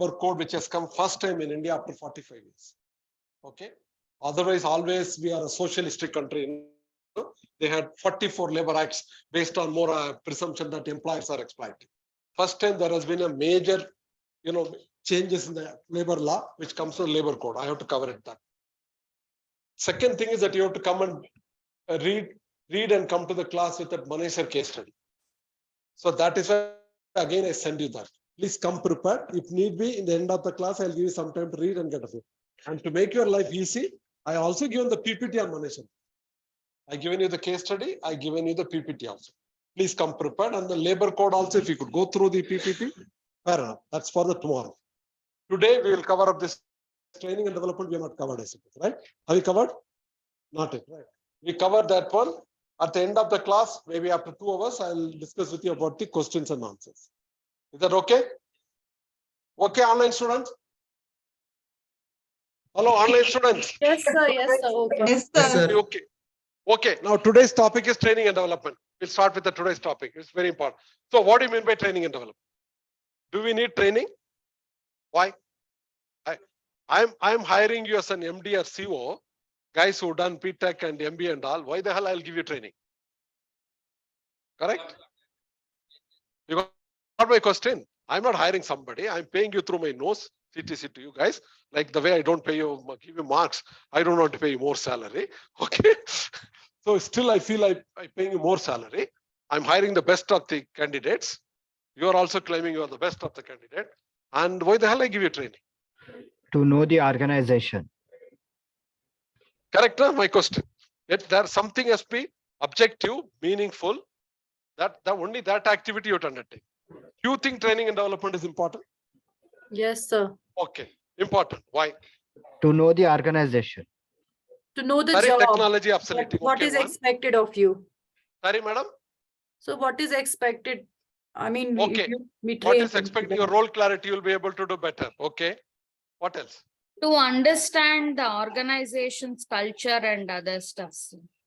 code which has come first time in India after 45 years. Okay. Otherwise, always we are a socialistic country. They had 44 labor acts based on more presumption that employers are exploiting. First time there has been a major, changes in the labor law, which comes from labor code. I have to cover it that. Second thing is that you have to come and read and come to the class with that Manesar case study. So that is why again I send you that. Please come prepared. If need be, in the end of the class, I'll give you some time to read and get a feel. And to make your life easy, I also given the PPT on Manesar. I given you the case study. I given you the PPT also. Please come prepared. And the labor code also, if you could go through the PPT, fair enough. That's for the tomorrow. Today, we will cover up this training and development. We have not covered, I suppose, right? Have you covered? Not yet, right? We covered that one. At the end of the class, maybe after 2 hours, I'll discuss with you about the questions and answers. Is that okay? Okay, online students? Hello, online students? Yes, sir. Yes, sir. Okay. Yes, sir. Okay. Okay. Now, today's topic is training and development. We'll start with the today's topic. It's very important. So, what do you mean by training and development? Do we need training? Why? I'm hiring you as an MD or CO, guys who done PTech and MBA and all. Why the hell I'll give you training? Correct? You got my question. I'm not hiring somebody. I'm paying you through my nose, CTC to you guys. Like the way I don't pay you, give you marks, I don't want to pay you more salary. Okay. So still I feel I'm paying you more salary. I'm hiring the best of the candidates. You are also claiming you are the best of the candidate. And why the hell I give you training? To know the organization. Correct, my question. Yet there something has to be objective, meaningful. That only that activity you have to undertake. Do you think training and development is important? Yes, sir. Okay, important. Why? To know the organization. To know the Sorry, job. technology obsolete. What Okay, is one. expected of you? Sorry, madam. So what is expected? I mean, Okay. we What train is expected? Your role clarity, you'll be able to do better. Okay. What else? To understand the organization's culture and other stuff.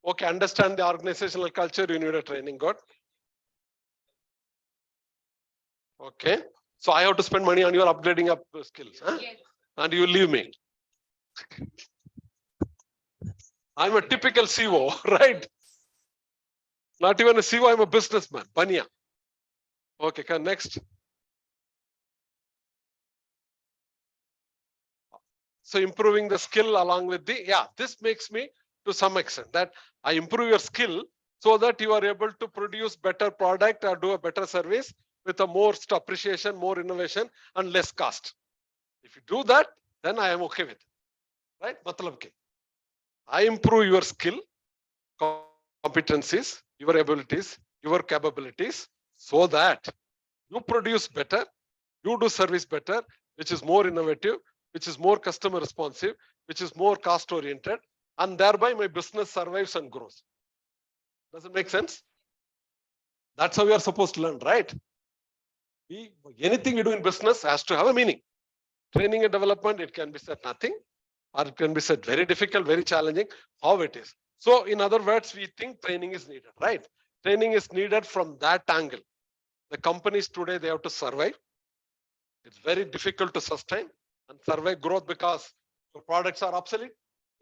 Okay, understand the organizational culture, you need a training. Good. Okay. So I have to spend money on your upgrading up skills. Huh? Yes. And you leave me. I'm a typical CEO, right? Not even a CEO, I'm a businessman. Banya. Okay, next. So improving the skill along with this makes me to some extent that I improve your skill so that you are able to produce better product or do a better service with a more appreciation, more innovation and less cost. If you do that, then I am okay with it. Right? Matlab ke. I improve your skill, competencies, your abilities, your capabilities so that you produce better, you do service better, which is more innovative, which is more customer responsive, which is more cost oriented, and thereby my business survives and grows. Does it make sense? That's how we are supposed to learn, right? Anything we do in business has to have a meaning. Training and development, it can be said nothing, or it can be said very difficult, very challenging, how it is. So in other words, we think training is needed, right? Training is needed from that angle. The companies today, they have to survive. It's very difficult to sustain and survive growth because your products are obsolete,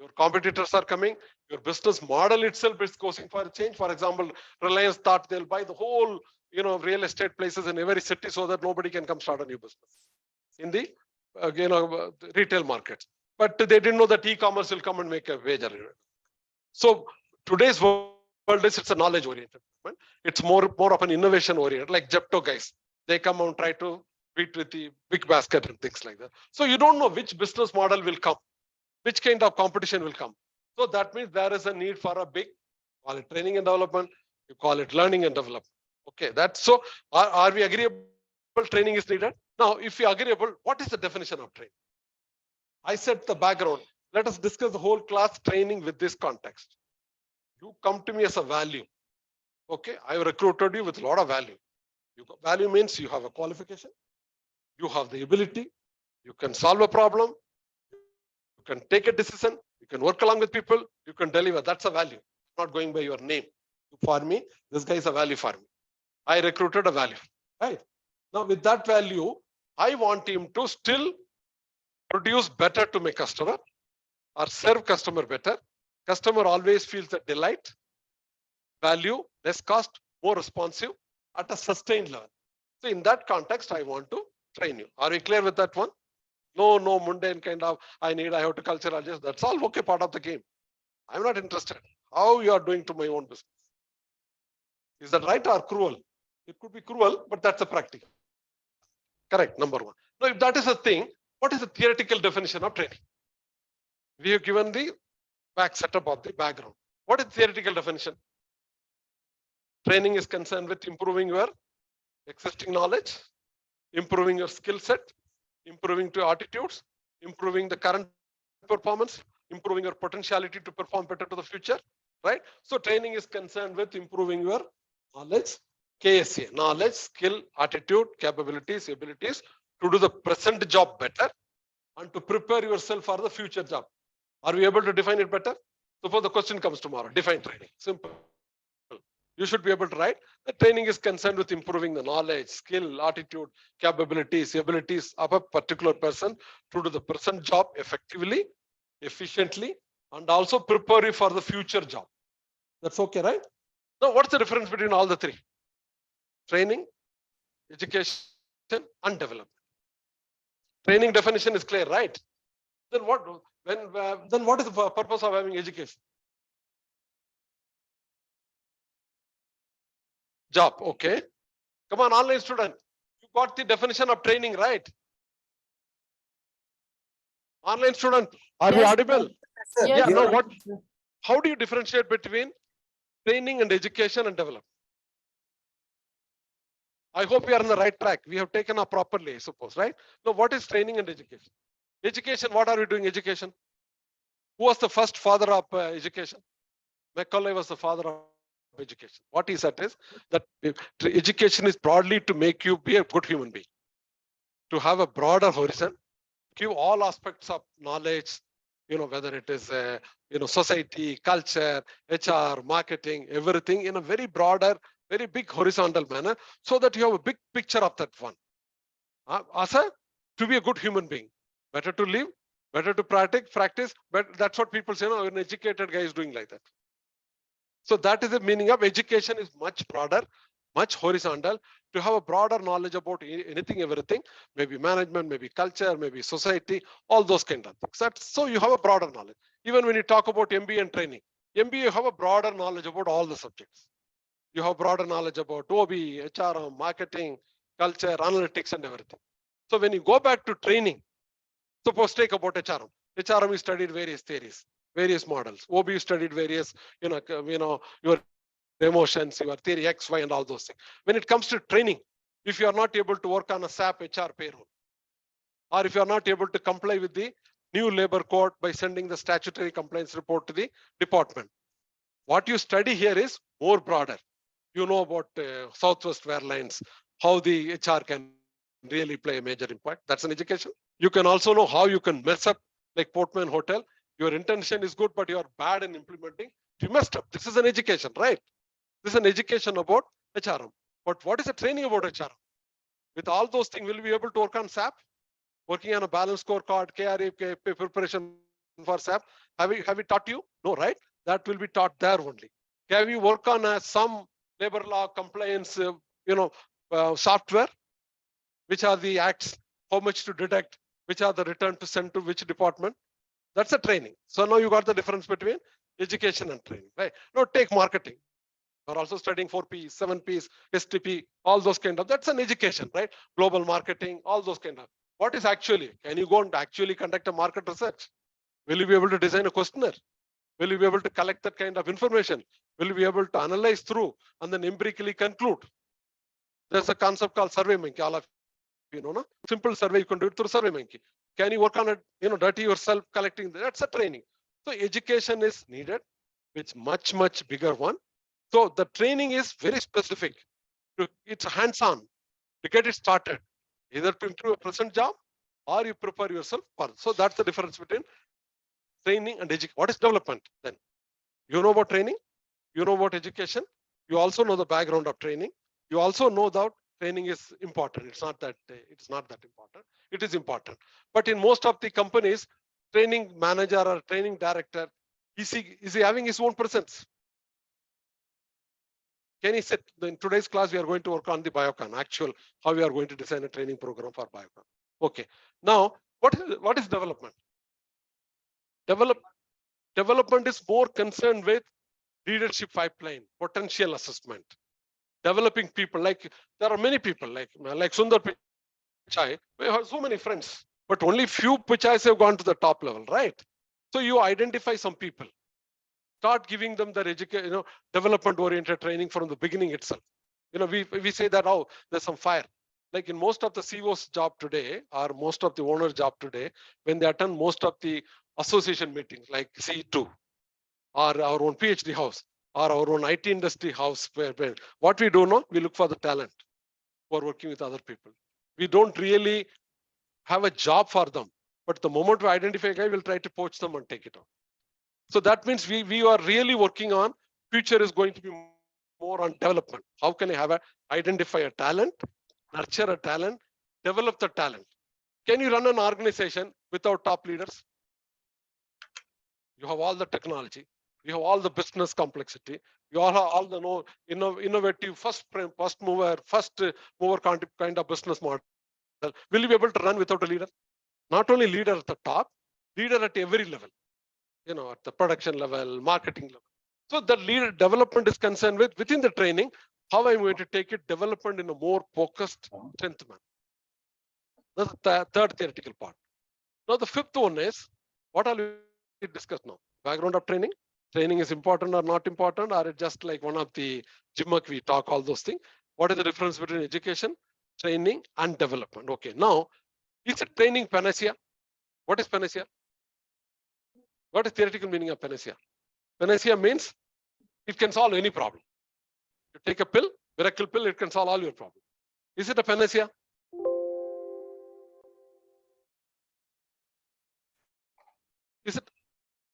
your competitors are coming, your business model itself is causing for a change. For example, Reliance thought they'll buy the whole, real estate places in every city so that nobody can come start a new business in the, retail markets. But they didn't know that e-commerce will come and make a wager. So today's world is it's a knowledge oriented. It's more of an innovation oriented, like Zepto guys. They come and try to beat with the big basket and things like that. So you don't know which business model will come, which kind of competition will come. So that means there is a need for a big, call it training and development, you call it learning and development. Okay, that's so. Are we agreeable? Training is needed. Now, if you agreeable, what is the definition of training? I set the background. Let us discuss the whole class training with this context. You come to me as a value. Okay, I have recruited you with a lot of value. Value means you have a qualification, you have the ability, you can solve a problem, you can take a decision, you can work along with people, you can deliver. That's a value. Not going by your name. For me, this guy is a value for me. I recruited a value. Right? Now with that value, I want him to still produce better to my customer or serve customer better. Customer always feels the delight, value, less cost, more responsive at a sustained level. So in that context, I want to train you. Are we clear with that one? No mundane kind of, I have to culture adjust. That's all okay, part of the game. I'm not interested. How you are doing to my own business. Is that right or cruel? It could be cruel, but that's a practical. Correct, number one. Now, if that is a thing, what is the theoretical definition of training? We have given the back setup of the background. What is theoretical definition? Training is concerned with improving your existing knowledge, improving your skill set, improving your attitudes, improving the current performance, improving your potentiality to perform better to the future, right? So training is concerned with improving your knowledge, KSA, knowledge, skill, attitude, capabilities, abilities to do the present job better and to prepare yourself for the future job. Are we able to define it better? Suppose the question comes tomorrow, define training, simple. You should be able to write. The training is concerned with improving the knowledge, skill, attitude, capabilities, abilities of a particular person to do the present job effectively, efficiently, and also prepare you for the future job. That's okay, right? Now, what's the difference between all the three? Training, education, and development. Training definition is clear, right? Then what? Then what is the purpose of having education? Job, okay. Come on, online student. You got the definition of training, right? Online student, are we Yes, audible? sir. Yes, Yeah, sir. now what? How do you differentiate between training and education and development? I hope we are on the right track. We have taken up properly, I suppose, right? Now, what is training and education? Education, what are we doing education? Who was the first father of education? Macaulay was the father of education. What he said is that education is broadly to make you be a good human being, to have a broader horizon, give all aspects of knowledge, whether it is, society, culture, HR, marketing, everything in a very broader, very big horizontal manner, so that you have a big picture of that one. Asa, to be a good human being, better to live, better to practice, but that's what people say, an educated guy is doing like that. So that is the meaning of education is much broader, much horizontal, to have a broader knowledge about anything, everything, maybe management, maybe culture, maybe society, all those kind of things. So you have a broader knowledge. Even when you talk about MBA and training, MBA, you have a broader knowledge about all the subjects. You have broader knowledge about OB, HRM, marketing, culture, analytics, and everything. So when you go back to training, suppose take about HRM. HRM, you studied various theories, various models. OB, you studied various, your emotions, your theory X, Y, and all those things. When it comes to training, if you are not able to work on a SAP HR payroll, or if you are not able to comply with the new labor code by sending the statutory compliance report to the department, what you study here is more broader. You know about Southwest Airlines, how the HR can really play a major impact. That's an education. You can also know how you can mess up, like Portman Hotel. Your intention is good, but you are bad in implementing. You messed up. This is an education, right? This is an education about HRM. But what is the training about HRM? With all those things, will we be able to work on SAP? Working on a balance scorecard, KRA preparation for SAP. Have we taught you? No, right? That will be taught there only. Can we work on some labor law compliance, software? Which are the acts? How much to deduct? Which are the return to send to which department? That's a training. So now you got the difference between education and training, right? Now take marketing. We're also studying 4Ps, 7Ps, STP, all those kind of, that's an education, right? Global marketing, all those kind of. What is actually, can you go and actually conduct a market research? Will you be able to design a questionnaire? Will you be able to collect that kind of information? Will you be able to analyze through and then empirically conclude? There's a concept called SurveyMonkey, all of no? Simple survey, you can do it through SurveyMonkey. Can you work on it, dirty yourself, collecting, that's a training. So education is needed, it's much, much bigger one. So the training is very specific. It's hands-on to get it started, either to improve a present job or you prepare yourself for. So that's the difference between training and education. What is development then? You know about training, you know about education, you also know the background of training, you also know that training is important. It's not that important. It is important. But in most of the companies, training manager or training director, is he having his own presence? Can he sit? In today's class, we are going to work on the biocon, actual, how we are going to design a training program for biocon. Okay. Now, what is development? Development is more concerned with leadership pipeline, potential assessment, developing people. Like there are many people like Sundar Pichai. We have so many friends, but only few Pichais have gone to the top level, right? So you identify some people, start giving them their education, development oriented training from the beginning itself. We say that, oh, there's some fire. Like in most of the CEO's job today, or most of the owner's job today, when they attend most of the association meetings like C2 or our own PhD house or our own IT industry house, where what we do now, we look for the talent who are working with other people. We don't really have a job for them, but the moment we identify a guy, we'll try to poach them and take it out. So that means we are really working on, future is going to be more on development. How can I identify a talent, nurture a talent, develop the talent? Can you run an organization without top leaders? You have all the technology, you have all the business complexity, you all have all the innovative first mover kind of business model. Will you be able to run without a leader? Not only leader at the top, leader at every level, at the production level, marketing level. So the leader development is concerned with within the training, how I'm going to take it, development in a more focused strength manner. That's the third theoretical part. Now the fifth one is, what are we discuss now? Background of training. Training is important or not important, or it's just like one of the gimmick we talk all those things. What is the difference between education, training, and development? Okay, now is it training panacea? What is panacea? What is theoretical meaning of panacea? Panacea means it can solve any problem. You take a pill, miracle pill, it can solve all your problems. Is it a panacea? Is it?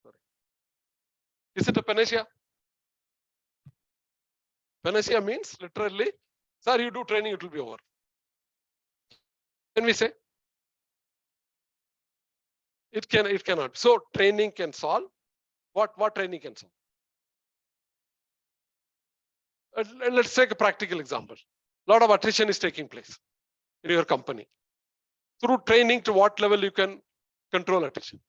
Sorry. Is it a panacea? Panacea means literally, sir, you do training, it will be over. Can we say? It cannot. So training can solve. What training can solve? Let's take a practical example. A lot of attrition is taking place in your company. Through training, to what level you can control attrition?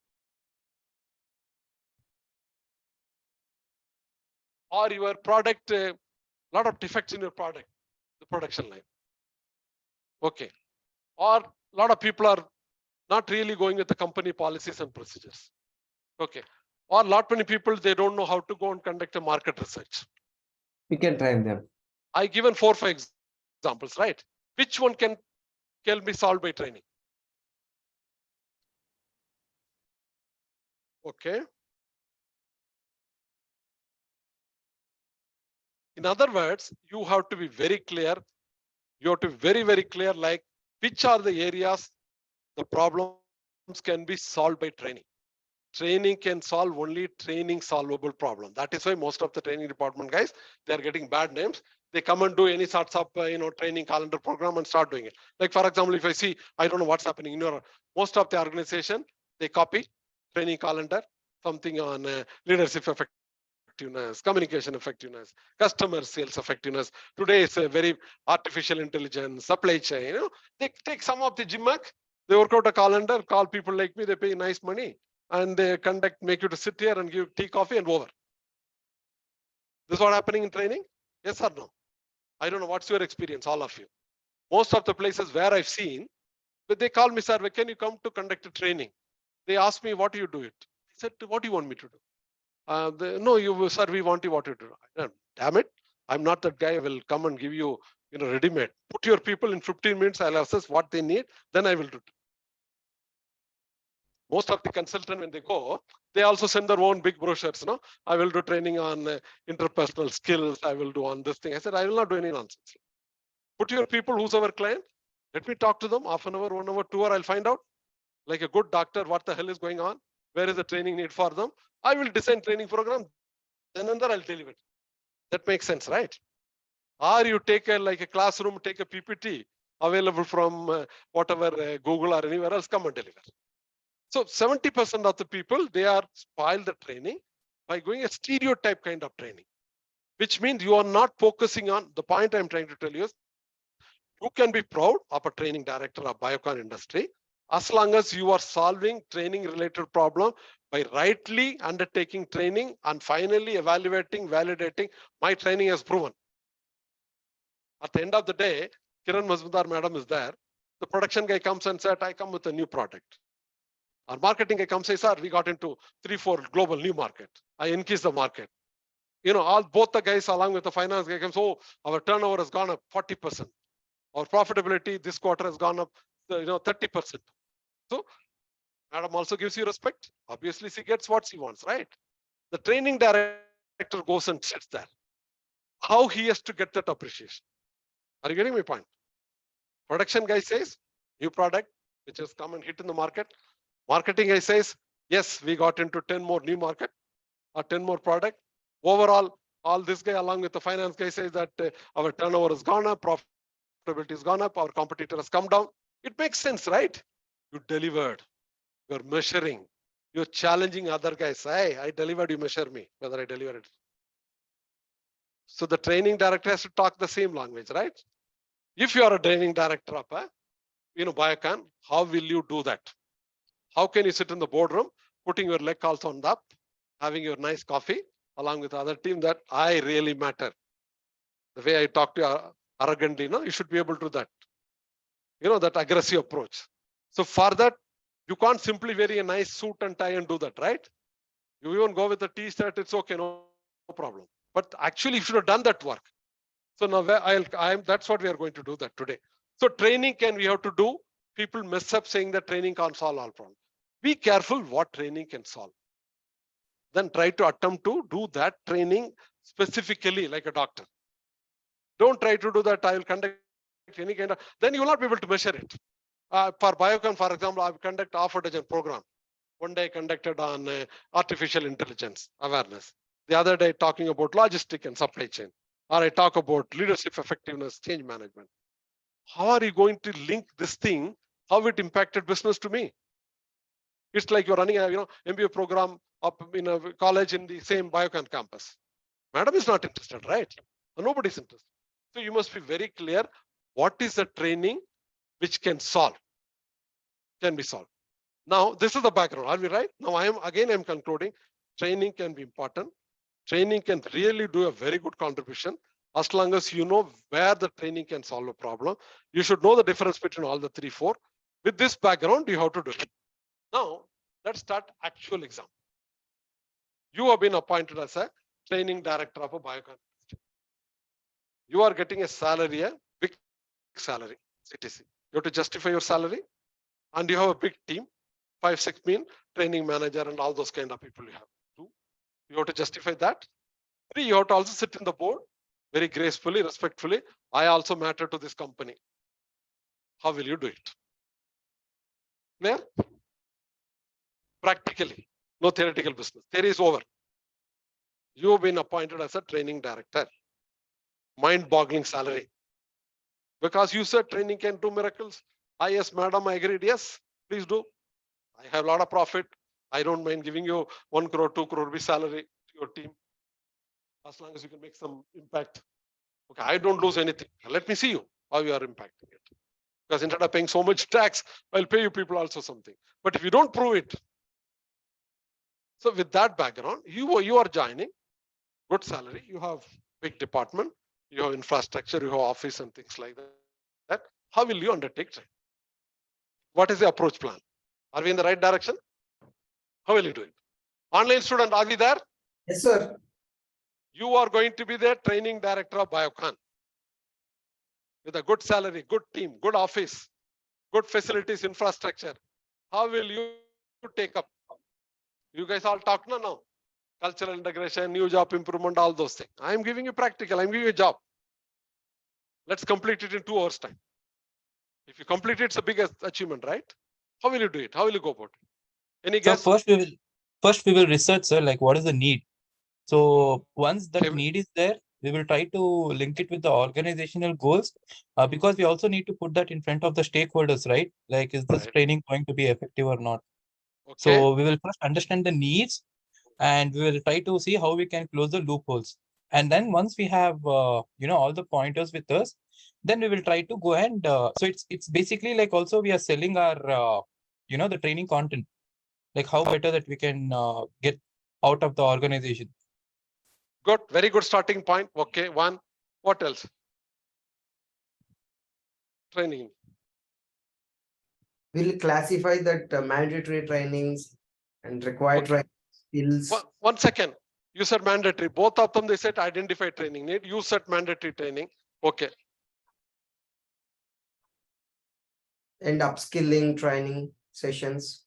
Or your product, a lot of defects in your product, the production line. Okay. Or a lot of people are not really going with the company policies and procedures. Okay. Or lot many people, they don't know how to go and conduct a market research. We can train them. I given 4 or 5 examples, right? Which one can be solved by training? Okay. In other words, you have to be very clear. You have to be very, very clear, like which are the areas the problems can be solved by training. Training can solve only training solvable problem. That is why most of the training department guys, they are getting bad names. They come and do any sorts of training calendar program and start doing it. Like for example, if I see, I don't know what's happening in your most of the organization, they copy training calendar, something on leadership effectiveness, communication effectiveness, customer sales effectiveness. Today it's a very artificial intelligence, supply chain. They take some of the gimmick, they work out a calendar, call people like me, they pay nice money, and they make you to sit here and give tea, coffee, and over. This is what happening in training? Yes or no? I don't know what's your experience, all of you. Most of the places where I've seen, but they call me, sir, can you come to conduct a training? They ask me, what do you do it? I said, what do you want me to do? No, sir, we want you what to do. Damn it, I'm not that guy. I will come and give you, ready-made. Put your people in 15 minutes. I'll assess what they need. Then I will do it. Most of the consultant, when they go, they also send their own big brochures. I will do training on interpersonal skills. I will do on this thing. I said, I will not do any nonsense. Put your people, who's our client. Let me talk to them. Half an hour, 1 hour, 2 hours. I'll find out. Like a good doctor, what the hell is going on? Where is the training need for them? I will design training program. Then and there I'll deliver it. That makes sense, right? Or you take like a classroom, take a PPT available from whatever Google or anywhere else, come and deliver. So 70% of the people, they are spoil the training by going a stereotype kind of training, which means you are not focusing on the point I'm trying to tell you is you can be proud of a training director of biocon industry as long as you are solving training related problem by rightly undertaking training and finally evaluating, validating my training has proven. At the end of the day, Kiran Mazumdar madam is there. The production guy comes and said, I come with a new product. Our marketing guy comes and says, sir, we got into 3-4 global new market. I increase the market. You know, both the guys along with the finance guy comes, oh, our turnover has gone up 40%. Our profitability this quarter has gone up, 30%. So, madam also gives you respect. Obviously, she gets what she wants, right? The training director goes and sits there. How he has to get that appreciation? Are you getting my point? Production guy says, new product, which has come and hit in the market. Marketing guy says, yes, we got into 10 more new market or 10 more product. Overall, all this guy along with the finance guy says that our turnover has gone up, profitability has gone up, our competitor has come down. It makes sense, right? You delivered, you're measuring, you're challenging other guys. Hey, I delivered, you measure me, whether I delivered it. So the training director has to talk the same language, right? If you are a training director of Biocon, how will you do that? How can you sit in the boardroom, putting your leg also on up, having your nice coffee along with the other team that I really matter. The way I talk to you arrogantly, you should be able to do that. That aggressive approach. So for that, you can't simply wear a nice suit and tie and do that, right? You even go with a t-shirt, it's okay, no problem. But actually, you should have done that work. So now that's what we are going to do that today. So training we have to do. People mess up saying that training can't solve all problems. Be careful what training can solve. Then try to attempt to do that training specifically like a doctor. Don't try to do that. I will conduct any kind of, then you will not be able to measure it. For Biocon, for example, I've conducted half a dozen program. One day I conducted on artificial intelligence awareness. The other day talking about logistic and supply chain. Or I talk about leadership effectiveness, change management. How are you going to link this thing, how it impacted business to me? It's like you're running a MBA program up in a college in the same Biocon campus. Madam is not interested, right? Nobody's interested. So you must be very clear what is the training which can be solved. Now, this is the background. Are we right? Now, I'm concluding. Training can be important. Training can really do a very good contribution as long as you know where the training can solve a problem. You should know the difference between all the 3, 4. With this background, you have to do it. Now, let's start actual example. You have been appointed as a training director of a Biocon. You are getting a salary, a big salary, CTC. You have to justify your salary, and you have a big team, 5, 6 men, training manager, and all those kind of people you have. 2, you have to justify that. 3, you have to also sit in the board very gracefully, respectfully. I also matter to this company. How will you do it? Clear? Practically, no theoretical business. Theory is over. You have been appointed as a training director. Mind-boggling salary. Because you said training can do miracles. Yes, madam, I agreed. Yes, please do. I have a lot of profit. I don't mind giving you 1 crore, 2 crore rupee salary to your team. As long as you can make some impact. Okay, I don't lose anything. Let me see you how you are impacting it. Because instead of paying so much tax, I'll pay you people also something. But if you don't prove it, so with that background, you are joining, good salary, you have big department, you have infrastructure, you have office and things like that. How will you undertake training? What is the approach plan? Are we in the right direction? How will you do it? Online student, are we there? Yes, sir. You are going to be the training director of Biocon. With a good salary, good team, good office, good facilities, infrastructure. How will you take up? You guys all talk now. Cultural integration, new job improvement, all those things. I'm giving you practical. I'm giving you a job. Let's complete it in 2 hours time. If you complete it, it's the biggest achievement, right? How will you do it? How will you go about it? Any So guess? first we will research, sir, like what is the need. So once that Okay. need is there, we will try to link it with the organizational goals, because we also need to put that in front of the stakeholders, right? Like, is this Right. training going to be effective or not? Okay. So we will first understand the needs, and we will try to see how we can close the loopholes. And then once we have all the pointers with us, then we will try to go and so it's basically like also we are selling our the training content, like how better that we can get out of the organization. Good. Very good starting point. Okay. One. What else? Training. We'll classify that mandatory trainings and required Okay. skills. One second. You said mandatory. Both of them, they said identify training need. You said mandatory training. Okay. And upskilling training sessions,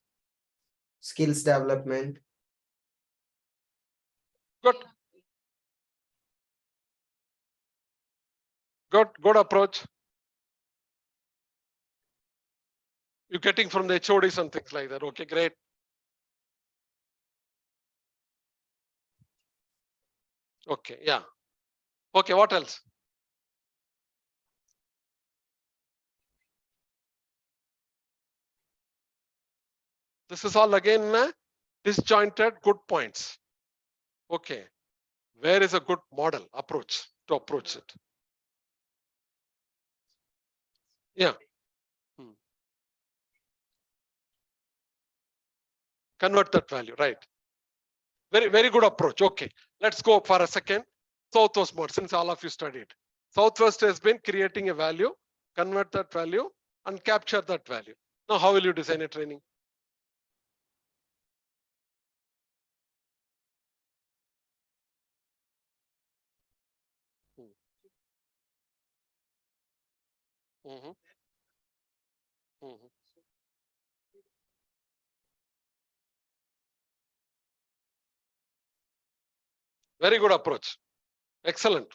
skills development. Good. Good approach. You're getting from the HODs and things like that. Okay, great. Okay, yeah. Okay, what else? This is all again disjointed good points. Okay. Where is a good model approach to approach it? Yeah. Convert that value, right? Very good approach. Okay. Let's go for a second. Southwest mode, since all of you studied. Southwest has been creating a value, convert that value, and capture that value. Now, how will you design a training? Mhm. Mhm. Very good approach. Excellent.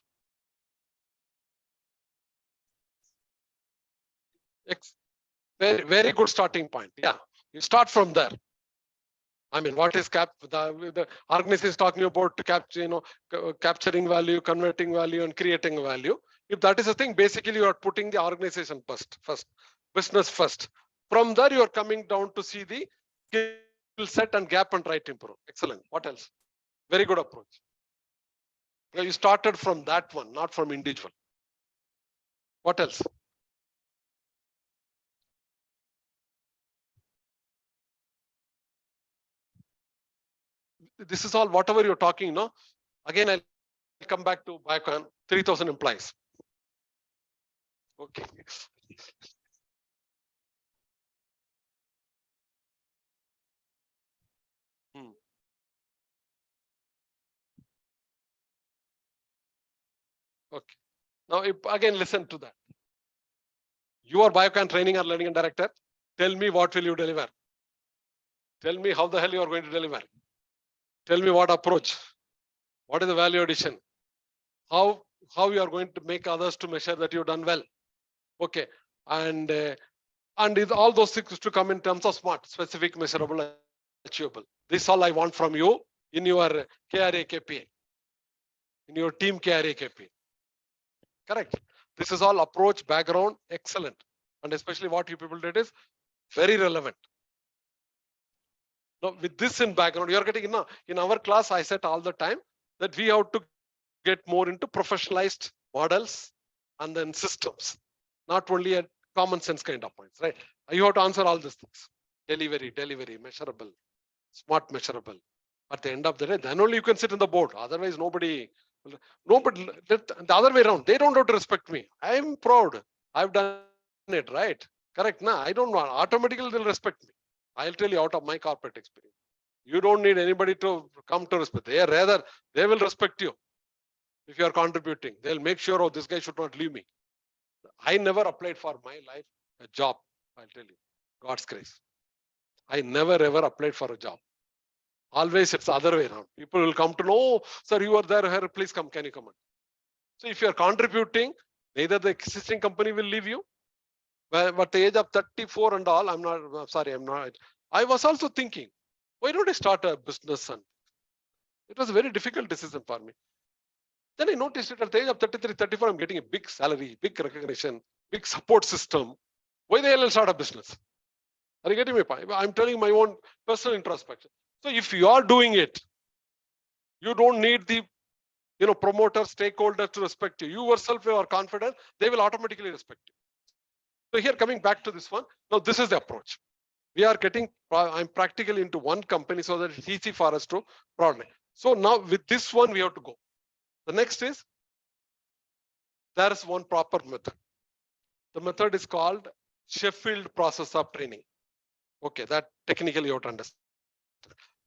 Very good starting point. Yeah, you start from there. I mean, what is the organization is talking about to capture, capturing value, converting value, and creating value. If that is the thing, basically you are putting the organization first, business first. From there, you are coming down to see the skill set and gap and try to improve. Excellent. What else? Very good approach. You started from that one, not from individual. What else? This is all whatever you're talking, no? Again, I'll come back to Biocon, 3,000 employees. Okay. Okay. Now, again, listen to that. You are Biocon training or learning director. Tell me what will you deliver? Tell me how the hell you are going to deliver. Tell me what approach. What is the value addition? How you are going to make others to measure that you've done well. Okay. And all those things to come in terms of SMART, specific, measurable, achievable. This is all I want from you in your KRA KPA, in your team KRA KPA. Correct. This is all approach, background, excellent. And especially what you people did is very relevant. Now, with this in background, you are getting in our class, I said all the time that we have to get more into professionalized models and then systems, not only a common sense kind of points, right? You have to answer all these things. Delivery, measurable, smart measurable. At the end of the day, then only you can sit in the board. Otherwise, nobody, the other way around, they don't have to respect me. I'm proud. I've done it, right? Correct. Nah, I don't want, automatically they'll respect me. I'll tell you out of my corporate experience. You don't need anybody to come to respect. They will respect you. If you are contributing, they'll make sure, oh, this guy should not leave me. I never applied for my life a job. I'll tell you, God's grace. I never ever applied for a job. Always it's the other way around. People will come to know, oh, sir, you are there here, please come, can you come on? So if you are contributing, neither the existing company will leave you. But at the age of 34 and all, I'm not. I was also thinking, why don't I start a business? And it was a very difficult decision for me. Then I noticed it at the age of 33, 34, I'm getting a big salary, big recognition, big support system. Why the hell I'll start a business? Are you getting my point? I'm telling my own personal introspection. So if you are doing it, you don't need the promoter, stakeholder to respect you. You yourself are confident, they will automatically respect you. So here, coming back to this one, now this is the approach. We are getting, I'm practically into one company so that it's easy for us to broaden it. So now with this one, we have to go. The next is, there is one proper method. The method is called Sheffield process of training. Okay, that technically you have to understand.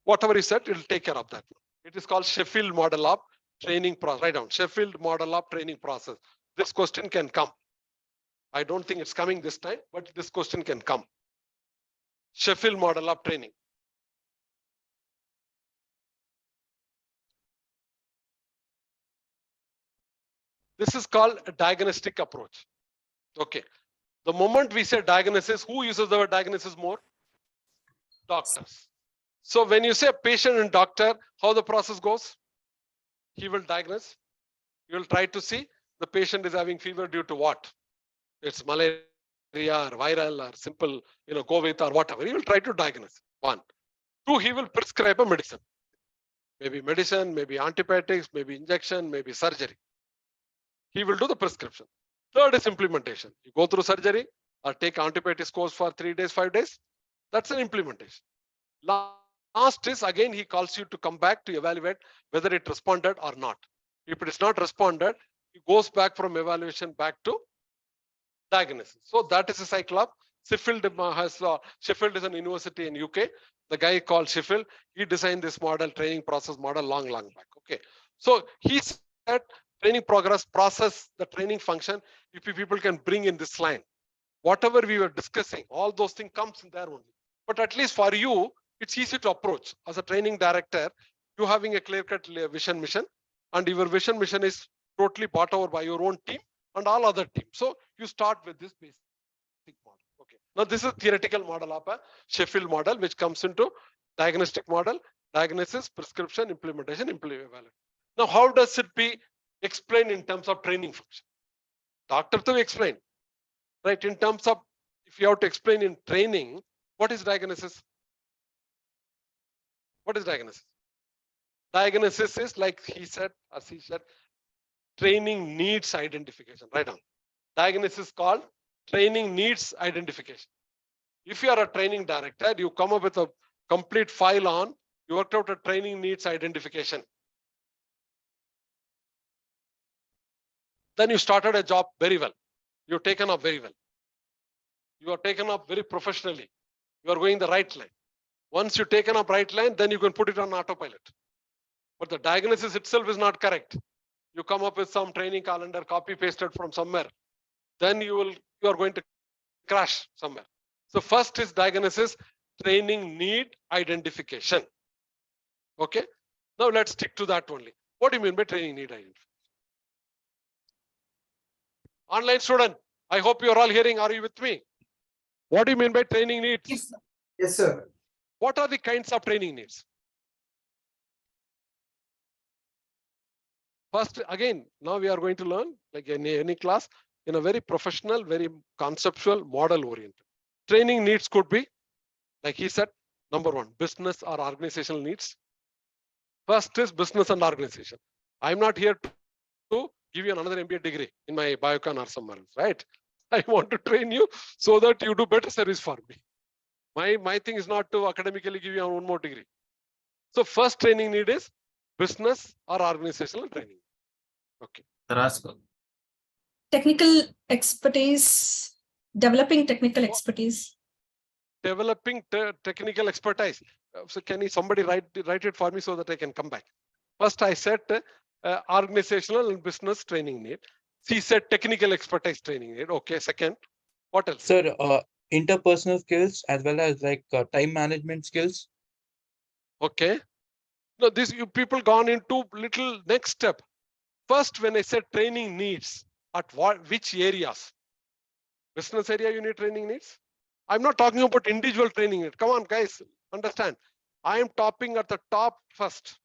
Whatever is said, it will take care of that. It is called Sheffield model of training process. Write down Sheffield model of training process. This question can come. I don't think it's coming this time, but this question can come. Sheffield model of training. This is called a diagnostic approach. Okay. The moment we say diagnosis, who uses the word diagnosis more? Doctors. So when you say patient and doctor, how the process goes? He will diagnose. You will try to see the patient is having fever due to what? It's malaria or viral or simple, COVID or whatever. He will try to diagnose. 1. 2, he will prescribe a medicine. Medicine, maybe antibiotics, maybe injection, maybe surgery. He will do the prescription. 3rd is implementation. You go through surgery or take antibiotics course for 3 days, 5 days. That's an implementation. Last is, again, he calls you to come back to evaluate whether it responded or not. If it is not responded, he goes back from evaluation back to diagnosis. So that is a cycle of Sheffield. Sheffield is an university in UK. The guy called Sheffield, he designed this model, training process model long back. Okay. So he said training progress process, the training function, if people can bring in this line, whatever we were discussing, all those things comes in there only. But at least for you, it's easy to approach. As a training director, you having a clear-cut vision mission, and your vision mission is totally bought over by your own team and all other teams. So you start with this basic model. Okay. Now this is theoretical model of a Sheffield model, which comes into diagnostic model, diagnosis, prescription, implementation, evaluation. Now, how does it be explained in terms of training function? Doctor to explain, right? In terms of, if you have to explain in training, what is diagnosis? What is diagnosis? Diagnosis is, like he said, as he said, training needs identification. Write down. Diagnosis called training needs identification. If you are a training director, you come up with a complete file on, you worked out a training needs identification. Then you started a job very well. You've taken up very well. You are taken up very professionally. You are going the right line. Once you've taken up right line, then you can put it on autopilot. But the diagnosis itself is not correct. You come up with some training calendar, copy pasted from somewhere. Then you are going to crash somewhere. So first is diagnosis, training need identification. Okay. Now let's stick to that only. What do you mean by training need identification? Online student, I hope you're all hearing. Are you with me? What do you mean by training needs? Yes, sir. What are the kinds of training needs? First, again, now we are going to learn, like any class, in a very professional, very conceptual, model oriented. Training needs could be, like he said, number 1, business or organizational needs. First is business and organization. I'm not here to give you another MBA degree in my biocon or somewhere else, right? I want to train you so that you do better service for me. My thing is not to academically give you one more degree. So first training need is business or organizational training. Okay. Technical expertise, developing technical expertise. Developing technical expertise. So can somebody write it for me so that I can come back? First I said organizational and business training need. She said technical expertise training need. Okay. Second, what else? Sir, interpersonal skills as well as like time management skills. Okay. Now this you people gone into little next step. First, when I said training needs, at which areas? Business area you need training needs? I'm not talking about individual training need. Come on, guys, understand. I am topping at the top first.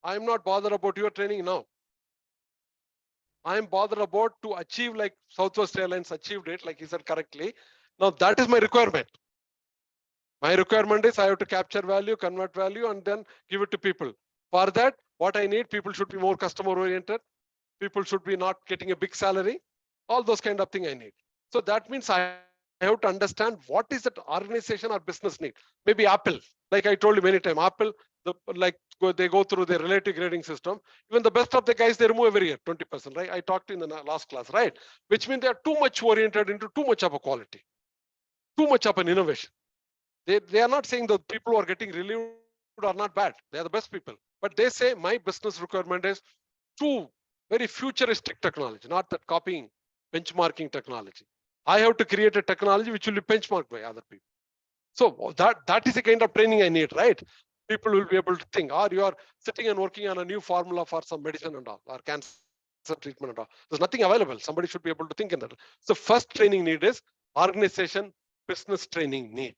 I'm not bothered about your training now. I'm bothered about to achieve like Southwest Airlines achieved it, like he said correctly. Now that is my requirement. My requirement is I have to capture value, convert value, and then give it to people. For that, what I need, people should be more customer oriented. People should be not getting a big salary. All those kind of thing I need. So that means I have to understand what is that organization or business need. Maybe Apple, like I told you many times, Apple, they go through their relative grading system. Even the best of the guys, they remove every year 20%, right? I talked in the last class, right? Which means they are too much oriented into too much of a quality, too much of an innovation. They are not saying the people who are getting relieved are not bad. They are the best people. But they say my business requirement is too very futuristic technology, not that copying, benchmarking technology. I have to create a technology which will be benchmarked by other people. So that is the kind of training I need, right? People will be able to think, or you are sitting and working on a new formula for some medicine and all, or cancer treatment and all. There's nothing available. Somebody should be able to think in that. So first training need is organization business training need.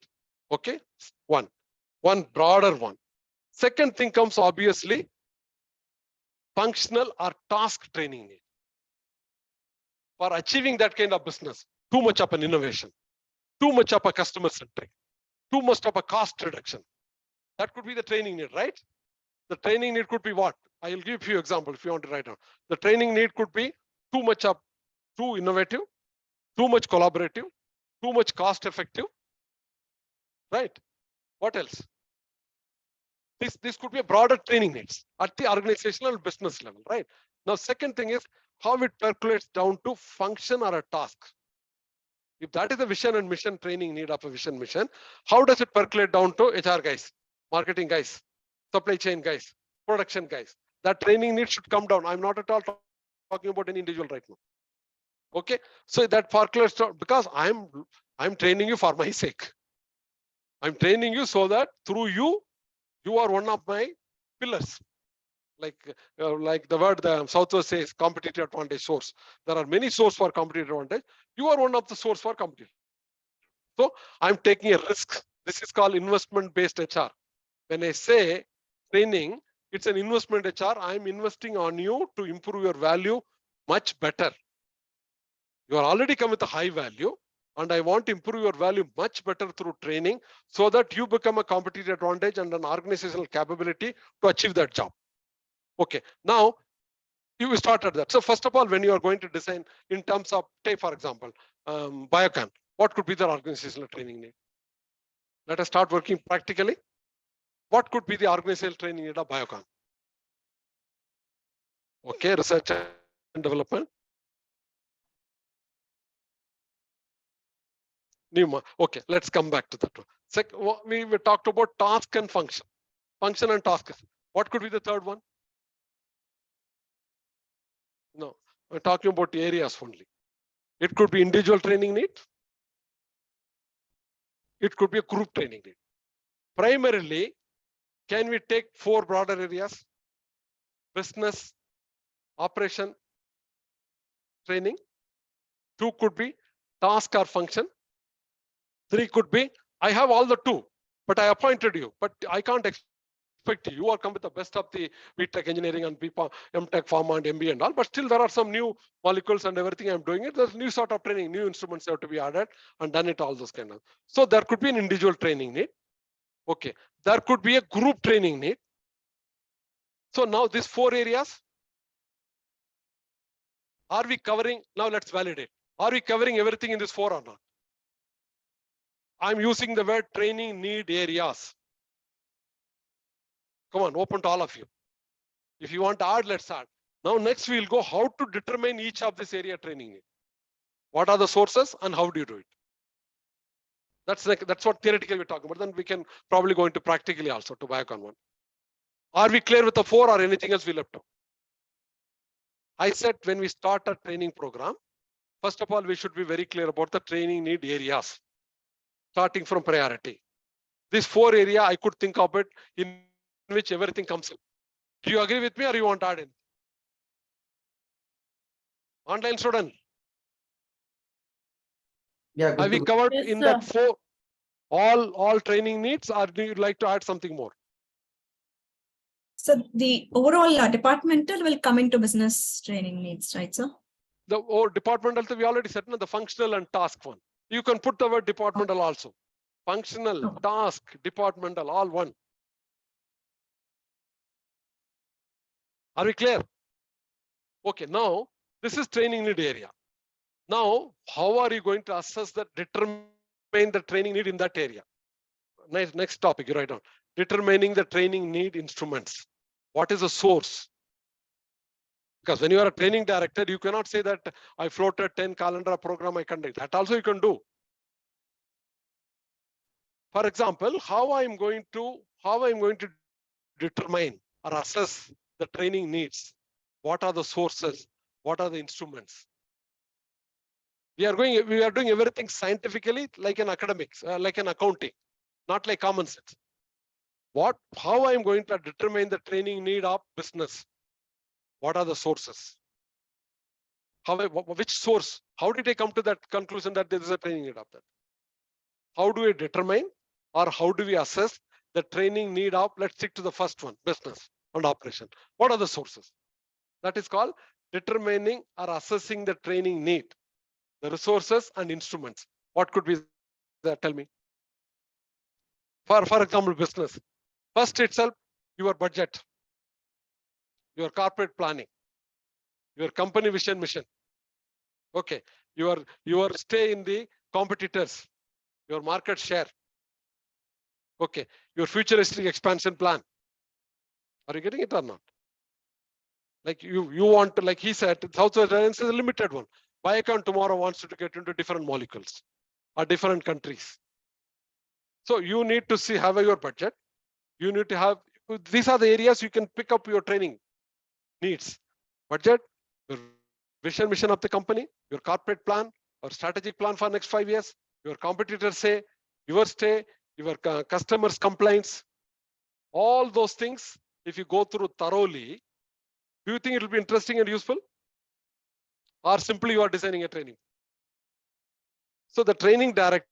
Okay, one broader one. Second thing comes obviously functional or task training need. For achieving that kind of business, too much of an innovation, too much of a customer centric, too much of a cost reduction. That could be the training need, right? The training need could be what? I will give you an example if you want to write down. The training need could be too innovative, too much collaborative, too much cost effective, right? What else? This could be a broader training needs at the organizational business level, right? Now, second thing is how it percolates down to function or a task. If that is the vision and mission training need of a vision mission, how does it percolate down to HR guys, marketing guys, supply chain guys, production guys? That training need should come down. I'm not at all talking about any individual right now. Okay, so that percolates down because I'm training you for my sake. I'm training you so that through you are one of my pillars. Like the word the Southwest says, competitive advantage source. There are many sources for competitive advantage. You are one of the source for competitive. So I'm taking a risk. This is called investment-based HR. When I say training, it's an investment HR. I'm investing on you to improve your value much better. You are already come with a high value, and I want to improve your value much better through training so that you become a competitive advantage and an organizational capability to achieve that job. Okay, now you started that. So first of all, when you are going to design in terms of, take for example, Biocon, what could be the organizational training need? Let us start working practically. What could be the organizational training need of Biocon? Okay, research and development. Okay, let's come back to that one. Second, we talked about task and function. Function and task. What could be the third one? No, we're talking about areas only. It could be individual training need. It could be a group training need. Primarily, can we take 4 broader areas? Business, operation, training. 2 could be task or function. 3 could be, I have all the 2, but I appointed you, but I can't expect you. You are come with the best of the BTech engineering and MTech, Pharma and MBA and all, but still there are some new molecules and everything I'm doing it. There's new sort of training, new instruments have to be added and done it, all those kind of. So there could be an individual training need. Okay, there could be a group training need. So now these 4 areas, are we covering? Now let's validate. Are we covering everything in this 4 or not? I'm using the word training need areas. Come on, open to all of you. If you want to add, let's add. Now next we'll go how to determine each of this area training need. What are the sources and how do you do it? That's what theoretically we're talking about. Then we can probably go into practically also to Biocon one. Are we clear with the 4 or anything else we left out? I said when we start a training program, first of all, we should be very clear about the training need areas, starting from priority. This 4 area, I could think of it in which everything comes in. Do you agree with me or you want to add in? Online student. Yeah, good Have we to go. covered Yes, in sir. that 4 all training needs or do you like to add something more? So the overall departmental will come into business training needs, right, sir? The departmental, we already said, no, the functional and task one. You can put the word departmental also. Functional, Okay. task, departmental, all one. Are we clear? Okay, now this is training need area. Now, how are you going to assess that, determine the training need in that area? Next topic, you write down. Determining the training need instruments. What is the source? Because when you are a training director, you cannot say that I floated 10 calendar program I conduct. That also you can do. For example, how I'm going to determine or assess the training needs. What are the sources? What are the instruments? We are doing everything scientifically, like an academics, like an accounting, not like common sense. How I'm going to determine the training need of business? What are the sources? Which source? How did I come to that conclusion that there is a training need of that? How do we determine, or how do we assess the training need of, let's stick to the first one, business and operation. What are the sources? That is called determining or assessing the training need, the resources and instruments. What could be that? Tell me. For example, business. First itself, your budget, your corporate planning, your company vision mission. Okay, your stay in the competitors, your market share. Okay, your futuristic expansion plan. Are you getting it or not? Like you want to, like he said, Southwest Airlines is a limited one. Biocon tomorrow wants to get into different molecules or different countries. So you need to have your budget. You need to have, these are the areas you can pick up your training needs. Budget, your vision mission of the company, your corporate plan or strategic plan for next 5 years, your competitors say, your stay, your customers' complaints, all those things. If you go through thoroughly, do you think it will be interesting and useful? Or simply you are designing a training? So the training director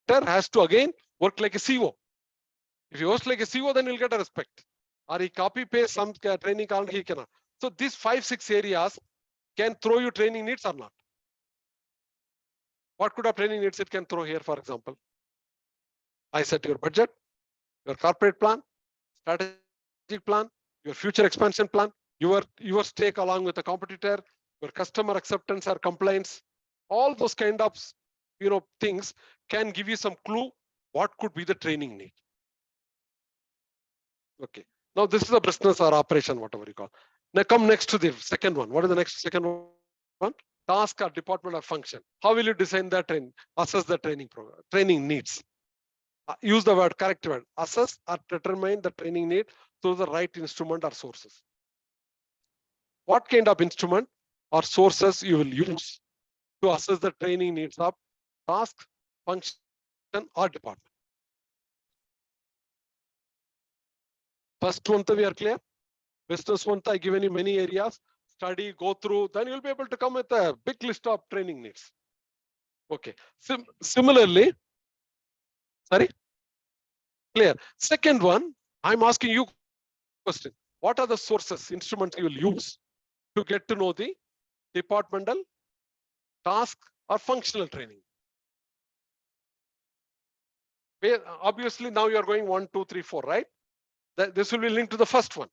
has to again work like a CEO. If he works like a CEO, then he'll get a respect. Or he copy paste some training calendar, he cannot. So these 5-6 areas can throw you training needs or not. What could have training needs it can throw here, for example? I said your budget, your corporate plan, strategic plan, your future expansion plan, your stake along with the competitor, your customer acceptance or compliance, all those kind of things can give you some clue what could be the training need. Okay. Now this is a business or operation, whatever you call. Now come next to the second one. What is the next second one? Task or department or function. How will you design that training? Assess the training program, training needs. Use the word, correct word. Assess or determine the training need through the right instrument or sources. What kind of instrument or sources you will use to assess the training needs of task, function, or department? First one, we are clear. Business one, I given you many areas. Study, go through, then you'll be able to come with a big list of training needs. Okay. Similarly, sorry, clear. Second one, I'm asking you question. What are the sources, instruments you will use to get to know the departmental, task, or functional training? Obviously, now you are going 1, 2, 3, 4, right? This will be linked to the first one.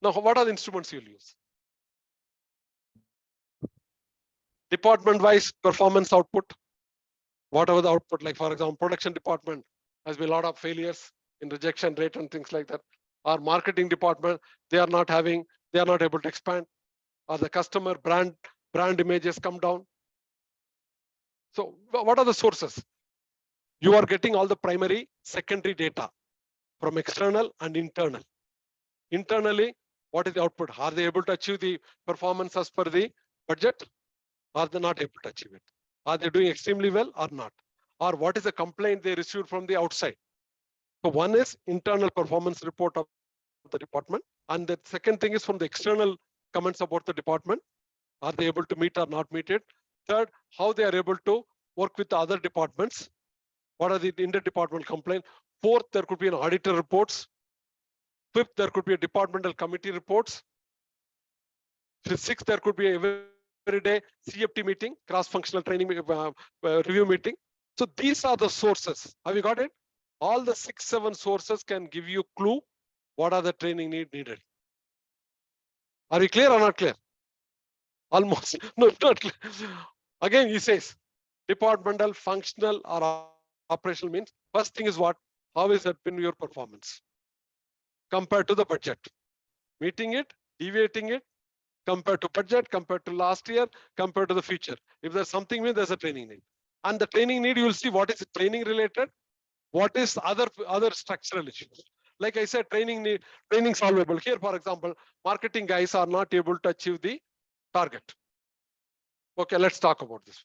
Now, what are the instruments you'll use? Department-wise performance output, whatever the output, like for example, production department has been a lot of failures in rejection rate and things like that. Our marketing department, they are not able to expand. Or the customer brand images come down. So what are the sources? You are getting all the primary, secondary data from external and internal. Internally, what is the output? Are they able to achieve the performance as per the budget? Are they not able to achieve it? Are they doing extremely well or not? Or what is the complaint they received from the outside? So one is internal performance report of the department. And the second thing is from the external comments about the department. Are they able to meet or not meet it? Third, how they are able to work with the other departments. What are the inter-departmental complaints? Fourth, there could be an auditor reports. Fifth, there could be a departmental committee reports. Sixth, there could be a every day CFT meeting, cross-functional training review meeting. So these are the sources. Have you got it? All the 6, 7 sources can give you clue what are the training needed. Are we clear or not clear? Almost. No, not clear. Again, he says departmental, functional, or operational means first thing is what? How is it been your performance compared to the budget? Meeting it, deviating it, compared to budget, compared to last year, compared to the future. If there's something new, there's a training need. And the training need, you will see what is training related, what is other structural issues. Like I said, training solvable. Here, for example, marketing guys are not able to achieve the target. Okay, let's talk about this.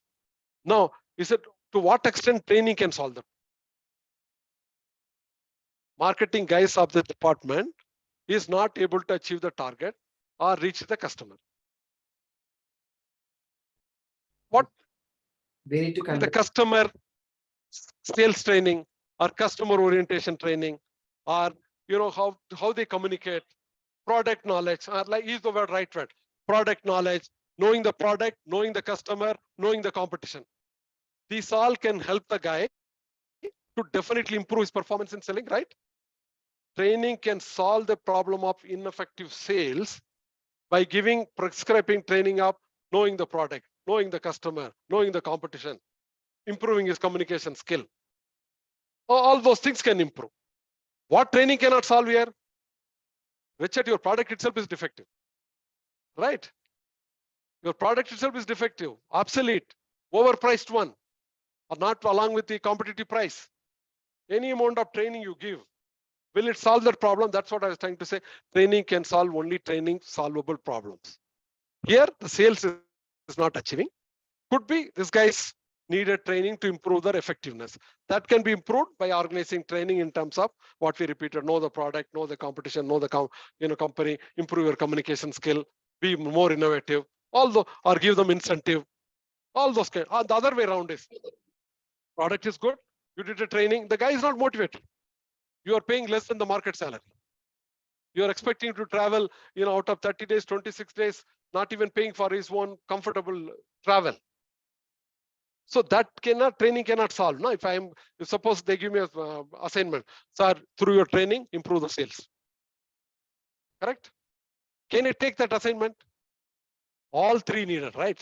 Now, is it to what extent training can solve them? Marketing guys of the department is not able to achieve the target or reach the customer. What They need to the conduct. customer sales training or customer orientation training, or how they communicate, product knowledge, or like is the word right word, product knowledge, knowing the product, knowing the customer, knowing the competition. These all can help the guy to definitely improve his performance in selling, right? Training can solve the problem of ineffective sales by prescribing training of knowing the product, knowing the customer, knowing the competition, improving his communication skill. All those things can improve. What training cannot solve here? Richard, your product itself is defective, right? Your product itself is defective, obsolete, overpriced one, or not along with the competitive price. Any amount of training you give, will it solve that problem? That's what I was trying to say. Training can solve only training solvable problems. Here, the sales is not achieving. Could be this guy's needed training to improve their effectiveness. That can be improved by organizing training in terms of what we repeated: know the product, know the competition, know the company, improve your communication skill, be more innovative, or give them incentive. All those kind. The other way around is product is good. You did a training. The guy is not motivated. You are paying less than the market salary. You are expecting to travel, out of 30 days, 26 days, not even paying for his own comfortable travel. So that training cannot solve. No, if suppose they give me an assignment, sir, through your training, improve the sales. Correct? Can you take that assignment? All three needed, right?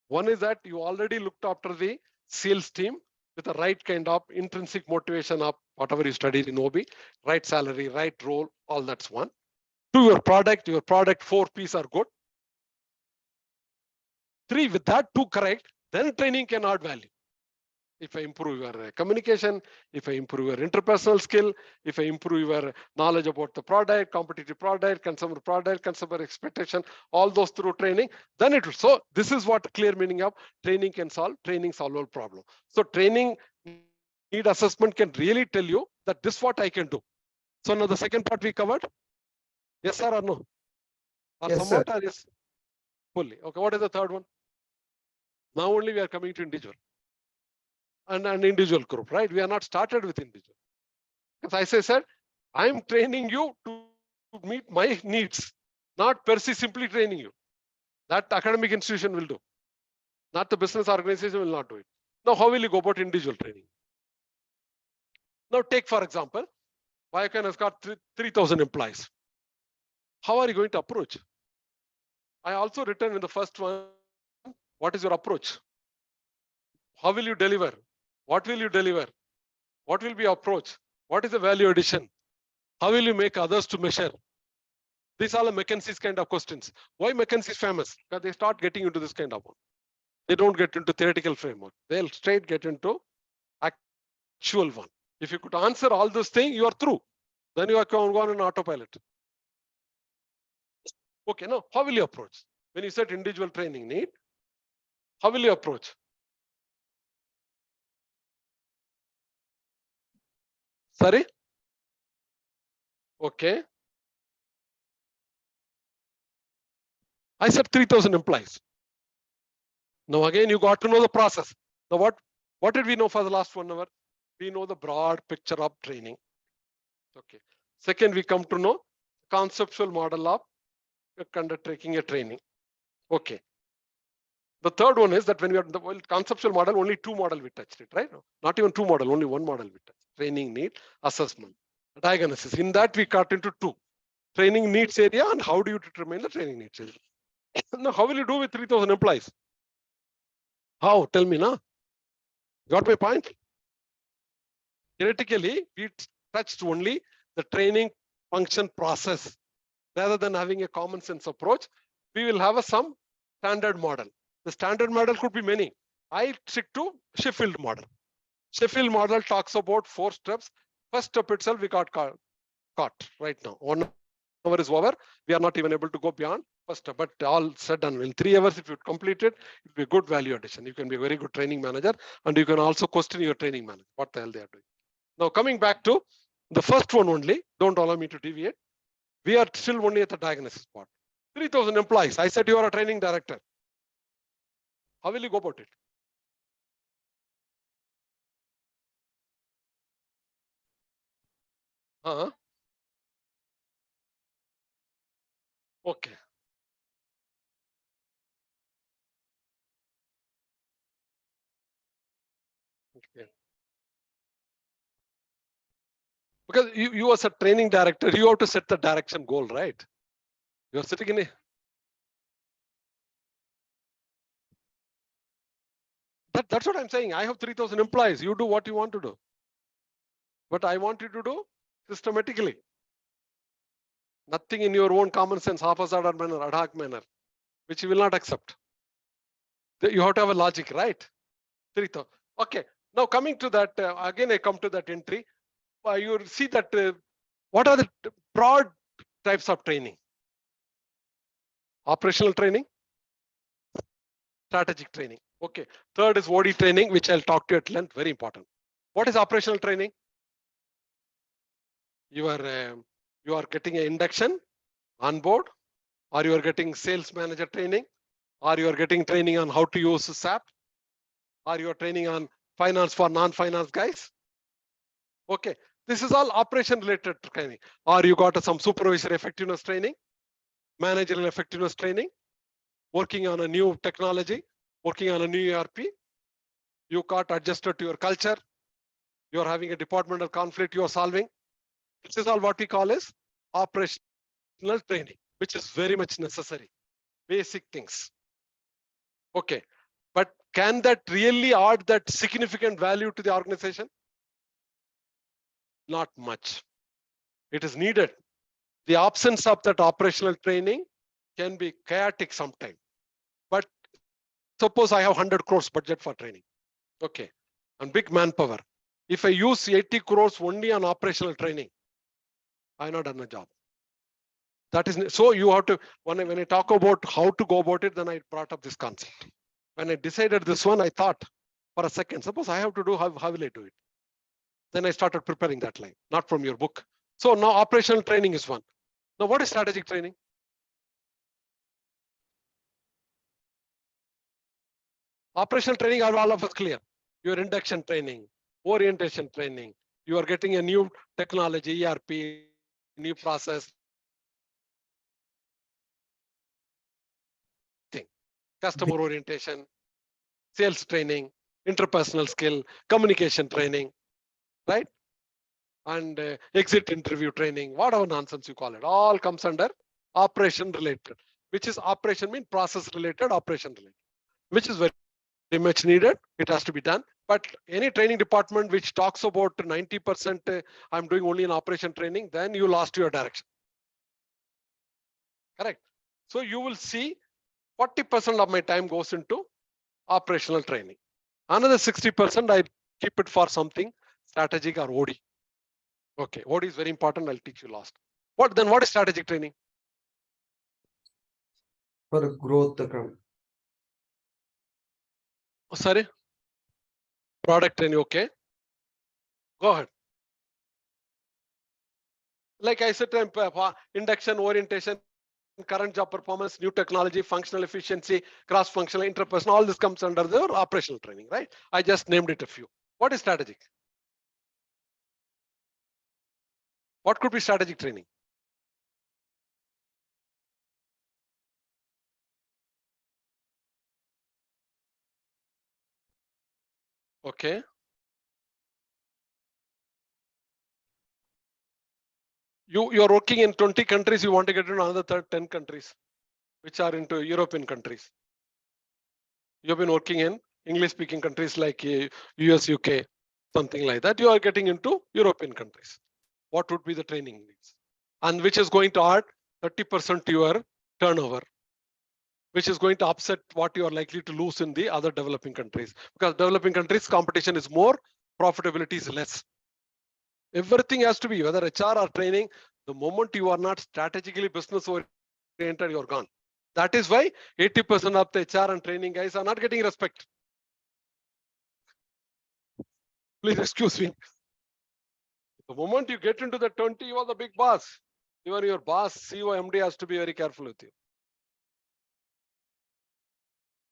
One is that you already looked after the sales team with the right kind of intrinsic motivation of whatever you studied in OB, right salary, right role, all that's one. To your product 4 P's are good. 3, with that 2 correct, then training can add value. If I improve your communication, if I improve your interpersonal skill, if I improve your knowledge about the product, competitive product, consumer expectation, all those through training, then it will. So this is what clear meaning of training can solve, training solve problem. So training need assessment can really tell you that this is what I can do. So now the second part we covered. Yes, sir, or no? Or Yes, somewhat, sir. or yes? Fully. Okay, what is the third one? Now only we are coming to individual. And an individual group, right? We are not started with individual. Because as I said, I'm training you to meet my needs, not per se simply training you. That academic institution will do. Not the business organization will not do it. Now, how will you go about individual training? Now, take for example, Biocon has got 3,000 employees. How are you going to approach? I also written in the first one, what is your approach? How will you deliver? What will you deliver? What will be your approach? What is the value addition? How will you make others to measure? These are the McKinsey's kind of questions. Why McKinsey is famous? Because they start getting into this kind of one. They don't get into theoretical framework. They'll straight get into actual one. If you could answer all those things, you are through. Then you are gone on autopilot. Okay, now how will you approach? When you said individual training need, how will you approach? Sorry? Okay. I said 3,000 employees. Now again, you got to know the process. Now what did we know for the last 1 hour? We know the broad picture of training. Okay. Second, we come to know conceptual model of taking a training. Okay. The third one is that when we are in the conceptual model, only two model we touched it, right? Not even two model, only one model we touched. Training need, assessment, diagnosis. In that we cut into two. Training needs area and how do you determine the training needs area? Now, how will you do with 3,000 employees? How? Tell me now. Got my point? Theoretically, we touched only the training function process. Rather than having a common sense approach, we will have some standard model. The standard model could be many. I stick to Sheffield model. Sheffield model talks about 4 steps. First step itself we got caught right now. 1 hour is over. We are not even able to go beyond first step, but all said and in 3 hours, if you complete it, it will be a good value addition. You can be a very good training manager and you can also question your training manager. What the hell they are doing. Now coming back to the first one only, don't allow me to deviate. We are still only at the diagnosis part. 3,000 employees. I said you are a training director. How will you go about it? Okay. Okay. Because you as a training director, you have to set the direction goal, right? You're sitting in a that's what I'm saying. I have 3,000 employees. You do what you want to do. But I want you to do systematically. Nothing in your own common sense, haphazard manner, ad hoc manner, which you will not accept. You have to have a logic, right? 3,000. Okay. Now coming to that, again I come to that entry. You see that what are the broad types of training? Operational training, strategic training. Okay. Third is OD training, which I'll talk to you at length. Very important. What is operational training? You are getting an induction on board, or you are getting sales manager training, or you are getting training on how to use SAP, or you are training on finance for non-finance guys. Okay. This is all operation related training. Or you got some supervisory effectiveness training, managerial effectiveness training, working on a new technology, working on a new ERP. You got adjusted to your culture. You're having a departmental conflict you are solving. This is all what we call as operational training, which is very much necessary. Basic things. Okay. But can that really add that significant value to the organization? Not much. It is needed. The absence of that operational training can be chaotic sometimes. But suppose I have 100 crores budget for training. Okay. And big manpower. If I use 80 crores only on operational training, I'm not done my job. That is so you have to, when I talk about how to go about it, then I brought up this concept. When I decided this one, I thought for a second, suppose I have to do, how will I do it? Then I started preparing that line, not from your book. So now operational training is one. Now what is strategic training? Operational training are all of us clear. Your induction training, orientation training, you are getting a new technology, ERP, new process. Customer orientation, sales training, interpersonal skill, communication training, right? And exit interview training, whatever nonsense you call it, all comes under operation related, which is operation mean process related, operation related, which is very much needed. It has to be done. But any training department which talks about 90% I'm doing only in operation training, then you lost your direction. Correct. So you will see 40% of my time goes into operational training. Another 60% I keep it for something strategic or OD. Okay, OD is very important. I'll teach you last. What is strategic training? For growth, Sorry, product training. Okay, go ahead. Like I said, induction, orientation, current job performance, new technology, functional efficiency, cross-functional, interpersonal, all this comes under the operational training, right? I just named it a few. What is strategic? What could be strategic training? Okay. You're working in 20 countries, you want to get into another 10 countries, which are into European countries. You've been working in English speaking countries like US, UK, something like that. You are getting into European countries. What would be the training needs? And which is going to add 30% to your turnover, which is going to upset what you are likely to lose in the other developing countries. Because developing countries, competition is more, profitability is less. Everything has to be, whether HR or training, the moment you are not strategically business oriented, you're gone. That is why 80% of the HR and training guys are not getting respect. Please excuse me. The moment you get into the 20, you are the big boss. Even your boss, CEO, MD has to be very careful with you.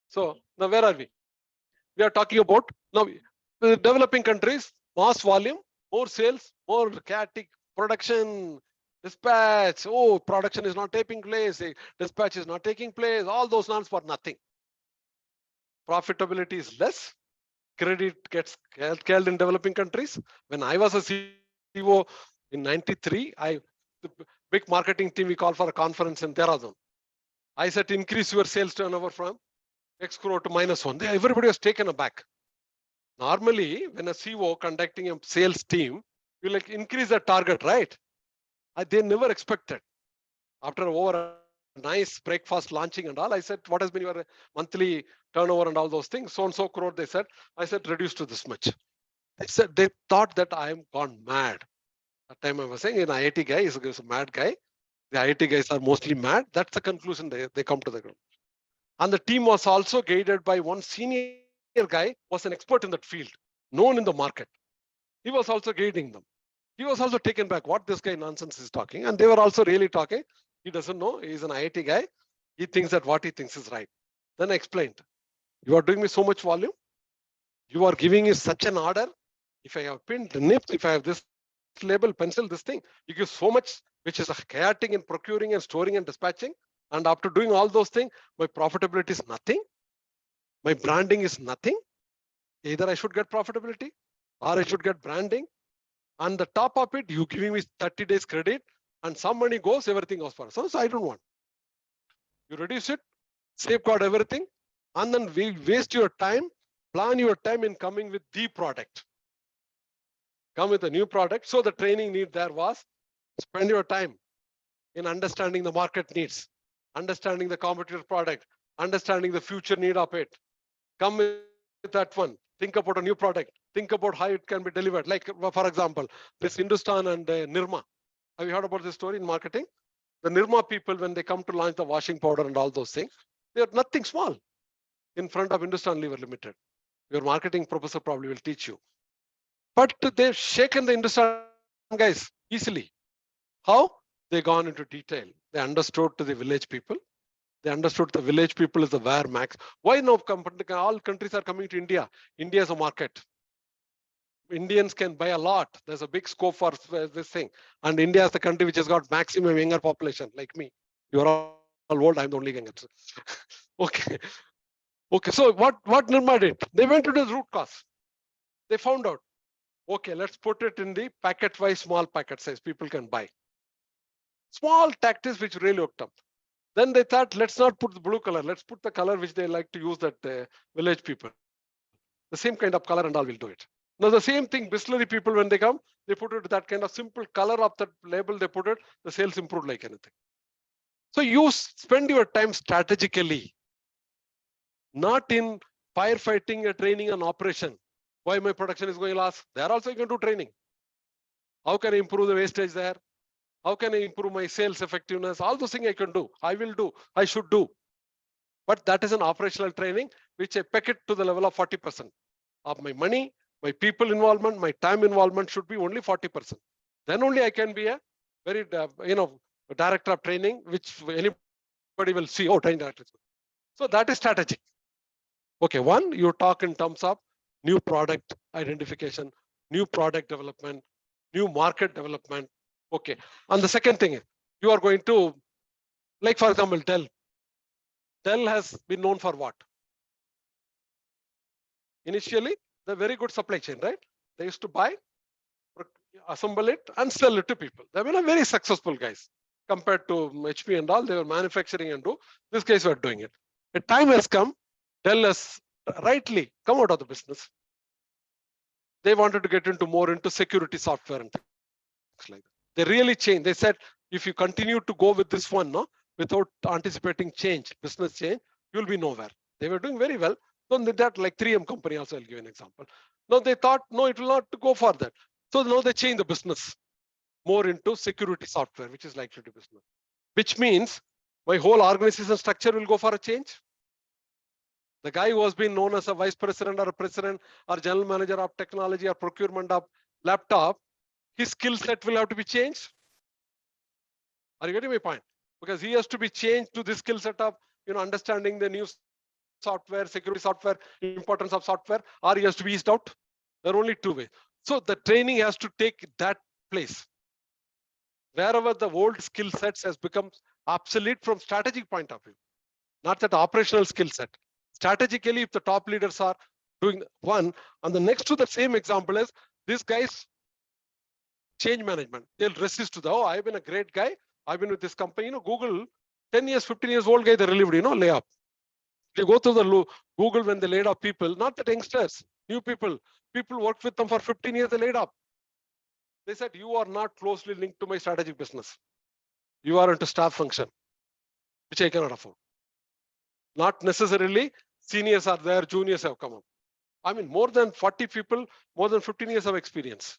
So now where are we? We are talking about now the developing countries, mass volume, more sales, more chaotic production, dispatch. Oh, production is not taking place. Dispatch is not taking place. All those norms for nothing. Profitability is less. Credit gets killed in developing countries. When I was a CEO in '93, the big marketing team we called for a conference in Dehradun. I said increase your sales turnover from X crore to -1. Everybody was taken aback. Normally, when a CEO conducting a sales team, you like increase the target, right? They never expected. After over a nice breakfast launching and all, I said, what has been your monthly turnover and all those things? So and so crore, they said. I said, reduce to this much. They said, they thought that I am gone mad. That time I was saying, an IIT guy is a mad guy. The IIT guys are mostly mad. That's the conclusion they come to the ground. And the team was also guided by one senior guy, was an expert in that field, known in the market. He was also guiding them. He was also taken back what this guy nonsense is talking. And they were also really talking. He doesn't know. He's an IIT guy. He thinks that what he thinks is right. Then I explained, you are doing me so much volume. You are giving me such an order. If I have pinned the nip, if I have this label, pencil, this thing, you give so much, which is chaotic in procuring and storing and dispatching. And after doing all those things, my profitability is nothing. My branding is nothing. Either I should get profitability or I should get branding. On the top of it, you giving me 30 days credit and some money goes, everything goes for us. So I don't want. You reduce it, safeguard everything, and then we waste your time, plan your time in coming with the product. Come with a new product. So the training need there was spend your time in understanding the market needs, understanding the competitor product, understanding the future need of it. Come with that one. Think about a new product. Think about how it can be delivered. Like, for example, this Hindustan and Nirma. Have you heard about this story in marketing? The Nirma people, when they come to launch the washing powder and all those things, they are nothing small in front of Hindustan Lever Limited. Your marketing professor probably will teach you. But they've shaken the Hindustan guys easily. How? They gone into detail. They understood to the village people. They understood the village people is the where max. Why no company? All countries are coming to India. India is a market. Indians can buy a lot. There's a big scope for this thing. And India is the country which has got maximum younger population, like me. You're all old. I'm the only younger. Okay. Okay. So what Nirma did? They went to the root cause. They found out. Okay, let's put it in the packet-wise, small packet size. People can buy. Small tactics which really worked up. Then they thought, let's not put the blue color. Let's put the color which they like to use, that village people. The same kind of color and all will do it. Now the same thing, Bisleri people, when they come, they put it that kind of simple color of that label, they put it, the sales improved like anything. So you spend your time strategically, not in firefighting, training and operation. Why my production is going last? There also you can do training. How can I improve the wastage there? How can I improve my sales effectiveness? All those things I can do. I will do. I should do. But that is an operational training, which I pack it to the level of 40% of my money, my people involvement, my time involvement should be only 40%. Then only I can be a very, director of training, which anybody will see. Oh, training director. So that is strategic. Okay, one, you talk in terms of new product identification, new product development, new market development, Okay. And the second thing is, you are going to, like for example, Dell. Dell has been known for what? Initially, they're very good supply chain, right? They used to buy, assemble it, and sell it to people. They've been a very successful guys compared to HP and all. They were manufacturing and do. These guys were doing it. A time has come. Dell has rightly come out of the business. They wanted to get into more into security software and things like that. They really changed. They said, if you continue to go with this one, no, without anticipating change, business change, you'll be nowhere. They were doing very well. So that, like 3M company, also I'll give you an example. No, they thought, no, it will not go for that. So now they changed the business more into security software, which is likely to business. Which means my whole organization structure will go for a change. The guy who has been known as a vice president or a president or general manager of technology or procurement of laptop, his skill set will have to be changed. Are you getting my point? Because he has to be changed to this skill set of, understanding the new software, security software, importance of software, or he has to be eased out. There are only two ways. So the training has to take that place. Wherever the old skill sets has become obsolete from strategic point of view, not that operational skill set. Strategically, if the top leaders are doing one, and the next to the same example is this guy's change management. They'll resist to the, oh, I've been a great guy. I've been with this company. Google, 10 years, 15 years old guy, they relieved, lay off. You go through the Google when they laid off people, not the youngsters, new people. People worked with them for 15 years, they laid off. They said, you are not closely linked to my strategic business. You are into staff function, which I cannot afford. Not necessarily seniors are there, juniors have come up. I mean, more than 40 people, more than 15 years of experience.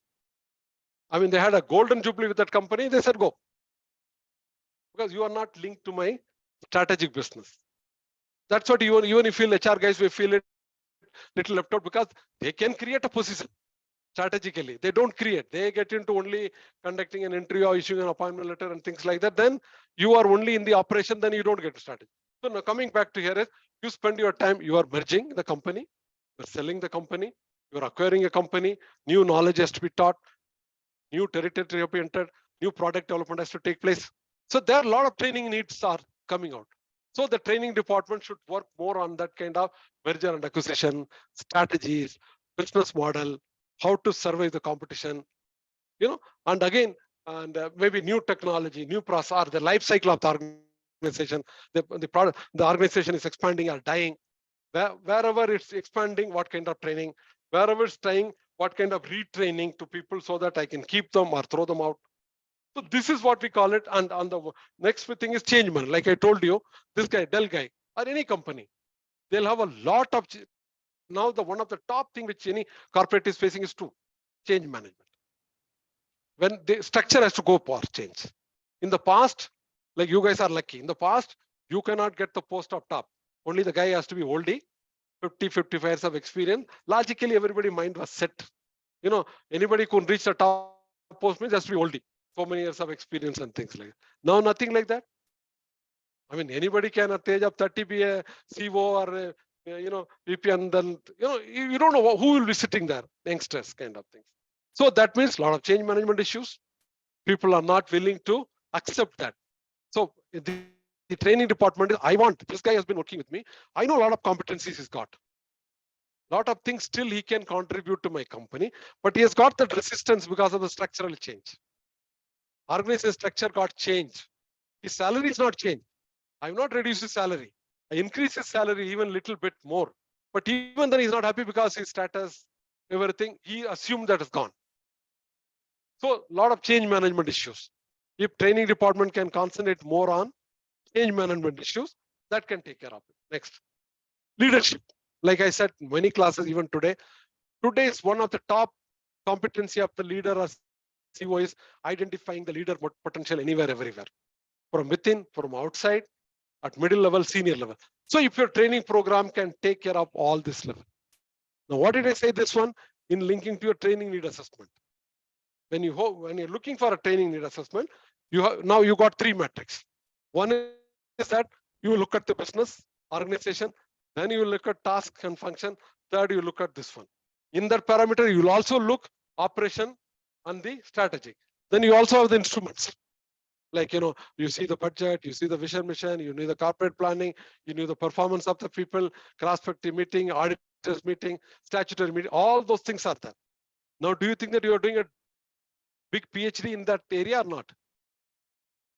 I mean, they had a golden jubilee with that company. They said, go. Because you are not linked to my strategic business. That's what even if you feel HR guys, we feel it little left out because they can create a position strategically. They don't create. They get into only conducting an interview or issuing an appointment letter and things like that. Then you are only in the operation, then you don't get to strategy. So now coming back to here is, you spend your time, you are merging the company, you're selling the company, you're acquiring a company, new knowledge has to be taught, new territory to be entered, new product development has to take place. So there are a lot of training needs are coming out. So the training department should work more on that kind of merger and acquisition, strategies, business model, how to survive the competition, and again, and maybe new technology, new process, or the life cycle of the organization. The organization is expanding or dying. Wherever it's expanding, what kind of training? Wherever it's dying, what kind of retraining to people so that I can keep them or throw them out? So this is what we call it. And on the next thing is change management. Like I told you, this guy, Dell guy, or any company, they'll have a lot of, now the one of the top thing which any corporate is facing is change management. When the structure has to go for change. In the past, like you guys are lucky. In the past, you cannot get the post of top. Only the guy has to be oldie, 50, 55 years of experience. Logically, everybody's mind was set. Anybody could reach the top post means has to be oldie. So many years of experience and things like that. Now, nothing like that. I mean, anybody can at the age of 30 be a CEO or VP, and then you don't know who will be sitting there, youngsters kind of things. So that means a lot of change management issues. People are not willing to accept that. So the training department is, I want, this guy has been working with me. I know a lot of competencies he's got. A lot of things still he can contribute to my company, but he has got that resistance because of the structural change. Organization structure got changed. His salary is not changed. I have not reduced his salary. I increased his salary even a little bit more. But even then he's not happy because his status, everything, he assumed that is gone. So a lot of change management issues. If training department can concentrate more on change management issues, that can take care of it. Next, leadership. Like I said, many classes even today is one of the top competency of the leader or CEO is identifying the leader potential anywhere, everywhere. From within, from outside, at middle level, senior level. So if your training program can take care of all this level. Now, what did I say this one? In linking to your training need assessment. When you're looking for a training need assessment, now you got 3 metrics. One is that you look at the business, organization, then you look at task and function. Third, you look at this one. In that parameter, you will also look operation and the strategy. Then you also have the instruments. Like, you see the budget, you see the vision mission, you know the corporate planning, you know the performance of the people, cross-sector meeting, auditors meeting, statutory meeting, all those things are there. Now, do you think that you are doing a big PhD in that area or not?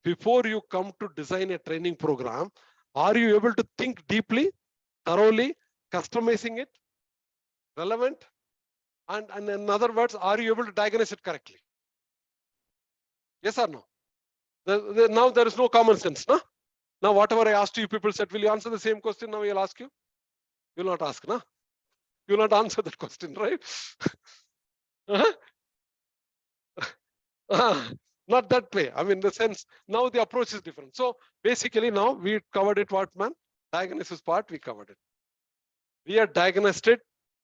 Before you come to design a training program, are you able to think deeply, thoroughly, customizing it, relevant? And in other words, are you able to diagnose it correctly? Yes or no? Now there is no common sense. No? Now, whatever I asked you, people said, will you answer the same question? Now I'll ask you. You will not ask, no? You will not answer that question, right? Not that way. I mean, in the sense, now the approach is different. So basically now we covered it, what man? Diagnosis part, we covered it. We are diagnosed it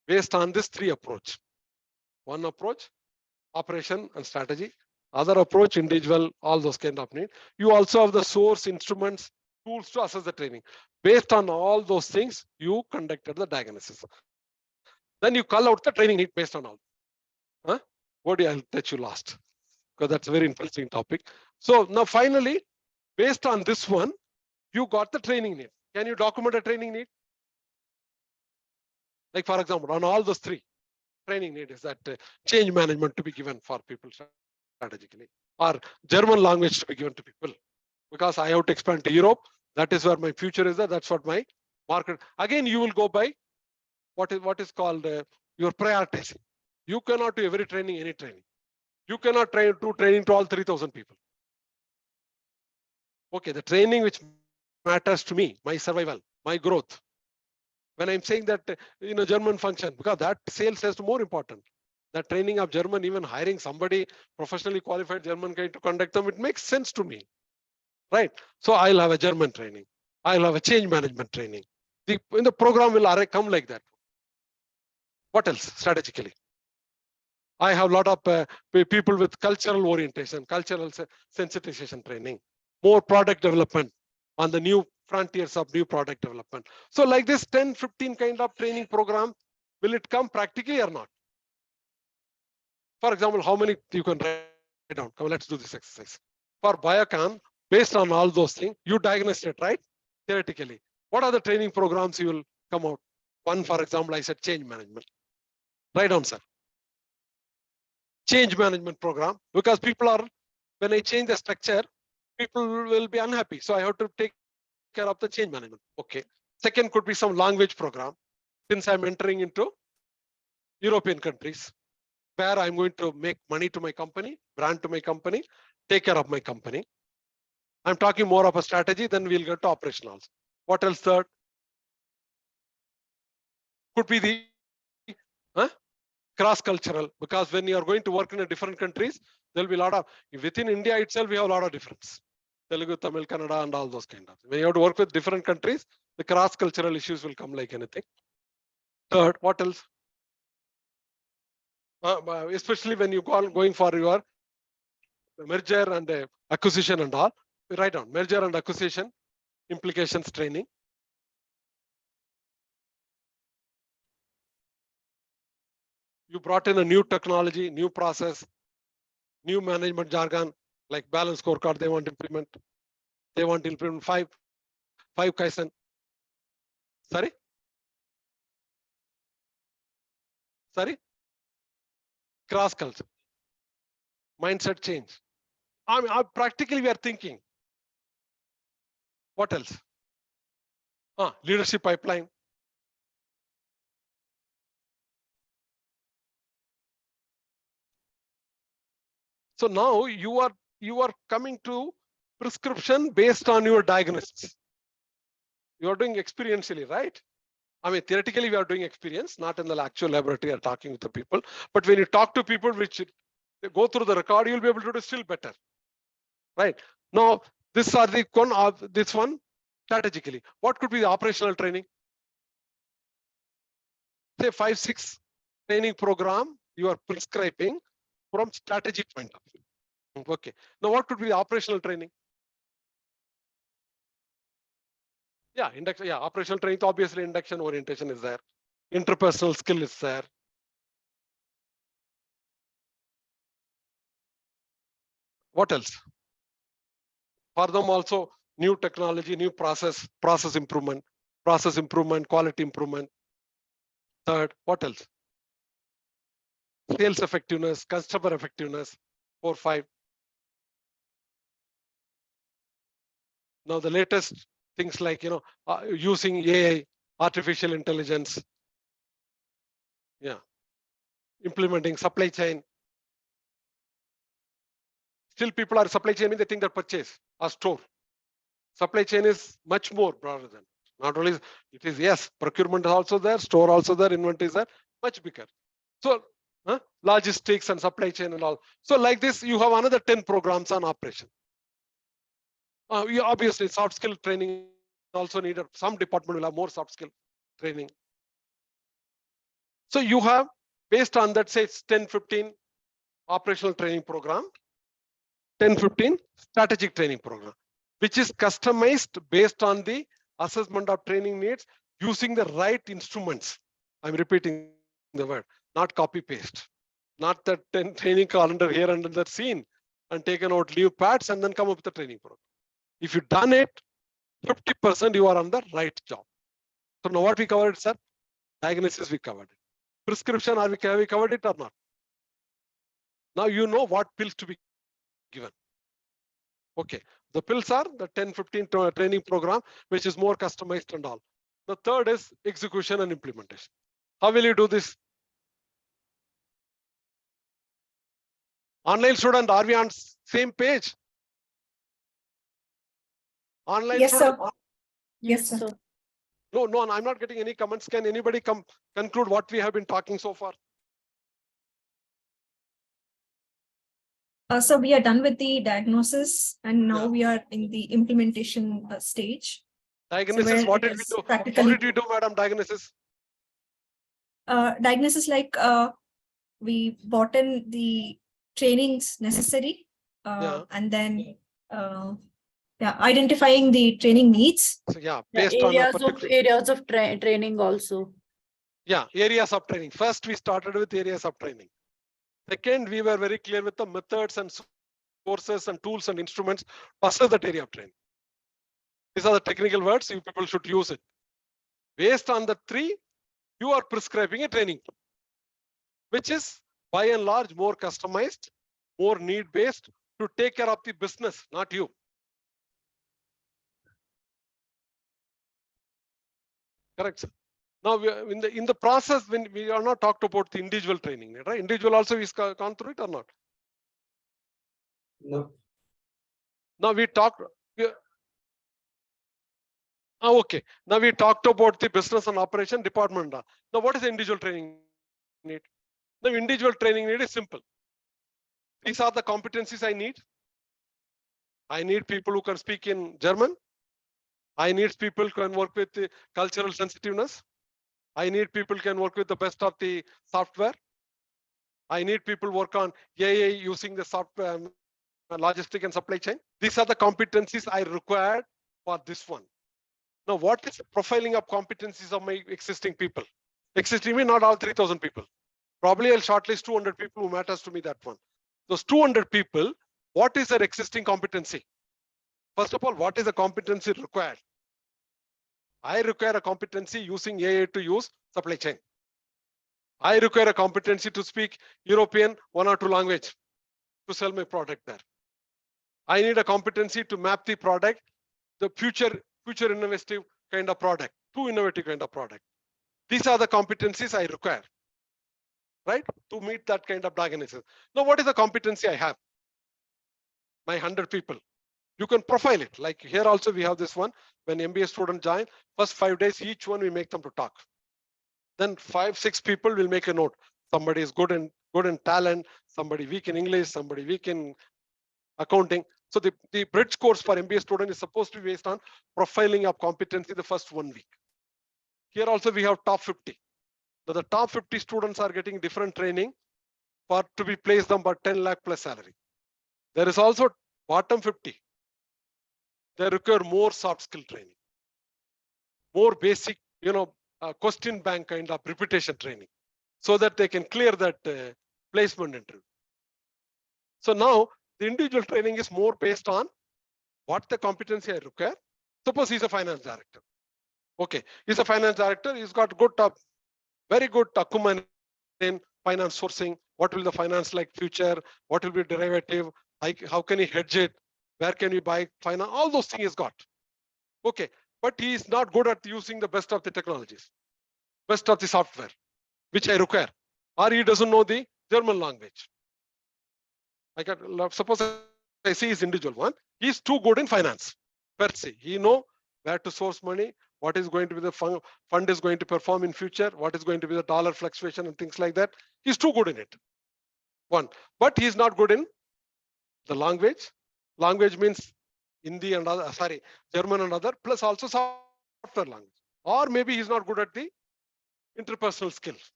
based on this 3 approach. One approach, operation and strategy. Other approach, individual, all those kind of need. You also have the source, instruments, tools to assess the training. Based on all those things, you conducted the diagnosis. Then you call out the training need based on all. Huh? What I'll touch you last, because that's a very interesting topic. So now finally, based on this one, you got the training need. Can you document a training need? Like for example, on all those 3, training need is that change management to be given for people strategically, or German language to be given to people, because I have to expand to Europe. That is where my future is. That's what my market. Again, you will go by what is called your prioritizing. You cannot do every training, any training. You cannot do training to all 3,000 people. Okay, the training which matters to me, my survival, my growth. When I'm saying that in a German function, because that sales is more important. The training of German, even hiring somebody professionally qualified German guy to conduct them, it makes sense to me, right? So I'll have a German training. I'll have a change management training. In the program will come like that. What else strategically? I have a lot of people with cultural orientation, cultural sensitization training, more product development on the new frontiers of new product development. So like this 10, 15 kind of training program, will it come practically or not? For example, how many you can write down? Come, let's do this exercise. For Biocon, based on all those things, you diagnosed it, right? Theoretically. What are the training programs you will come out? One, for example, I said change management. Write down, sir. Change management program, because people are, when I change the structure, people will be unhappy. So I have to take care of the change management. Okay. Second could be some language program. Since I'm entering into European countries, where I'm going to make money to my company, brand to my company, take care of my company. I'm talking more of a strategy, then we'll get to operationals. What else? Third could be the cross-cultural, because when you are going to work in a different countries, there'll be a lot of, within India itself, we have a lot of difference. Telugu, Tamil, Kannada, and all those kind of. When you have to work with different countries, the cross-cultural issues will come like anything. Third, what else? Especially when you going for your merger and acquisition and all, write down merger and acquisition implications training. You brought in a new technology, new process, new management jargon, like balance scorecard. They want to implement. They want to implement five Kaizen. Sorry. Cross culture. Mindset change. I mean, practically we are thinking. What else? Leadership pipeline. So now you are coming to prescription based on your diagnosis. You are doing experientially, right? I mean, theoretically, we are doing experience, not in the actual laboratory or talking with the people. But when you talk to people, which they go through the record, you'll be able to do still better, right? Now, this are the this one strategically. What could be the operational training? Say 5, 6 training program you are prescribing from strategic point of view. Okay. Now, what could be the operational training? Yeah, induction. Yeah, operational training. Obviously, induction orientation is there. Interpersonal skill is there. What else? For them also new technology, new process improvement, quality improvement. Third, what else? Sales effectiveness, customer effectiveness. 4, 5. Now the latest things like, using AI, artificial intelligence. Yeah. Implementing supply chain. Still people are supply chain, they think that purchase or store. Supply chain is much more broader than, not only it is, yes, procurement is also there, store also there, inventory is there, much bigger. So logistics and supply chain and all. So like this, you have another 10 programs on operation. Obviously soft skill training also needed. Some department will have more soft skill training. So you have, based on that, say it's 10, 15 operational training program, 10, 15 strategic training program, which is customized based on the assessment of training needs using the right instruments. I'm repeating the word, not copy paste, not that 10 training calendar here and that scene and taken out leave pads and then come up with the training program. If you've done it, 50% you are on the right job. So now what we covered, sir? Diagnosis we covered it. Prescription, have we covered it or not? Now you know what pills to be given. Okay, the pills are the 10, 15 training program, which is more customized and all. The third is execution and implementation. How will you do this? Online student, are we on same page? Online Yes, student? sir. Yes, sir. No, I'm not getting any comments. Can anybody conclude what we have been talking so far? So we are done with the diagnosis and now Yeah. we are in the implementation stage. Diagnosis, where what it did we is do? How practically- did we do, madam, diagnosis? Diagnosis, like we brought in the trainings necessary Yeah. and then identifying the training needs. So yeah, The based on a areas of particular, areas of training also. yeah, areas of training. First, we started with areas of training. Second, we were very clear with the methods and sources and tools and instruments to assess that area of training. These are the technical words, you people should use it. Based on the 3, you are prescribing a training, which is by and large more customized, more need-based to take care of the business, not you. Correct, sir. Now, in the process, when we are not talked about the individual training, right? Individual also is gone through it or not? No. Now we talked. Okay. Now we talked about the business and operation department. Now, what is the individual training need? The individual training need is simple. These are the competencies I need. I need people who can speak in German. I need people who can work with the cultural sensitiveness. I need people who can work with the best of the software. I need people work on AI using the software, logistic and supply chain. These are the competencies I required for this one. Now, what is the profiling of competencies of my existing people? Existing means not all 3,000 people. Probably I'll shortlist 200 people who matters to me, that one. Those 200 people, what is their existing competency? First of all, what is the competency required? I require a competency using AI to use supply chain. I require a competency to speak European 1 or 2 language to sell my product there. I need a competency to map the product, the future innovative kind of product, to innovative kind of product. These are the competencies I require, right? To meet that kind of diagnosis. Now, what is the competency I have? My 100 people. You can profile it. Like here also we have this one. When MBA student join, first 5 days, each one we make them to talk. Then 5, 6 people will make a note. Somebody is good in talent, somebody weak in English, somebody weak in accounting. So the bridge course for MBA student is supposed to be based on profiling of competency the first 1 week. Here also we have top 50. So the top 50 students are getting different training to be placed on about 10 lakh plus salary. There is also bottom 50. They require more soft skill training, more basic, question bank kind of repetition training, so that they can clear that placement interview. So now The individual training is more based on what the competency I require. Suppose he's a finance director. Okay, he's a finance director. He's got good, very good acumen in finance sourcing. What will the finance like future? What will be derivative? How can he hedge it? Where can we buy finance? All those things he's got. Okay, but he is not good at using the best of the technologies, best of the software, which I require. Or he doesn't know the German language. Suppose I see his individual one. He's too good in finance. Per se, he know where to source money, what is going to be the fund is going to perform in future, what is going to be the dollar fluctuation and things like that. He's too good in it. One, but he's not good in the language. Language means Hindi and other, German and other, plus also software language. Or maybe he's not good at the interpersonal skills.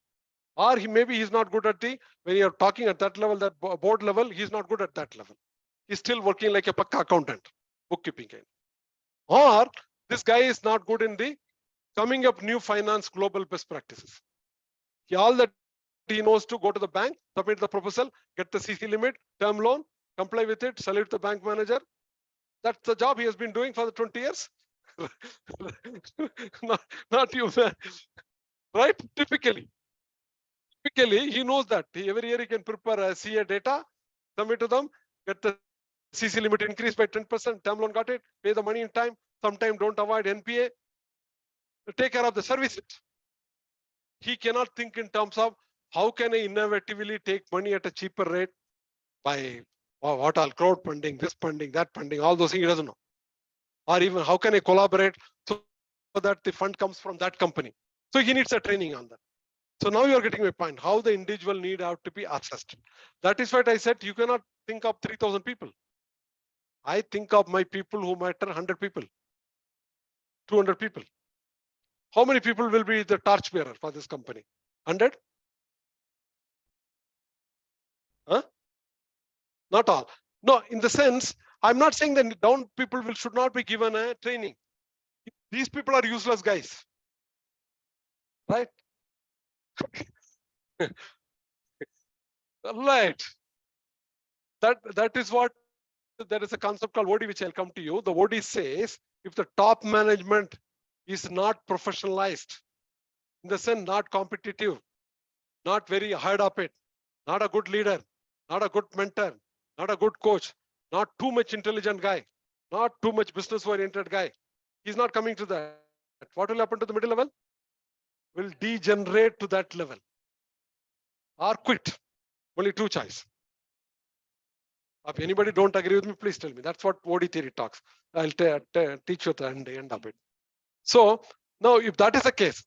Or maybe he's not good at the, when you're talking at that level, that board level, he's not good at that level. He's still working like a pakka accountant, bookkeeping kind. Or this guy is not good in the coming up new finance global best practices. All that he knows to go to the bank, submit the proposal, get the CC limit, term loan, comply with it, sell it to the bank manager. That's the job he has been doing for the 20 years. not you, right? Typically, he knows that. Every year he can prepare a CA data, submit to them, get the CC limit increased by 10%, term loan got it, pay the money in time, sometime don't avoid NPA, take care of the service. He cannot think in terms of how can I innovatively take money at a cheaper rate by what all crowdfunding, this funding, that funding, all those things he doesn't know. Or even how can I collaborate so that the fund comes from that company. So he needs a training on that. So now you're getting my point, how the individual need have to be assessed. That is what I said, you cannot think of 3,000 people. I think of my people who matter 100 people, 200 people. How many people will be the torchbearer for this company? 100? Huh? Not all. No, in the sense, I'm not saying that down people should not be given a training. These people are useless guys, right? Right. That is what, there is a concept called OD, which I'll come to you. The OD says, if the top management is not professionalized, in the sense not competitive, not very hard up it, not a good leader, not a good mentor, not a good coach, not too much intelligent guy, not too much business oriented guy, he's not coming to that. What will happen to the middle level? Will degenerate to that level or quit. Only two choice. If anybody don't agree with me, please tell me. That's what OD theory talks. I'll teach you at the end of it. So now if that is the case,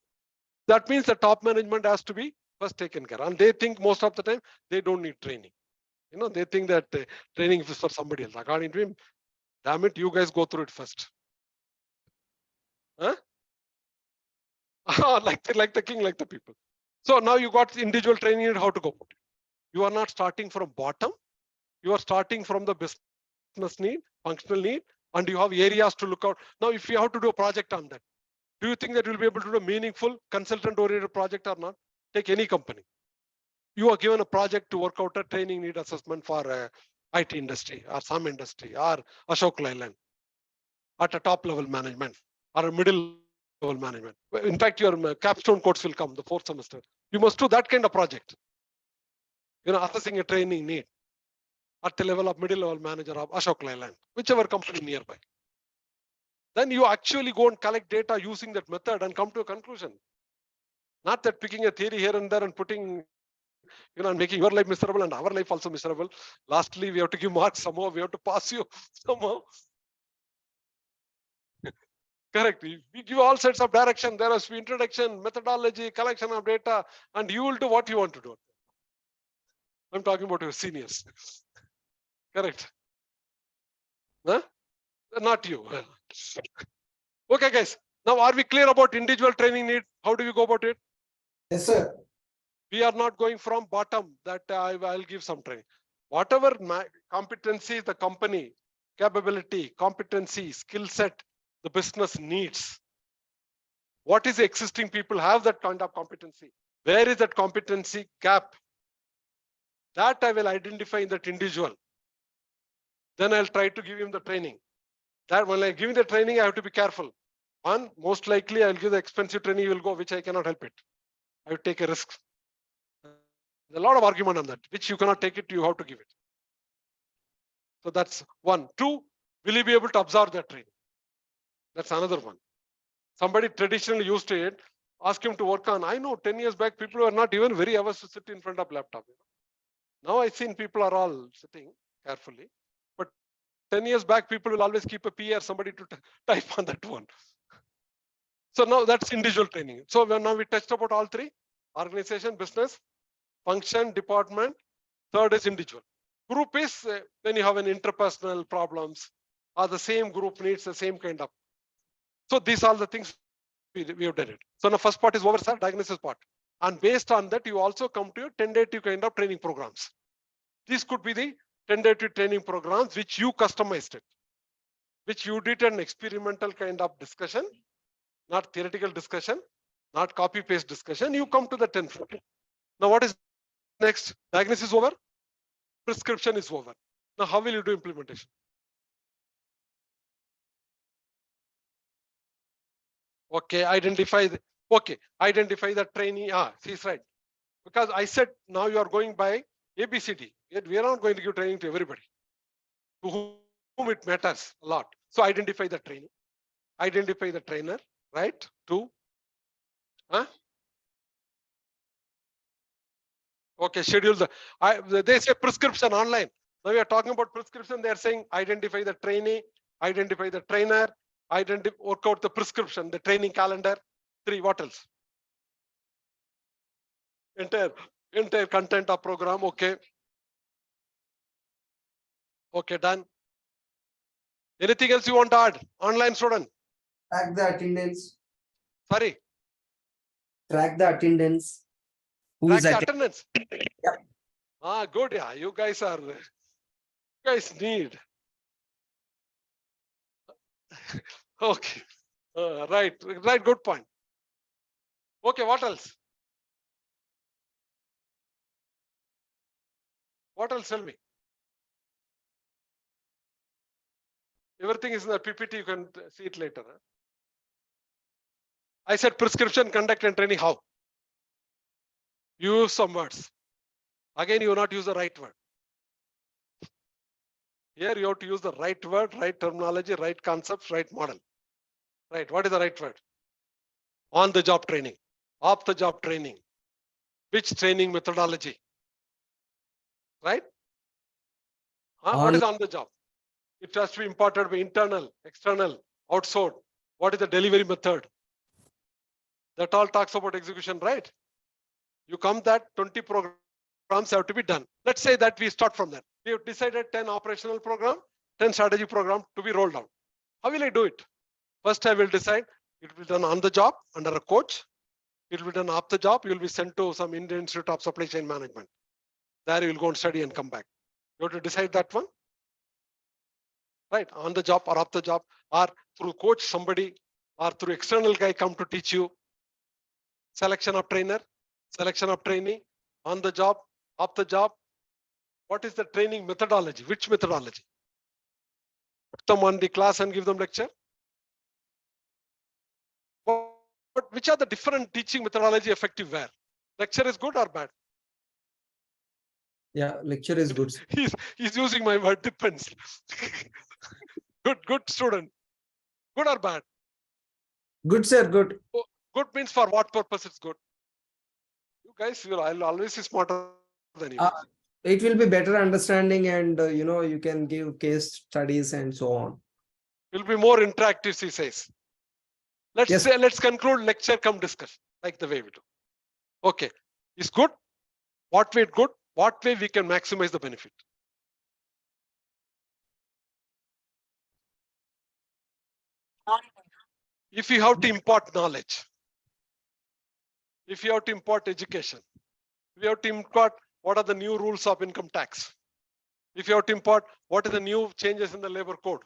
that means the top management has to be first taken care of. And they think most of the time they don't need training. You know, they think that training is for somebody else. According to him, damn it, you guys go through it first. Huh? like the king, like the people. So now you got individual training and how to go about it. You are not starting from bottom. You are starting from the business need, functional need, and you have areas to look out. Now, if you have to do a project on that, do you think that you'll be able to do a meaningful consultant-oriented project or not? Take any company. You are given a project to work out a training need assessment for IT industry or some industry or Ashok Leyland at a top level management or a middle level management. In fact, your capstone course will come the 4th semester. You must do that kind of project. You know, assessing a training need at the level of middle level manager of Ashok Leyland, whichever company nearby. Then you actually go and collect data using that method and come to a conclusion. Not that picking a theory here and there and putting, you know, and making your life miserable and our life also miserable. Lastly, we have to give marks somehow, we have to pass you somehow. Correct. We give all sets of direction. There has to be introduction, methodology, collection of data, and you will do what you want to do. I'm talking about your seniors. Correct. Huh? Not you. Okay, guys. Now, are we clear about individual training need? How do we go about it? Yes, sir. We are not going from bottom that I'll give some training. Whatever competency the company, capability, competency, skill set, the business needs. What is the existing people have that kind of competency? Where is that competency gap? That I will identify in that individual. Then I'll try to give him the training. That when I give him the training, I have to be careful. One, most likely I'll give the expensive training, he will go, which I cannot help it. I would take a risk. There's a lot of argument on that, which you cannot take it, you have to give it. So that's one. Two, will he be able to absorb that training? That's another one. Somebody traditionally used to it, ask him to work on. I know 10 years back, people were not even very averse to sit in front of laptop. Now I've seen people are all sitting carefully. But 10 years back, people will always keep a PA or somebody to type on that one. So now that's individual training. So now we touched about all three: organization, business, function, department. Third is individual. Group is when you have an interpersonal problems, or the same group needs the same kind of. So these are the things we have done it. So the first part is over, sir, diagnosis part. And based on that, you also come to your tentative kind of training programs. These could be the tentative training programs which you customized it, which you did an experimental kind of discussion, not theoretical discussion, not copy paste discussion. You come to the 10th. Now what is next? Diagnosis is over, prescription is over. Now how will you do implementation? Okay, identify the trainee. She's right. Because I said now you are going by ABCD. Yet we are not going to give training to everybody. To whom it matters a lot. So identify the trainee, identify the trainer, right? Two. Okay, schedule they say prescription online. Now we are talking about prescription. They are saying identify the trainee, identify the trainer, work out the prescription, the training calendar. Three, what else? Entire content of program. Okay. Okay, done. Anything else you want to add? Online student. Track the attendance. Sorry. Track the attendance. Who Track is the attending? attendance. Good. Yeah, you guys need. Okay. Right. Good point. Okay, what else? What else? Tell me. Everything is in the PPT. You can see it later. I said prescription, conduct, and training. How? Use some words. Again, you will not use the right word. Here you have to use the right word, right terminology, right concepts, right model. Right. What is the right word? On the job training, off the job training. Which training methodology? Right? What is on the job? It has to be imparted by internal, external, outsourced. What is the delivery method? That all talks about execution, right? You come that 20 programs have to be done. Let's say that we start from there. We have decided 10 operational program, 10 strategy program to be rolled out. How will I do it? First, I will decide it will be done on the job under a coach. It will be done off the job. You will be sent to some Indian Institute of Supply Chain Management. There you will go and study and come back. You have to decide that one. Right, on the job or off the job, or through coach somebody, or through external guy come to teach you. Selection of trainer, selection of trainee, on the job, off the job. What is the training methodology? Which methodology? Put them on the class and give them lecture. Which are the different teaching methodology effective where? Lecture is good or bad? Yeah, lecture is good. He's using my word, depends. Good student. Good or bad? Good, sir, good. Good means for what purpose it's good? You guys, I'll always be smarter than you. It will be better understanding, and you can give case studies and so on. It will be more interactive, he says. Yes. Let's conclude lecture come discussion, like the way we do. Okay, it's good. What way good? What way we can maximize the benefit? If you have to impart knowledge, if you have to impart education, if you have to impart what are the new rules of income tax, if you have to impart what are the new changes in the labor code,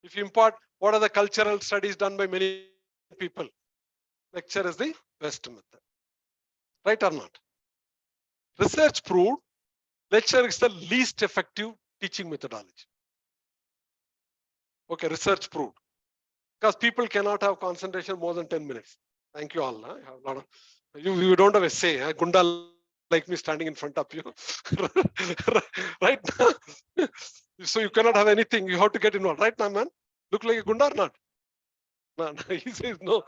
if you impart what are the cultural studies done by many people, lecture is the best method. Right or not? Research proved lecture is the least effective teaching methodology. Okay, research proved. Because people cannot have concentration more than 10 minutes. Thank you all. Huh? You have a lot of, you don't have a say. Huh? Gunda like me standing in front of you. Right now. So you cannot have anything. You have to get involved. Right now, man? Look like a Gunda or not? No, he says no.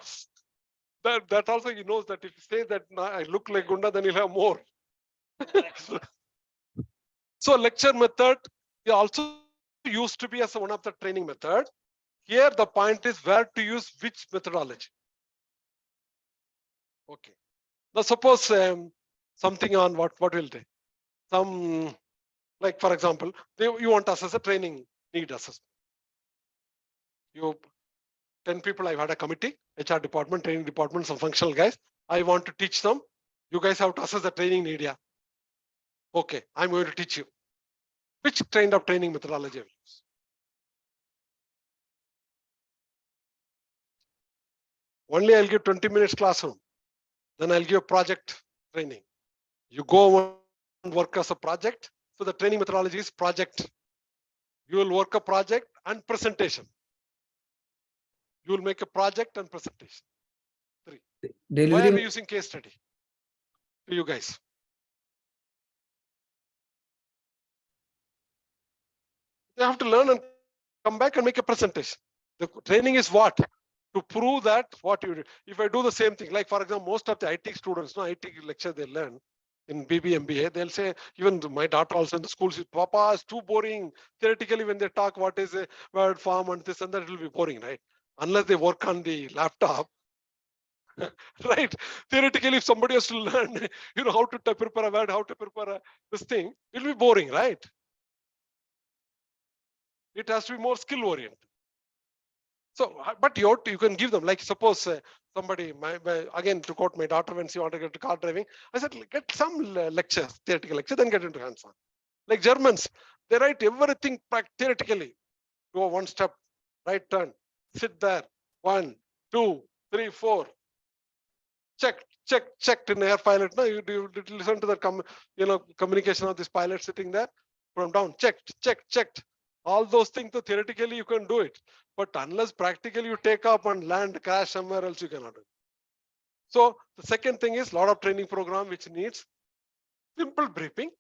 That also he knows that if you say that I look like Gunda, then he'll have more. So lecture method also used to be as one of the training method. Here the point is where to use which methodology. Okay. Now suppose something on what will they? Some, like for example, you want to assess a training need assessment. You 10 people, I've had a committee, HR department, training department, some functional guys. I want to teach them. You guys have to assess the training need. Yeah. Okay, I'm going to teach you. Which kind of training methodology I will use? Only I'll give 20 minutes classroom. Then I'll give project training. You go and work as a project. So the training methodology is project. You will work a project and presentation. You will make a project and presentation. 3. Why are we using case study? To you guys. They have to learn and come back and make a presentation. The training is what? To prove that what you do. If I do the same thing, like for example, most of the IT students, no IT lecture they learn in EMBA, they'll say, even my daughter also in the school says, Papa, it's too boring. Theoretically, when they talk what is a word form and this and that, it will be boring, right? Unless they work on the laptop. Right? Theoretically, if somebody has to learn, how to prepare a word, how to prepare this thing, it will be boring, right? It has to be more skill oriented. So, but you can give them, like suppose somebody, again to quote my daughter when she wanted to get to car driving, I said, get some lectures, theoretical lecture, then get into hands-on. Like Germans, they write everything theoretically. Go one step, right turn, sit there, 1, 2, 3, 4. Checked in air pilot. No, you listen to the communication of this pilot sitting there from down. Checked. All those things, so theoretically you can do it, but unless practically you take up and land, crash somewhere else, you cannot do it. So the second thing is a lot of training program which needs simple briefing,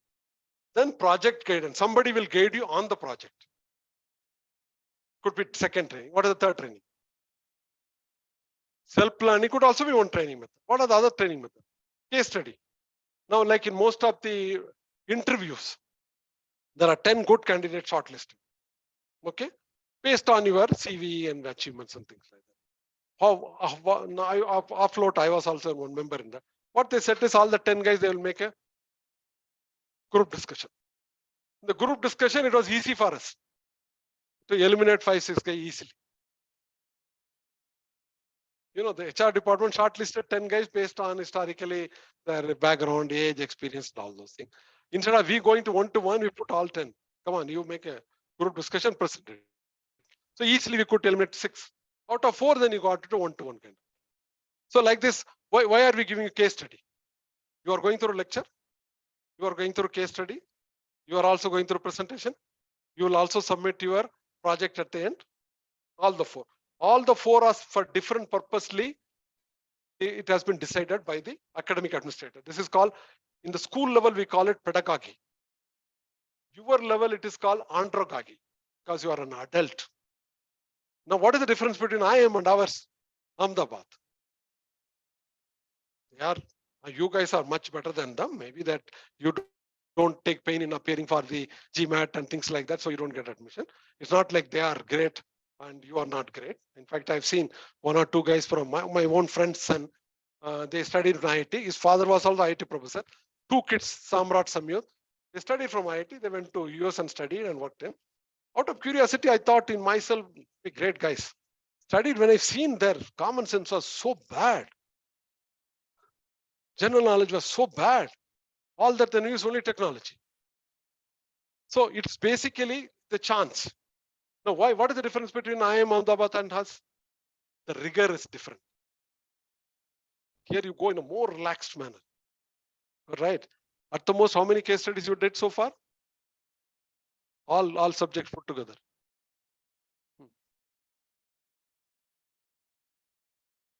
then project guidance. Somebody will guide you on the project. Could be second training. What is the third training? Self-planning could also be one training method. What are the other training methods? Case study. Now, like in most of the interviews, there are 10 good candidates shortlisted. Okay, based on your CV and achievements and things like that. Offload, I was also one member in that. What they said is all the 10 guys, they will make a group discussion. In the group discussion, it was easy for us to eliminate 5-6 guys easily. The HR department shortlisted 10 guys based on historically their background, age, experience, and all those things. Instead of we going to one-to-one, we put all 10. Come on, you make a group discussion, present it. So easily we could eliminate 6. Out of 4, then you got to do one-to-one kind. So like this, why are we giving a case study? You are going through a lecture. You are going through case study. You are also going through presentation. You will also submit your project at the end. All the 4. All the 4 are for different purposely. It has been decided by the academic administrator. This is called, in the school level, we call it pedagogy. Your level, it is called andragogy, because you are an adult. Now, what is the difference between IIM and ours? Ahmedabad. You guys are much better than them. Maybe that you don't take pain in appearing for the GMAT and things like that, so you don't get admission. It's not like they are great and you are not great. In fact, I've seen 1 or 2 guys from my own friend's son. They studied in IIT. His father was also IIT professor. 2 kids, Samrat, Samyud. They studied from IIT. They went to US and studied and worked in. Out of curiosity, I thought in myself, be great guys. Studied when I've seen their common sense was so bad. General knowledge was so bad. All that they knew is only technology. So it's basically the chance. Now, why? What is the difference between IIM Ahmedabad and us? The rigor is different. Here you go in a more relaxed manner. Right? At the most, how many case studies you did so far? All subjects put together.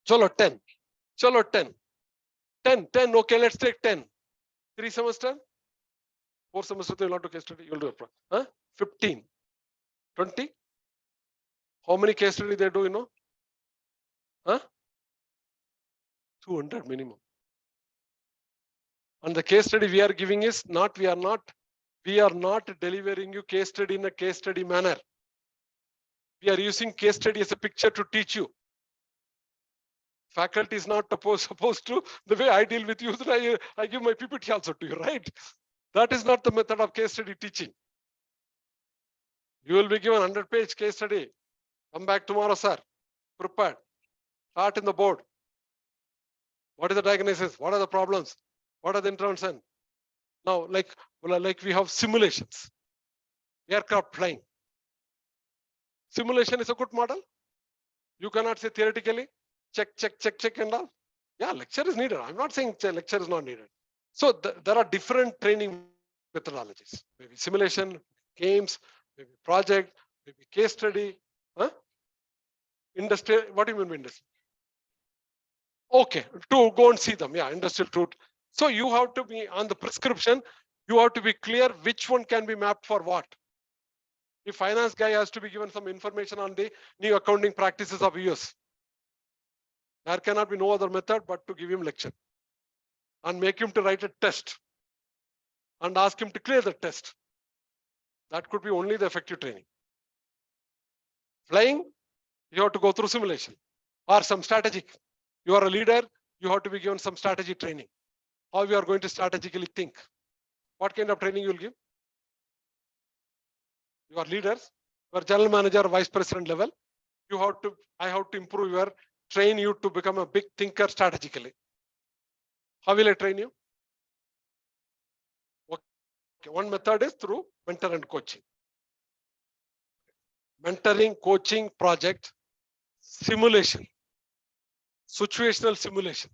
Chalo 10. Chalo 10. 10. Okay, let's take 10. 3 semester. 4 semester you'll have to case study. You'll do it. 15. 20. How many case study they do, you know? 200 minimum. And the case study we are giving is we are not delivering you case study in a case study manner. We are using case study as a picture to teach you. Faculty is not supposed to, the way I deal with you, I give my PPT also to you, right? That is not the method of case study teaching. You will be given 100-page case study. Come back tomorrow, sir. Prepared. Start in the board. What is the diagnosis? What are the problems? What are the interventions? Now, like we have simulations. Aircraft flying. Simulation is a good model. You cannot say theoretically, check and all. Yeah, lecture is needed. I'm not saying lecture is not needed. So there are different training methodologies. Maybe simulation, games, maybe project, maybe case study. Industry, what do you mean by industry? Okay, to go and see them. Yeah, industrial truth. So you have to be on the prescription. You have to be clear which one can be mapped for what. If finance guy has to be given some information on the new accounting practices of US, there cannot be no other method but to give him lecture and make him to write a test and ask him to clear the test. That could be only the effective training. Flying, you have to go through simulation or some strategic. You are a leader, you have to be given some strategy training. How you are going to strategically think. What kind of training you will give? You are leaders, you are general manager, vice president level. I have to train you to become a big thinker strategically. How will I train you? Okay, one method is through mentor and coaching. Mentoring, coaching, project, simulation, situational simulation.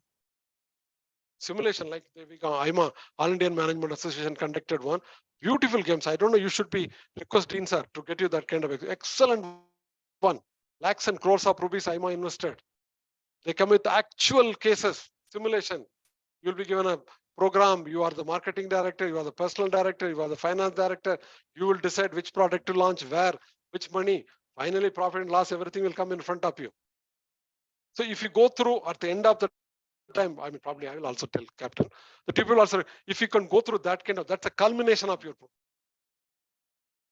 Simulation, like IMA, All Indian Management Association conducted one. Beautiful games. I don't know, you should be requesting, sir, to get you that kind of excellent one. Lakhs and crores of rupees IMA invested. They come with actual cases, simulation. You'll be given a program. You are the marketing director, you are the personal director, you are the finance director. You will decide which product to launch, where, which money. Finally, profit and loss, everything will come in front of you. So if you go through at the end of the time, I mean, probably I will also tell Captain. The people also, if you can go through that kind of, that's a culmination of your book.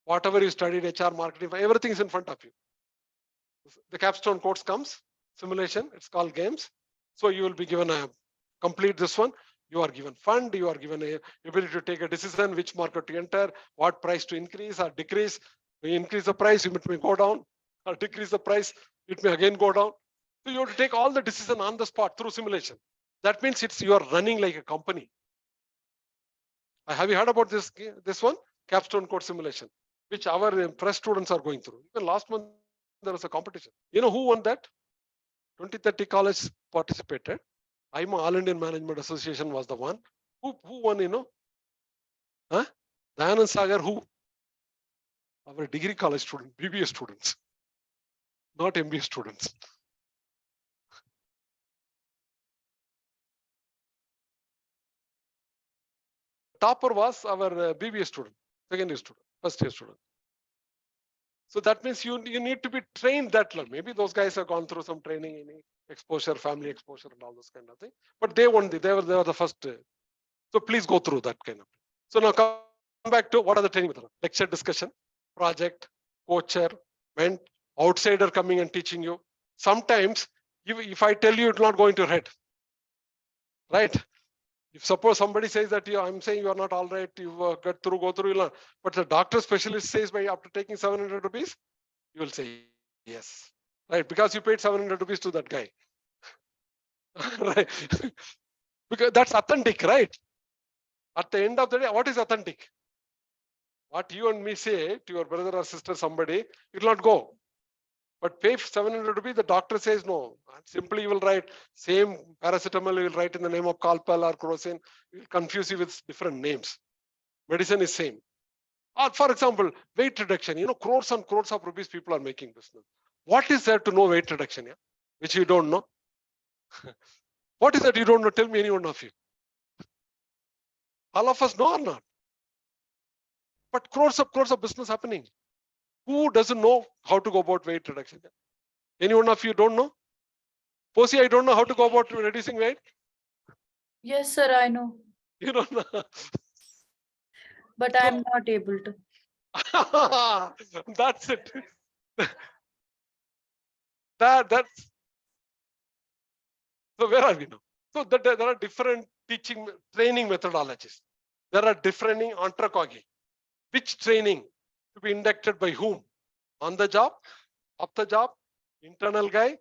Whatever you studied, HR, marketing, everything is in front of you. The capstone course comes, simulation, it's called games. So you will be given a complete this one. You are given fund, you are given a ability to take a decision, which market to enter, what price to increase or decrease. When you increase the price, it may go down, or decrease the price, it may again go down. So you have to take all the decision on the spot through simulation. That means you are running like a company. Have you heard about this one? Capstone course simulation, which our fresh students are going through. Even last month, there was a competition. You know who won that? 20-30 colleges participated. IMA, All Indian Management Association, was the one. Who won, you know? Dayanand Sagar, who? Our degree college student, BBA students, not MBA students. Topper was our BBA student, second year student, first year student. So that means you need to be trained that level. Maybe those guys have gone through some training in exposure, family exposure, and all those kind of thing. But they were the first. So please go through that kind of. So now come back to what are the training methods? Lecture, discussion, project, coacher, ment, outsider coming and teaching you. Sometimes if I tell you, it's not going to head. Right? If suppose somebody says that I'm saying you are not all right, you get through, go through, you'll learn. But the doctor specialist says after taking 700 rupees, you will say yes. Right? Because you paid 700 rupees to that guy. Right? Because that's authentic, right? At the end of the day, what is authentic? What you and me say to your brother or sister, somebody, it will not go. But pay 700 rupees, the doctor says no. Simply you will write same paracetamol, you will write in the name of Calpol or Crocin. It will confuse you with different names. Medicine is same. Or for example, weight reduction, crores and crores of rupees people are making business. What is there to know weight reduction, yeah? Which you don't know? What is that you don't know? Tell me, any one of you. All of us know or not? But crores of business happening. Who doesn't know how to go about weight reduction? Any one of you don't know? Posi, I don't know how to go about reducing weight. Yes, sir, I know, You don't know. but I'm not able to. That's it. That's so where are we now? So there are different training methodologies. There are different anthropology. Which training to be inducted by whom? On the job, off the job, internal guy,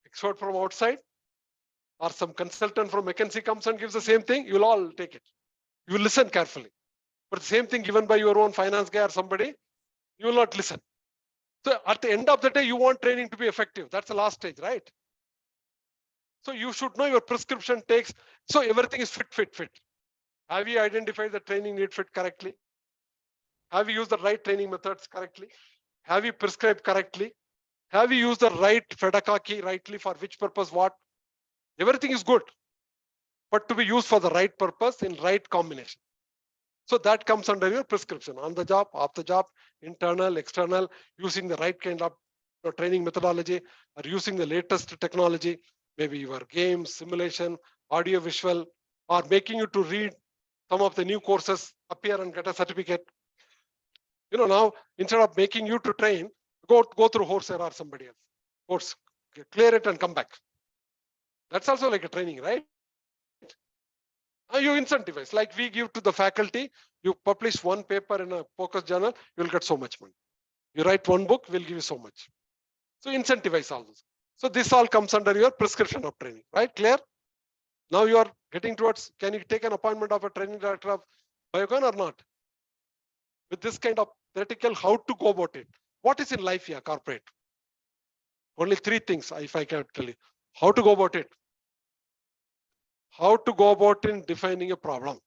expert from outside, or some consultant from McKinsey comes and gives the same thing, you will all take it. You will listen carefully. But the same thing given by your own finance guy or somebody, you will not listen. So at the end of the day, you want training to be effective. That's the last stage, right? So you should know your prescription takes. So everything is fit. Have you identified the training need fit correctly? Have you used the right training methods correctly? Have you prescribed correctly? Have you used the right pedagogy rightly for which purpose what? Everything is good, but to be used for the right purpose in right combination. So that comes under your prescription, on the job, off the job, internal, external, using the right kind of training methodology, or using the latest technology, maybe your games, simulation, audio visual, or making you to read some of the new courses, appear and get a certificate. Now instead of making you to train, go through Coursera or somebody else. Course, clear it and come back. That's also like a training, right? You incentivize, like we give to the faculty, you publish one paper in a focus journal, you'll get so much money. You write one book, we'll give you so much. So incentivize all this. So this all comes under your prescription of training, right? Clear? Now you are getting towards, can you take an appointment of a training director of Biogun or not? With this kind of theoretical, how to go about it. What is in life here, corporate? Only three things, if I can tell you. How to go about it. How to go about in defining a problem.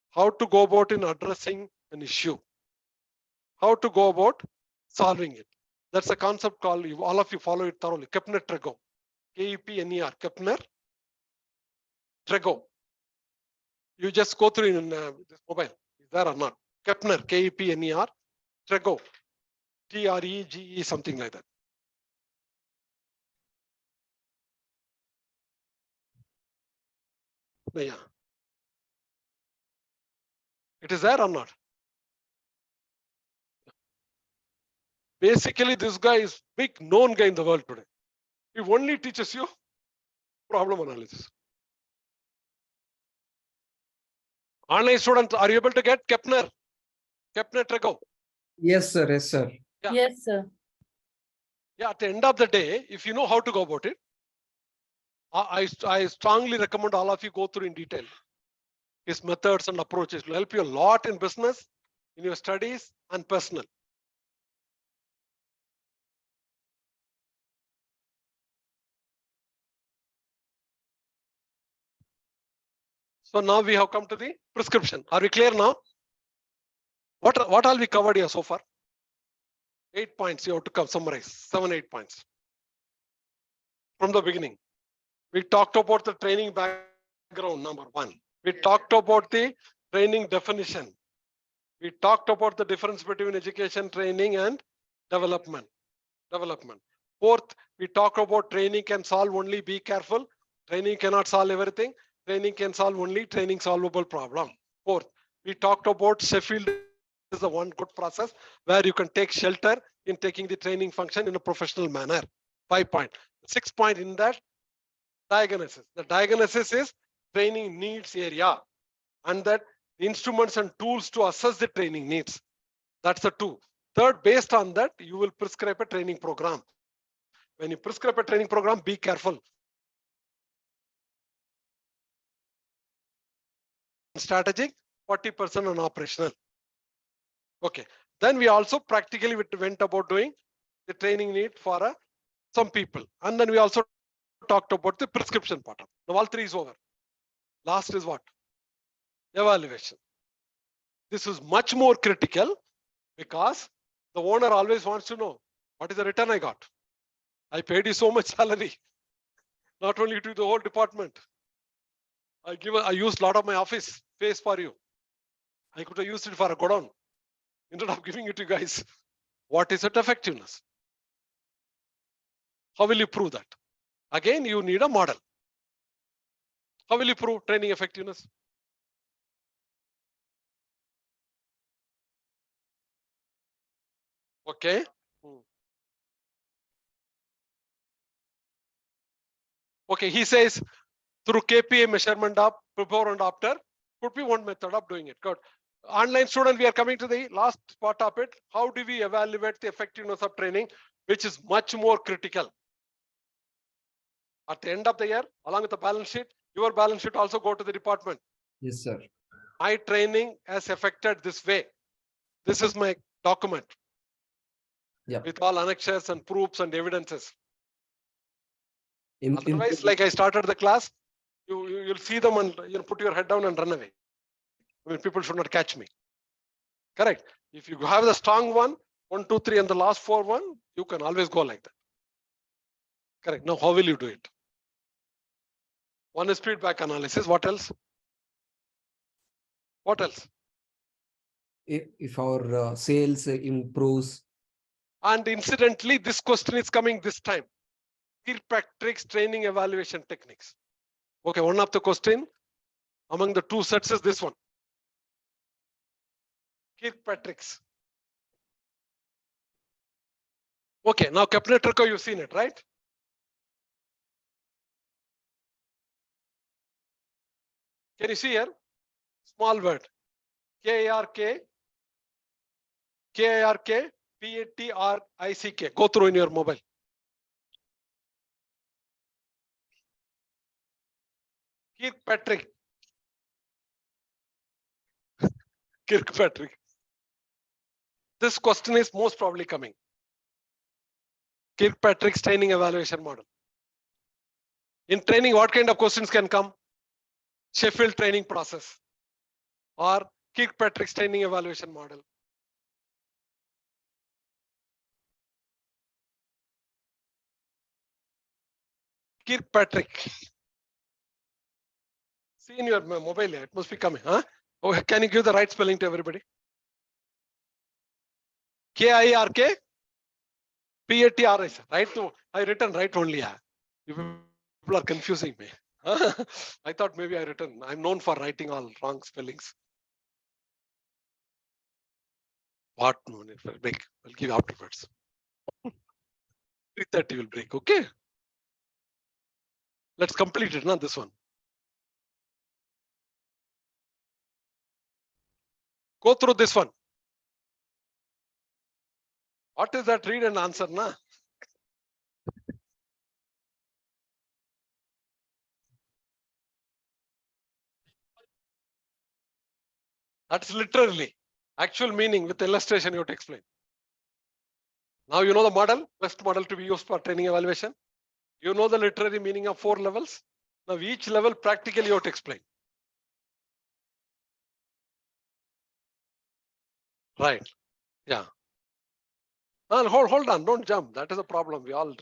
How to go about in addressing an issue. How to go about solving it. That's a concept called, all of you follow it thoroughly, Kepner-Trego. K-E-P-N-E-R, Kepner-Trego. You just go through in this mobile, is there or not? Kepner, K-E-P-N-E-R, Trego, T-R-E-G-E, something like that. Yeah. It is there or not? Basically, this guy is big known guy in the world today. He only teaches you problem analysis. Online students, are you able to get Kepner? Kepner-Trego. Yes, sir. Yes, sir. Yeah. Yes, sir. Yeah, at the end of the day, if you know how to go about it, I strongly recommend all of you go through in detail his methods and approaches. It will help you a lot in business, in your studies, and personal. So now we have come to the prescription. Are we clear now? What all we covered here so far? 8 points you have to summarize. 7, 8 points. From the beginning, we talked about the training background, number 1. We talked about the training definition. We talked about the difference between education, training, and development. Fourth, we talk about training can solve only, be careful. Training cannot solve everything. Training can solve only training solvable problem. Fourth, we talked about Sheffield is the one good process where you can take shelter in taking the training function in a professional manner. 5 point. 6 point in that, diagnosis. The diagnosis is training needs area, and that instruments and tools to assess the training needs. That's the 2. Third, based on that, you will prescribe a training program. When you prescribe a training program, be careful. Strategic, 40% on operational. Okay. Then we also practically went about doing the training need for some people. And then we also talked about the prescription part. Now all 3 is over. Last is what? Evaluation. This is much more critical Because the owner always wants to know, what is the return I got? I paid you so much salary, not only to the whole department. I used a lot of my office space for you. I could have used it for a godown instead of giving it to you guys. What is its effectiveness? How will you prove that? Again, you need a model. How will you prove training effectiveness? Okay. Okay, he says through KPI measurement of before and after could be one method of doing it. Good. Online student, we are coming to the last part of it. How do we evaluate the effectiveness of training, which is much more critical? At the end of the year, along with the balance sheet, your balance sheet also go to the department. Yes, sir. My training has affected this way. This is my document. Yeah. With all annexures and proofs and evidences. In- Otherwise, like I started the class, you'll see them and put your head down and run away. I mean, people should not catch me. Correct. If you have the strong 1, 2, 3, and the last 4 1, you can always go like that. Correct. Now, how will you do it? One is feedback analysis. What else? What else? if our sales improves. And incidentally, this question is coming this time. Kirkpatrick's training evaluation techniques. Okay, one of the question among the 2 sets is this one. Kirkpatrick's. Okay, now Kepner-Trico, you've seen it, right? Can you see here? Small word. K-A-R-K, K-A-R-K, P-A-T-R-I-C-K. Go through in your mobile. Kirkpatrick. Kirkpatrick. This question is most probably coming. Kirkpatrick's training evaluation model. In training, what kind of questions can come? Sheffield training process or Kirkpatrick's training evaluation model. Kirkpatrick. See in your mobile, it must be coming. Huh? Oh, can you give the right spelling to everybody? K-I-R-K, P-A-T-R-I. Right? No, I written right only. Yeah. You people are confusing me. I thought maybe I written. I'm known for writing all wrong spellings. What? No, it will break. I'll give you afterwards. 3:30 will break. Okay. Let's complete it. Not this one. Go through this one. What is that? Read and answer, na? That's literally actual meaning with illustration you have to explain. Now you know the model, best model to be used for training evaluation. You know the literary meaning of 4 levels. Now each level practically you have to explain. Right. Yeah. And hold on, don't jump. That is a problem. We all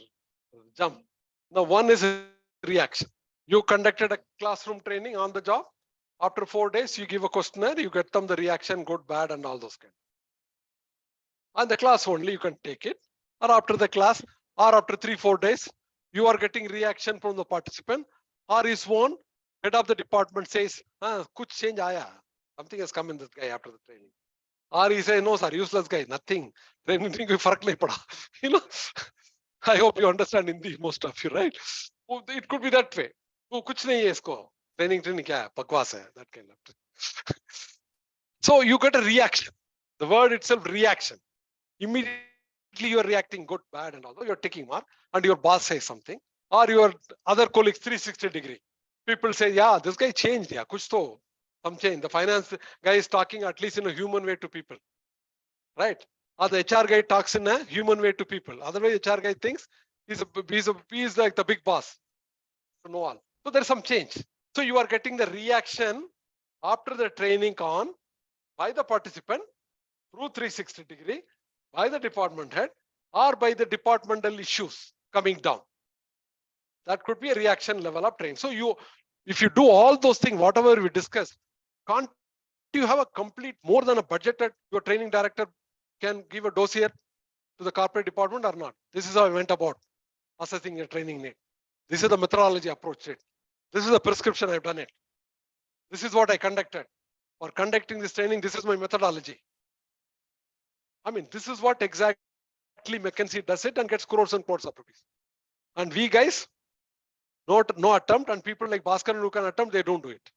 jump. Now one is a reaction. You conducted a classroom training on the job. After 4 days, you give a questionnaire, you get them the reaction, good, bad, and all those kind. And the class only you can take it, or after the class, or after 3-4 days, you are getting reaction from the participant, or his own head of the department says, kuch change aaya. Something has come in this guy after the training. Or he says, no, sir, useless guy, nothing. Training ko farak nahi pada. You know, I hope you understand Hindi, most of you, right? It could be that way. Kuch nahi hai isko. Training kya hai? Bakwas hai, that kind of. So you get a reaction. The word itself, reaction. Immediately you're reacting good, bad, and although you're taking mark, and your boss says something, or your other colleagues 360 degree. People say, yeah, this guy changed, yeah, kuch to, some change. The finance guy is talking at least in a human way to people, right? Or the HR guy talks in a human way to people. Otherwise, HR guy thinks he's like the big boss. To know all. So there's some change. So you are getting the reaction after the training on by the participant through 360-degree by the department head or by the departmental issues coming down. That could be a reaction level of training. So if you do all those things, whatever we discussed, can't you have a complete more than a budget that your training director can give a dossier to the corporate department or not? This is how I went about assessing your training need. This is the methodology approach it. This is the prescription I've done it. This is what I conducted. For conducting this training, this is my methodology. I mean, this is what exactly McKinsey does it and gets crores and crores of rupees. And we guys, no attempt, and people like Bhaskar who can attempt, they don't do it.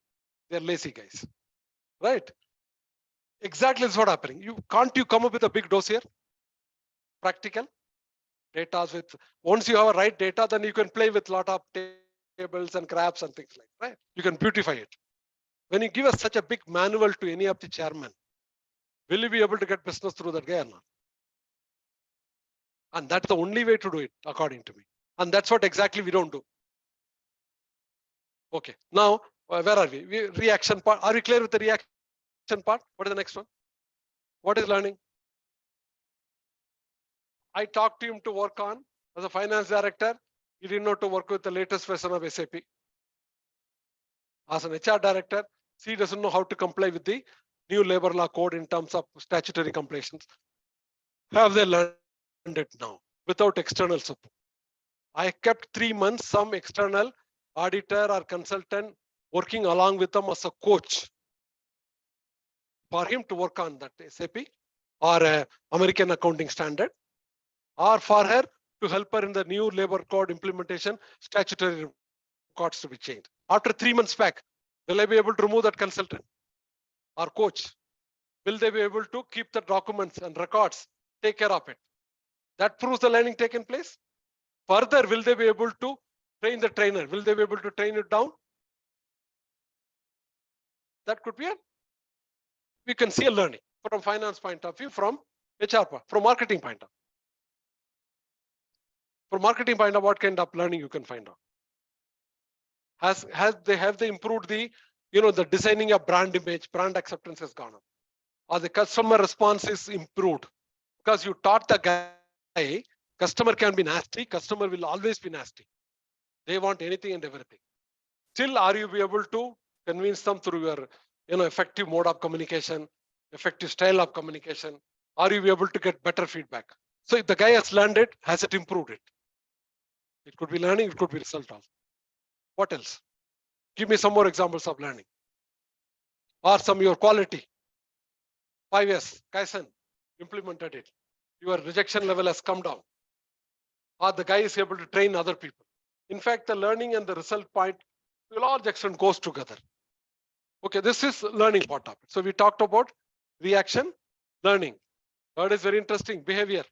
They're lazy guys, right? Exactly is what happening. Can't you come up with a big dossier? Practical data with, once you have a right data, then you can play with a lot of tables and graphs and things like that, right? You can beautify it. When you give us such a big manual to any of the chairman, will you be able to get business through that guy or not? And that's the only way to do it, according to me. And that's what exactly we don't do. Okay, now where are we? Reaction part. Are we clear with the reaction part? What is the next one? What is learning? I talked to him to work on as a finance director. He didn't know to work with the latest version of SAP. As an HR director, he doesn't know how to comply with the new labor law code in terms of statutory compliance. Have they learned it now without external support? I kept 3 months some external auditor or consultant working along with them as a coach for him to work on that SAP or American accounting standard, or for her to help her in the new labor code implementation, statutory records to be changed. After 3 months back, will I be able to remove that consultant or coach? Will they be able to keep the documents and records, take care of it? That proves the learning taken place. Further, will they be able to train the trainer? Will they be able to train it down? That could be it. We can see a learning from finance point of view, from HR, from marketing point of view. From marketing point of view, what kind of learning you can find out? Have they improved the, the designing of brand image, brand acceptance has gone up, or the customer response is improved because you taught the guy, customer can be nasty, customer will always be nasty. They want anything and everything. Still, are you be able to convince them through your, effective mode of communication, effective style of communication? Are you be able to get better feedback? So if the guy has learned it, has it improved it? It could be learning, it could be result also. What else? Give me some more examples of learning. Or some your quality. 5 years, Kaizen implemented it. Your rejection level has come down. Or the guy is able to train other people. In fact, the learning and the result point to a large extent goes together. Okay, this is learning part of it. So we talked about reaction, learning. Third is very interesting, behavior.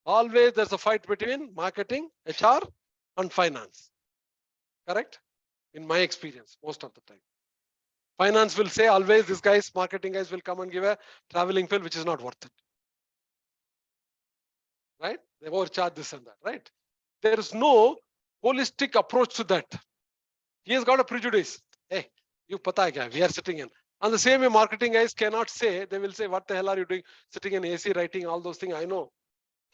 Always there's a fight between marketing, HR, and finance. Correct? In my experience, most of the time. Finance will say always these guys, marketing guys will come and give a traveling bill, which is not worth it. Right? They overcharge this and that, right? There is no holistic approach to that. He has got a prejudice. Hey, you pata hai kya? We are sitting in. And the same way marketing guys cannot say, they will say, what the hell are you doing? Sitting in AC, writing all those things. I know.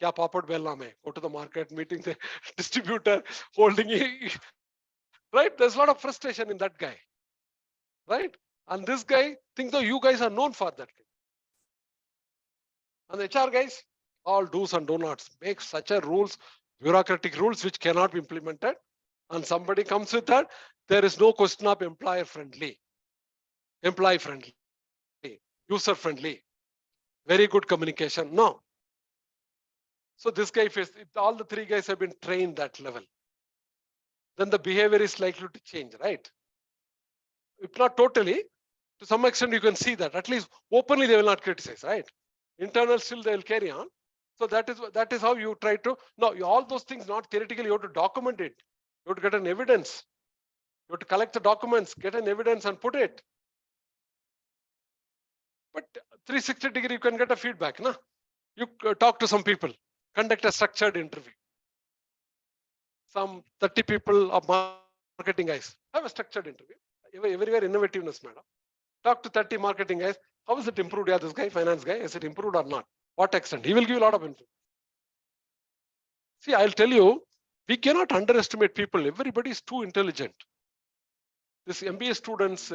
Kya papad bell naam hai? Go to the market, meeting the distributor, holding it. Right? There's a lot of frustration in that guy. Right? And this guy thinks, though, you guys are known for that. And the HR guys, all do's and do nots, make such a rules, bureaucratic rules which cannot be implemented. And somebody comes with that, there is no question of employer friendly, employee friendly, user friendly, very good communication. No. So this guy, if all the 3 guys have been trained that level, then the behavior is likely to change, right? If not totally, to some extent you can see that. At least openly they will not criticize, right? Internal still they will carry on. So that is how you try to, now all those things not theoretically, you have to document it. You have to get an evidence. You have to collect the documents, get an evidence and put it. But 360-degree you can get a feedback, no? You talk to some people, conduct a structured interview. Some 30 people of marketing guys have a structured interview. Everywhere innovativeness, madam. Talk to 30 marketing guys. How is it improved? Yeah, this guy, finance guy, is it improved or not? What extent? He will give you a lot of info. See, I'll tell you, we cannot underestimate people. Everybody is too intelligent. This MBA students,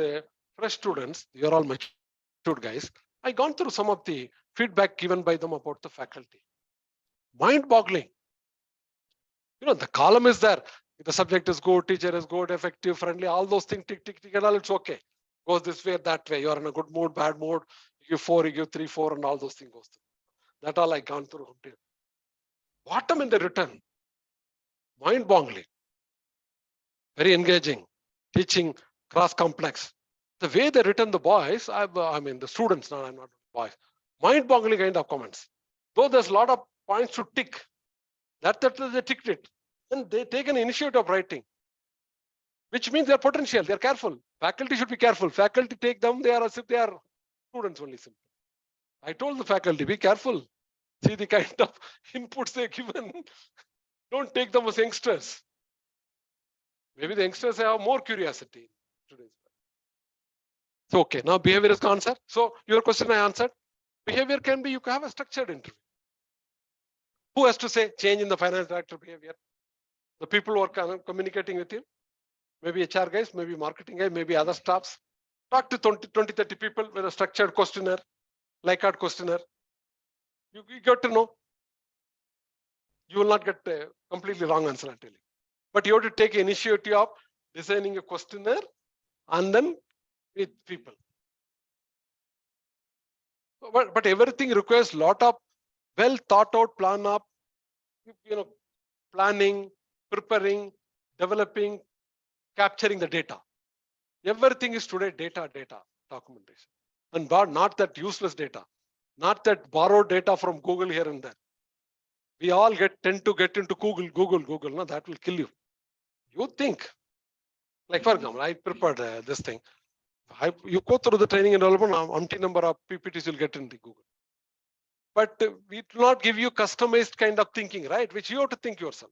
fresh students, you're all matured guys. I gone through some of the feedback given by them about the faculty. Mind-boggling. You know, the column is there. The subject is good, teacher is good, effective, friendly, all those things, tick, tick, tick, and all, it's okay. Goes this way, that way. You're in a good mood, bad mood. You give 4, you give 3, 4, and all those things goes through. That all I gone through. Bottom in the written. Mind-boggling. Very engaging. Teaching, cross-complex. The way they written the boys, I mean the students, now I'm not boys. Mind-boggling kind of comments. Though there's a lot of points to tick. That they ticked it. And they take an initiative of writing. Which means they're potential, they're careful. Faculty should be careful. Faculty take them, they are as if they are students only. Simple. I told the faculty, be careful. See the kind of inputs they're given. Don't take them as youngsters. Maybe the youngsters have more curiosity. So, okay, now behavior is answered. So your question I answered. Behavior can be, you can have a structured interview. Who has to say change in the finance director behavior? The people who are communicating with you. Maybe HR guys, maybe marketing guys, maybe other staffs. Talk to 20, 30 people with a structured questionnaire, Likert questionnaire. You get to know. You will not get a completely wrong answer, I'll tell you. But you have to take initiative of designing a questionnaire and then with people. But everything requires a lot of well thought out plan up, planning, preparing, developing, capturing the data. Everything is today data, documentation. And not that useless data, not that borrowed data from Google here and there. We all tend to get into Google. No, that will kill you. You think, like for example, I prepared this thing. You go through the training and development, umpty number of PPTs you'll get in the Google. But we do not give you customized kind of thinking, right? Which you have to think yourself.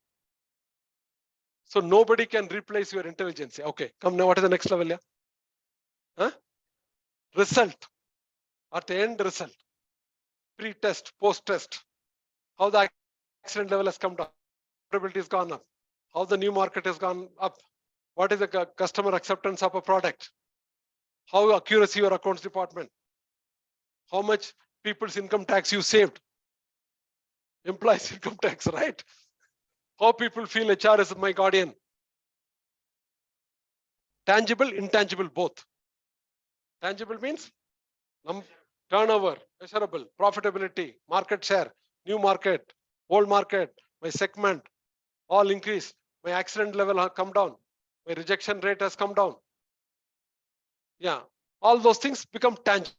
So nobody can replace your intelligence. Okay, come now, what is the next level? Yeah? Huh? Result. At the end result. Pre-test, post-test. How the accident level has come down. Profitability has gone up. How the new market has gone up. What is the customer acceptance of a product? How accuracy your accounts department. How much people's income tax you saved. Employees income tax, right? How people feel HR is my guardian. Tangible, intangible, both. Tangible means turnover, measurable, profitability, market share, new market, old market, my segment, all increase. My accident level has come down. My rejection rate has come down. Yeah, all those things become tangible.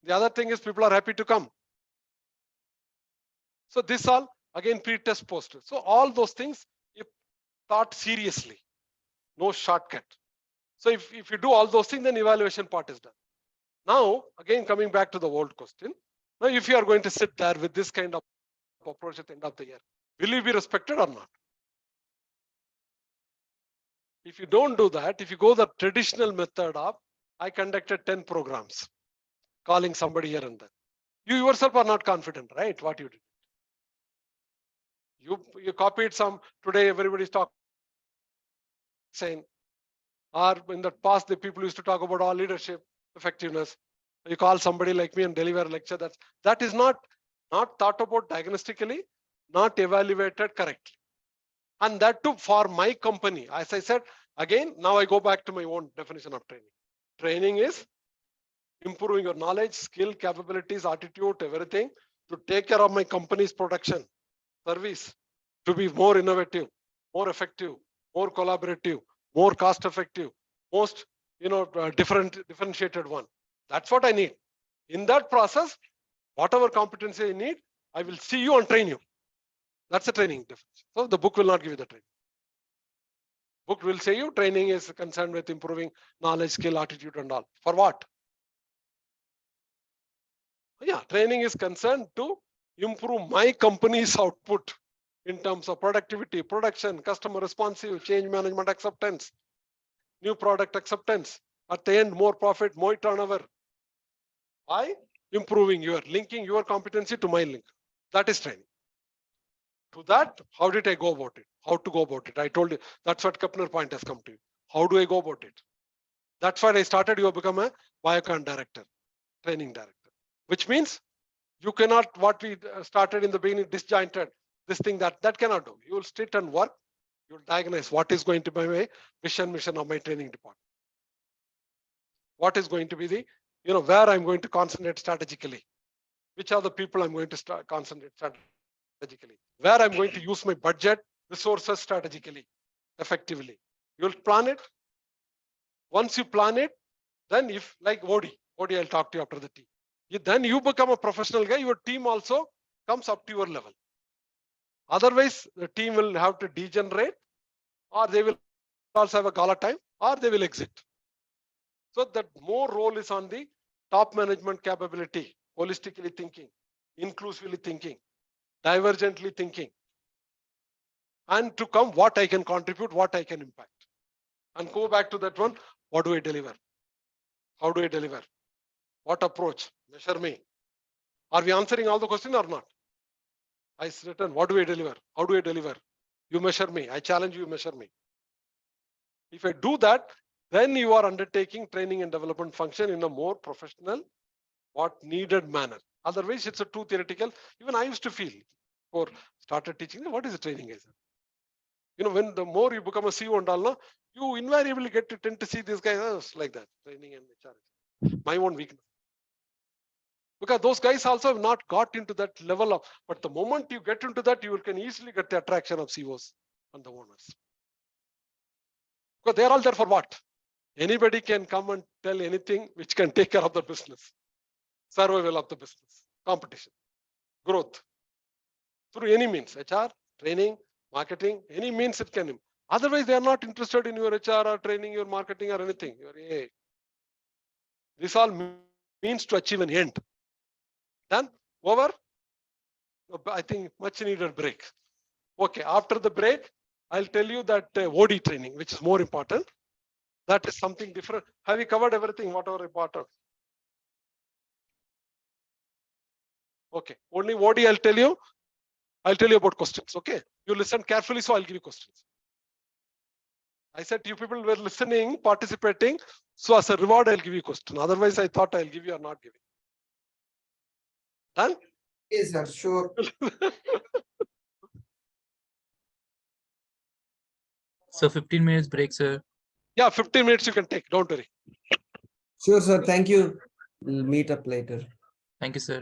The other thing is people are happy to come. So this all again pre-test post. So all those things if thought seriously, no shortcut. So if you do all those things, then evaluation part is done. Now again coming back to the old question. Now if you are going to sit there with this kind of approach at the end of the year, will you be respected or not? If you don't do that, if you go the traditional method of I conducted 10 programs, calling somebody here and there, you yourself are not confident, right? What you did. You copied some, today everybody's talking, saying, or in the past the people used to talk about all leadership, effectiveness. You call somebody like me and deliver a lecture, that is not thought about diagnostically, not evaluated correctly. And that too for my company. As I said, again, now I go back to my own definition of training. Training is improving your knowledge, skill, capabilities, attitude, everything to take care of my company's production, service, to be more innovative, more effective, more collaborative, more cost effective, most differentiated one. That's what I need. In that process, whatever competency I need, I will see you and train you. That's a training difference. So the book will not give you the training. Book will say you training is concerned with improving knowledge, skill, attitude, and all. For what? Yeah, training is concerned to improve my company's output in terms of productivity, production, customer responsive, change management acceptance, new product acceptance. At the end, more profit, more turnover, by improving linking your competency to my link. That is training. To that, how did I go about it? How to go about it? I told you that's what Kepner point has come to you. How do I go about it? That's why I started. You become a biocon director, training director, which means you cannot, what we started in the beginning, disjointed, this thing that cannot do. You will sit and work. You will diagnose what is going to be my vision, mission of my training department. What is going to be the, where I'm going to concentrate strategically. Which are the people I'm going to concentrate strategically. Where I'm going to use my budget, resources strategically, effectively. You'll plan it. Once you plan it, then if like Odi I'll talk to you after the team. Then you become a professional guy, your team also comes up to your level. Otherwise, the team will have to degenerate, or they will also have a gala time, or they will exit. So that more role is on the top management capability, holistically thinking, inclusively thinking, divergently thinking, and to come what I can contribute, what I can impact. And go back to that one, what do I deliver? How do I deliver? What approach? Measure me. Are we answering all the questions or not? I written, what do I deliver? How do I deliver? You measure me. I challenge you, measure me. If I do that, then you are undertaking training and development function in a more professional, what needed manner. Otherwise, it's a too theoretical. Even I used to feel, or started teaching, what is the training is? When the more you become a CEO and all, you invariably tend to see these guys like that, training and HR. My own weakness. Because those guys also have not got into that level of, but the moment you get into that, you can easily get the attraction of CEOs and the owners. Because they're all there for what? Anybody can come and tell anything which can take care of the business, survival of the business, competition, growth, through any means, HR, training, marketing, any means it can. Otherwise, they are not interested in your HR or training, your marketing or anything. This all means to achieve an end. Done? Over? I think much needed break. Okay, after the break, I'll tell you that OD training, which is more important. That is something different. Have you covered everything, whatever important? Okay, only OD I'll tell you. I'll tell you about questions, okay? You listen carefully, so I'll give you questions. I said you people were listening, participating, so as a reward, I'll give you a question. Otherwise, I thought I'll give you or not giving. Done? Yes, sir, sure. So 15 minutes break, sir. Yeah, 15 minutes you can take, don't worry. Sure, sir. Thank you. We'll meet up later. Thank you, sir.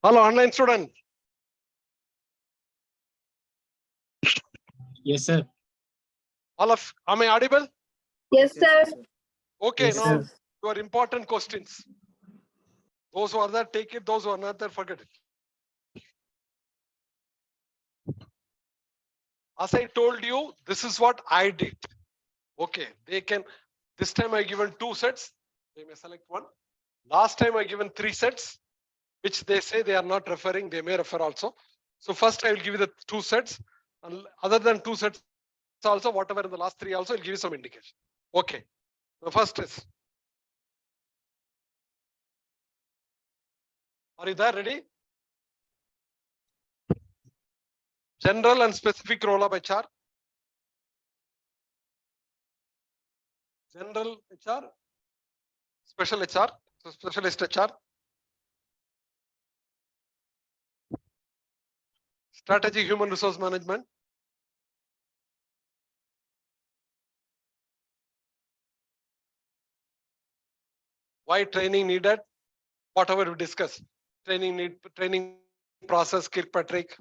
Hello, online student. Yes, sir. Am I audible? Yes, sir. Okay, Yes, now sir. your important questions. Those who are there, take it. Those who are not there, forget it. As I told you, this is what I did. Okay, they can. This time I given 2 sets. They may select one. Last time I given 3 sets, which they say they are not referring. They may refer also. So first I will give you the 2 sets. And other than 2 sets also, whatever in the last 3 also, I'll give you some indication. Okay. The first is. Are you there? Ready? General and specific role of HR. General HR. Special HR. So specialist HR. Strategy human resource management. Why training needed? Whatever we discussed. Training process, Kirkpatrick,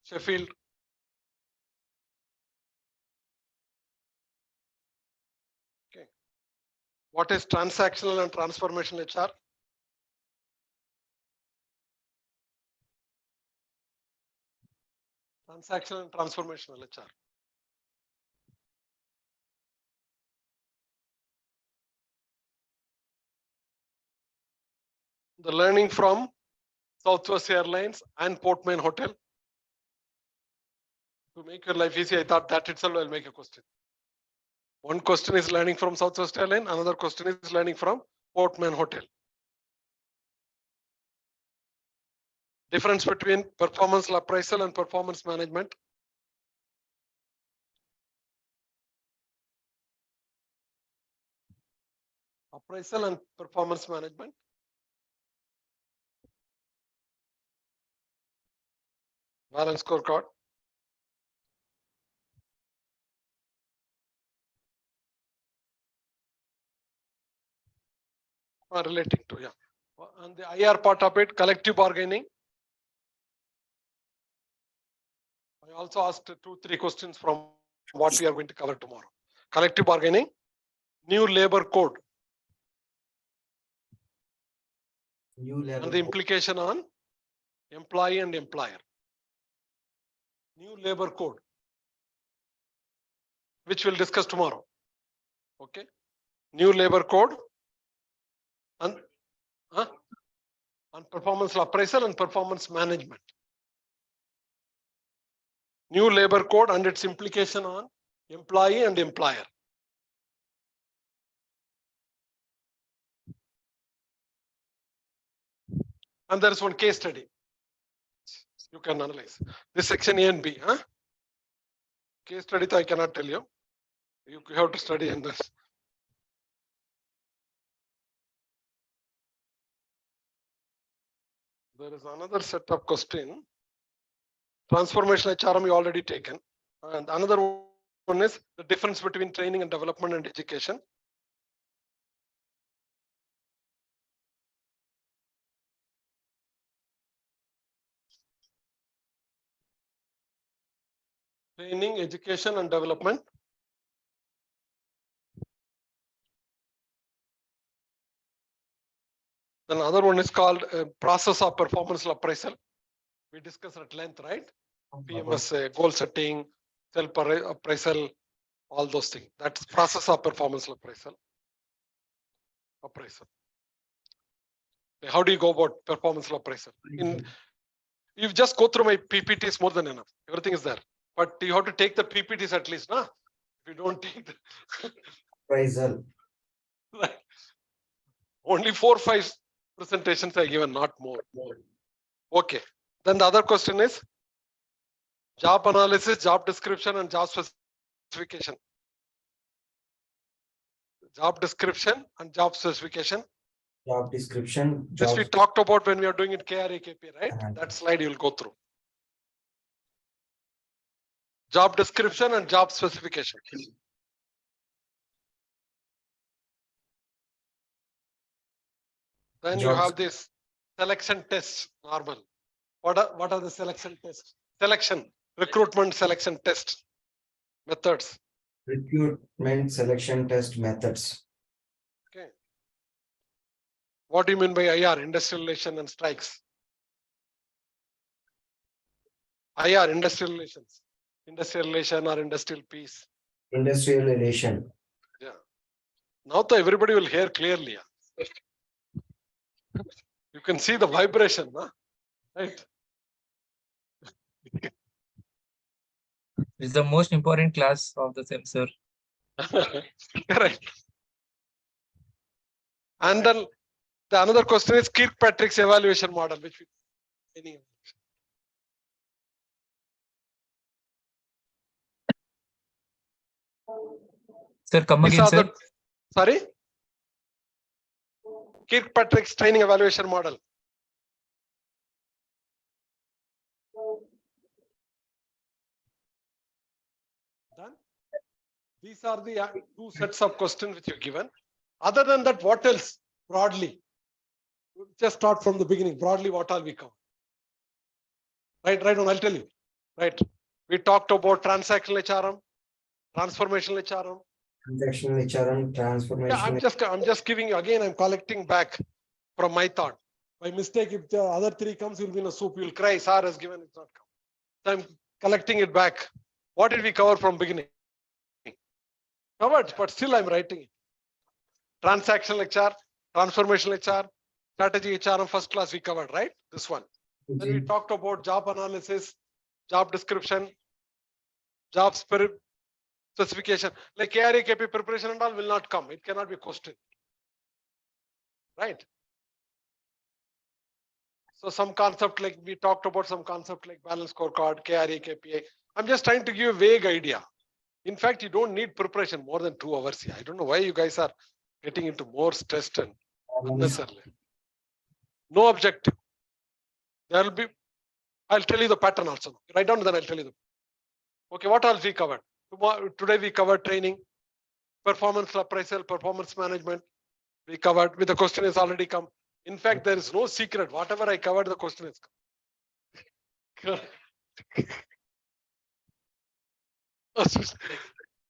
Sheffield. Okay. What is transactional and transformational HR? Transactional and transformational HR. The learning from Southwest Airlines and Portman Hotel. To make your life easy, I thought that itself will make a question. One question is learning from Southwest Airlines, another question is learning from Portman Hotel. Difference between performance appraisal and performance management. Appraisal and performance management. Balance scorecard. Relating to, yeah. And the IR part of it, collective bargaining. I also asked 2-3 questions from what we are going to cover tomorrow. Collective bargaining, new labor code, and the implication on employee and employer. New labor code, which we'll discuss tomorrow. Okay. New labor code and performance appraisal and performance management. New labor code and its implication on employee and employer. And there is one case study. You can analyze this section A and B. Case study, I cannot tell you. You have to study in this. There is another set of question. Transformational HRM you already taken. And another one is the difference between training and development and education. Training, education and development. Then another one is called process of performance appraisal. We discussed at length, right? PMS, goal setting, self appraisal, all those things. That's process of performance appraisal. How do you go about performance appraisal? You just go through my PPTs more than enough. Everything is there. But you have to take the PPTs at least, nah? If you don't take the Appraisal. only 4 or 5 presentations are given, not more. Okay. Then the other question is job analysis, job description, and job specification. Job description and job specification. Job description. This we talked about when we are doing it KRA KP, right? Uh-huh. That slide you will go through. Job description and job specification. Then you have this selection tests, normal. What are the selection tests? Selection, recruitment selection test methods. Recruitment selection test methods. Okay. What do you mean by IR, industrial relation and strikes? IR, industrial relations. Industrial relation or industrial peace. Industrial relation. Yeah. Now everybody will hear clearly. You can see the vibration, huh? Right? It's the most important class of the sem, sir. Correct. And then the another question is Kirkpatrick's evaluation model, which we, Sir, come these again, are sir. the, sorry? Kirkpatrick's training evaluation model. Done. These are the two sets of questions which you're given. Other than that, what else broadly? Just start from the beginning. Broadly, what are we covered? Right on, I'll tell you. Right. We talked about transactional HRM, transformational HRM. Transactional HRM, transformation. Yeah, I'm just giving you again, I'm collecting back from my thought. By mistake, if the other three comes, you'll be in a soup, you'll cry, SAR has given, it's not come. So I'm collecting it back. What did we cover from beginning? Covered, but still I'm writing it. Transactional HR, transformational HR, strategy HRM first class we covered, right? This one. Then we talked about job analysis, job description, job spirit, specification. Like KRA, KP preparation and all will not come. It cannot be questioned. Right? So some concept like we talked about some concept like balance scorecard, KRA, KPI. I'm just trying to give you a vague idea. In fact, you don't need preparation more than 2 hours here. I don't know why you guys are getting into more stressed and unnecessarily. No objective. There will be, I'll tell you the pattern also. Write down, then I'll tell you the. Okay, what else we covered? Today we covered training, performance appraisal, performance management. We covered with the question has already come. In fact, there is no secret. Whatever I covered, the question is come.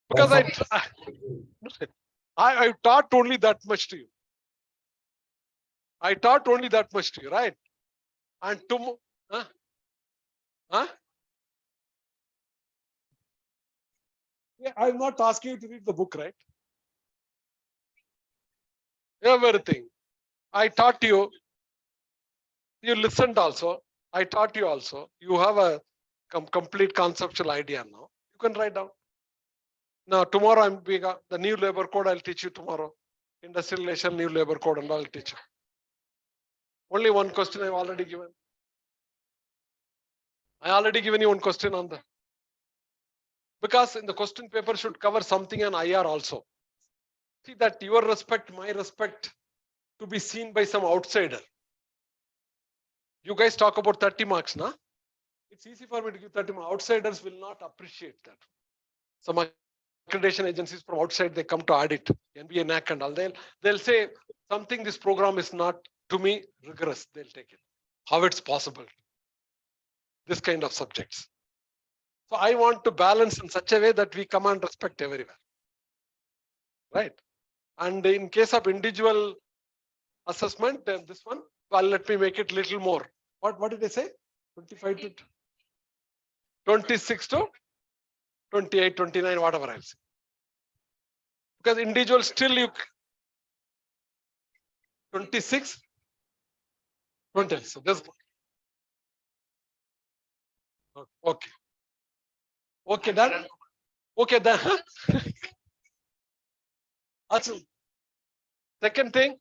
Because I taught only that much to you. I taught only that much to you, right? And tomorrow, huh? Yeah, I'm not asking you to read the book, right? Everything. I taught you. You listened also. I taught you also. You have a complete conceptual idea now. You can write down. Now, tomorrow I'm being the new labor code. I'll teach you tomorrow. Industrial relation, new labor code, and I'll teach you. Only one question I've already given. I already given you one question on the. Because in the question paper should cover something on IR also. See that your respect, my respect to be seen by some outsider. You guys talk about 30 marks, na? It's easy for me to give 30 marks. Outsiders will not appreciate that. Some accreditation agencies from outside, they come to audit, EMBA, NAC and all. They'll say something, this program is not, to me, rigorous. They'll take it. How it's possible. This kind of subjects. So I want to balance in such a way that we command respect everywhere. Right? And in case of individual assessment, this one, well, let me make it little more. What did I say? 25 to 26 to 28, 29, whatever I'll say. Because individual still you 26, 20. So this okay. Okay, done. Okay, done. Awesome. Second thing.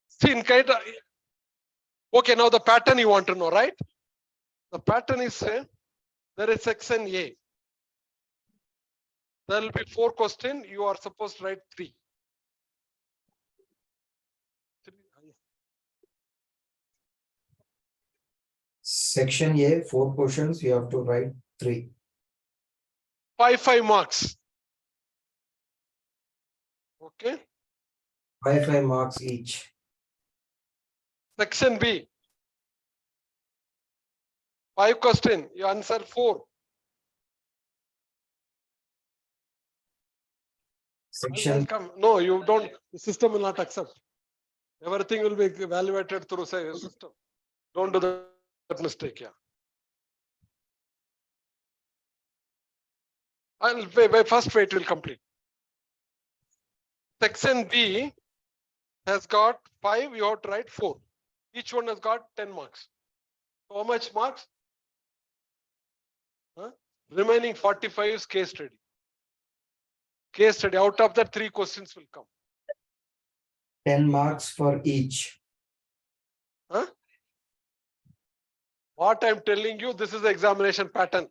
See, in kind of, okay, now the pattern you want to know, right? The pattern is there is section A. There will be 4 questions. You are supposed to write 3. Section A, 4 questions. You have to write 3. 5 marks. Okay. 5 marks each. Section B. 5 question, you answer 4. Section No, you don't. The system will not accept. Everything will be evaluated through say system. Don't do that mistake. Yeah. I'll by first way it will complete. Section B has got 5. You have to write 4. Each one has got 10 marks. How much marks? Remaining 45 is case study. Case study. Out of that, 3 questions will come. 10 marks for each. What I'm telling you, this is the examination pattern.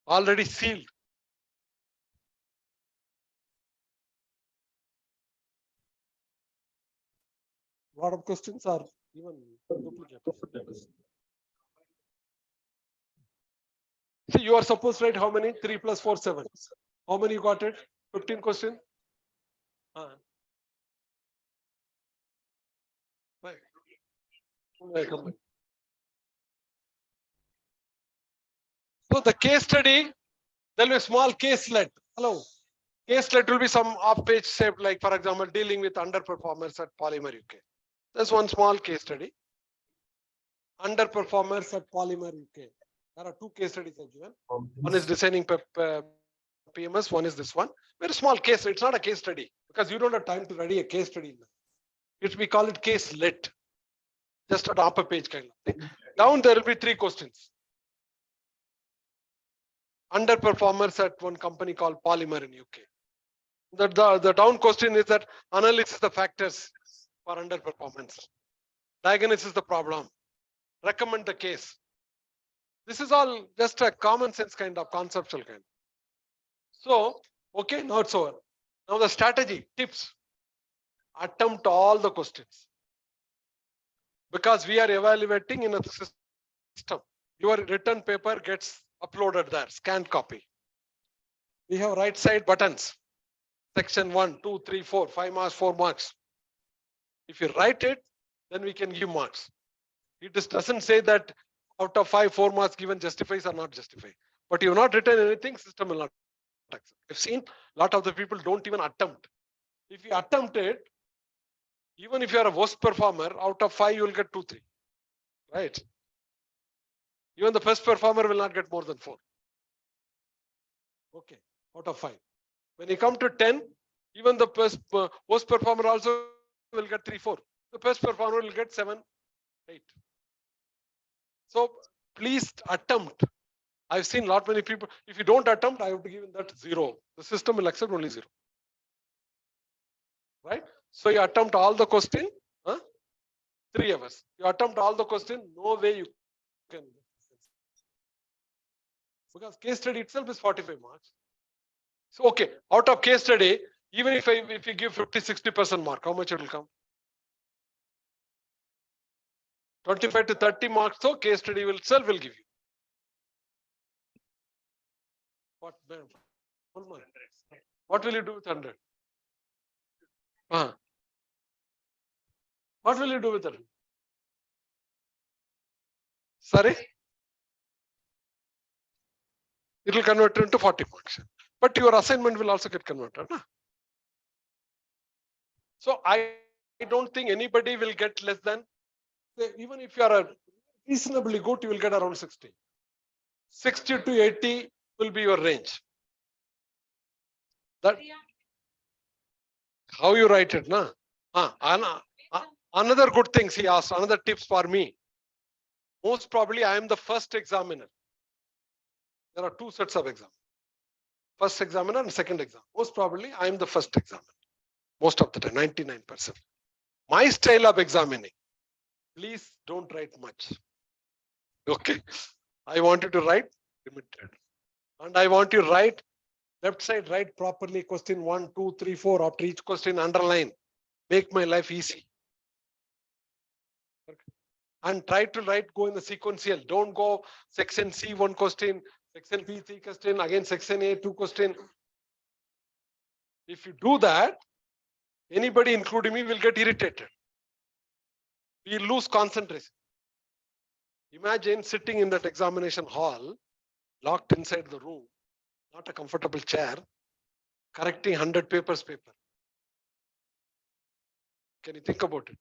Already sealed. Lot of questions are even duplicate. See, you are supposed to write how many? 3 plus 4, 7. How many you got it? 15 questions? So the case study, there will be a small caselet. Hello. Caselet will be some off-page shape, like for example, dealing with underperformers at Polymer UK. There's one small case study. Underperformers at Polymer UK. There are 2 case studies I've given. One is designing PMS, one is this one. Very small case. It's not a case study because you don't have time to ready a case study. We call it caselet. Just a upper page kind of thing. Down there will be 3 questions. Underperformers at one company called Polymer in UK. The down question is that analysis the factors for underperformance. Diagnosis the problem. Recommend the case. This is all just a common sense kind of conceptual kind. So, okay, now it's over. Now the strategy, tips. Attempt all the questions. Because we are evaluating in a system. Your written paper gets uploaded there, scanned copy. We have right side buttons. Section 1, 2, 3, 4, 5 marks, 4 marks. If you write it, then we can give marks. It just doesn't say that out of 5, 4 marks given justifies or not justify. But you have not written anything, system will not accept. I've seen a lot of the people don't even attempt. If you attempt it, even if you are a worst performer, out of 5 you will get 2, 3. Right? Even the best performer will not get more than 4. Okay, out of 5. When you come to 10, even the worst performer also will get 3, 4. The best performer will get 7, 8. So please attempt. I've seen lot many people. If you don't attempt, I have to give that 0. The system will accept only 0. Right? So you attempt all the question. 3 hours. You attempt all the question. No way you can. Because case study itself is 45 marks. So okay, out of case study, even if you give 50-60% mark, how much it will come? 25 to 30 marks. So case study will itself will give you. What? What will you do with 100? What will you do with it? Sorry? It will convert into 40 marks. But your assignment will also get converted. Nah? So I don't think anybody will get less than, even if you are reasonably good, you will get around 60. 60 to 80 will be your range. That how you write it, na? Another good thing he asked, another tips for me. Most probably I am the first examiner. There are 2 sets of exam. First examiner and second exam. Most probably I am the first examiner. Most of the time, 99%. My style of examining, please don't write much. Okay. I want you to write limited. And I want you to write left side, write properly question 1, 2, 3, 4. After each question, underline. Make my life easy. Okay. And try to write, go in the sequential. Don't go section C, 1 question, section B, 3 question, again section A, 2 question. If you do that, anybody including me will get irritated. we lose concentration. Imagine sitting in that examination hall, locked inside the room, not a comfortable chair, correcting 100 papers paper. Can you think about it?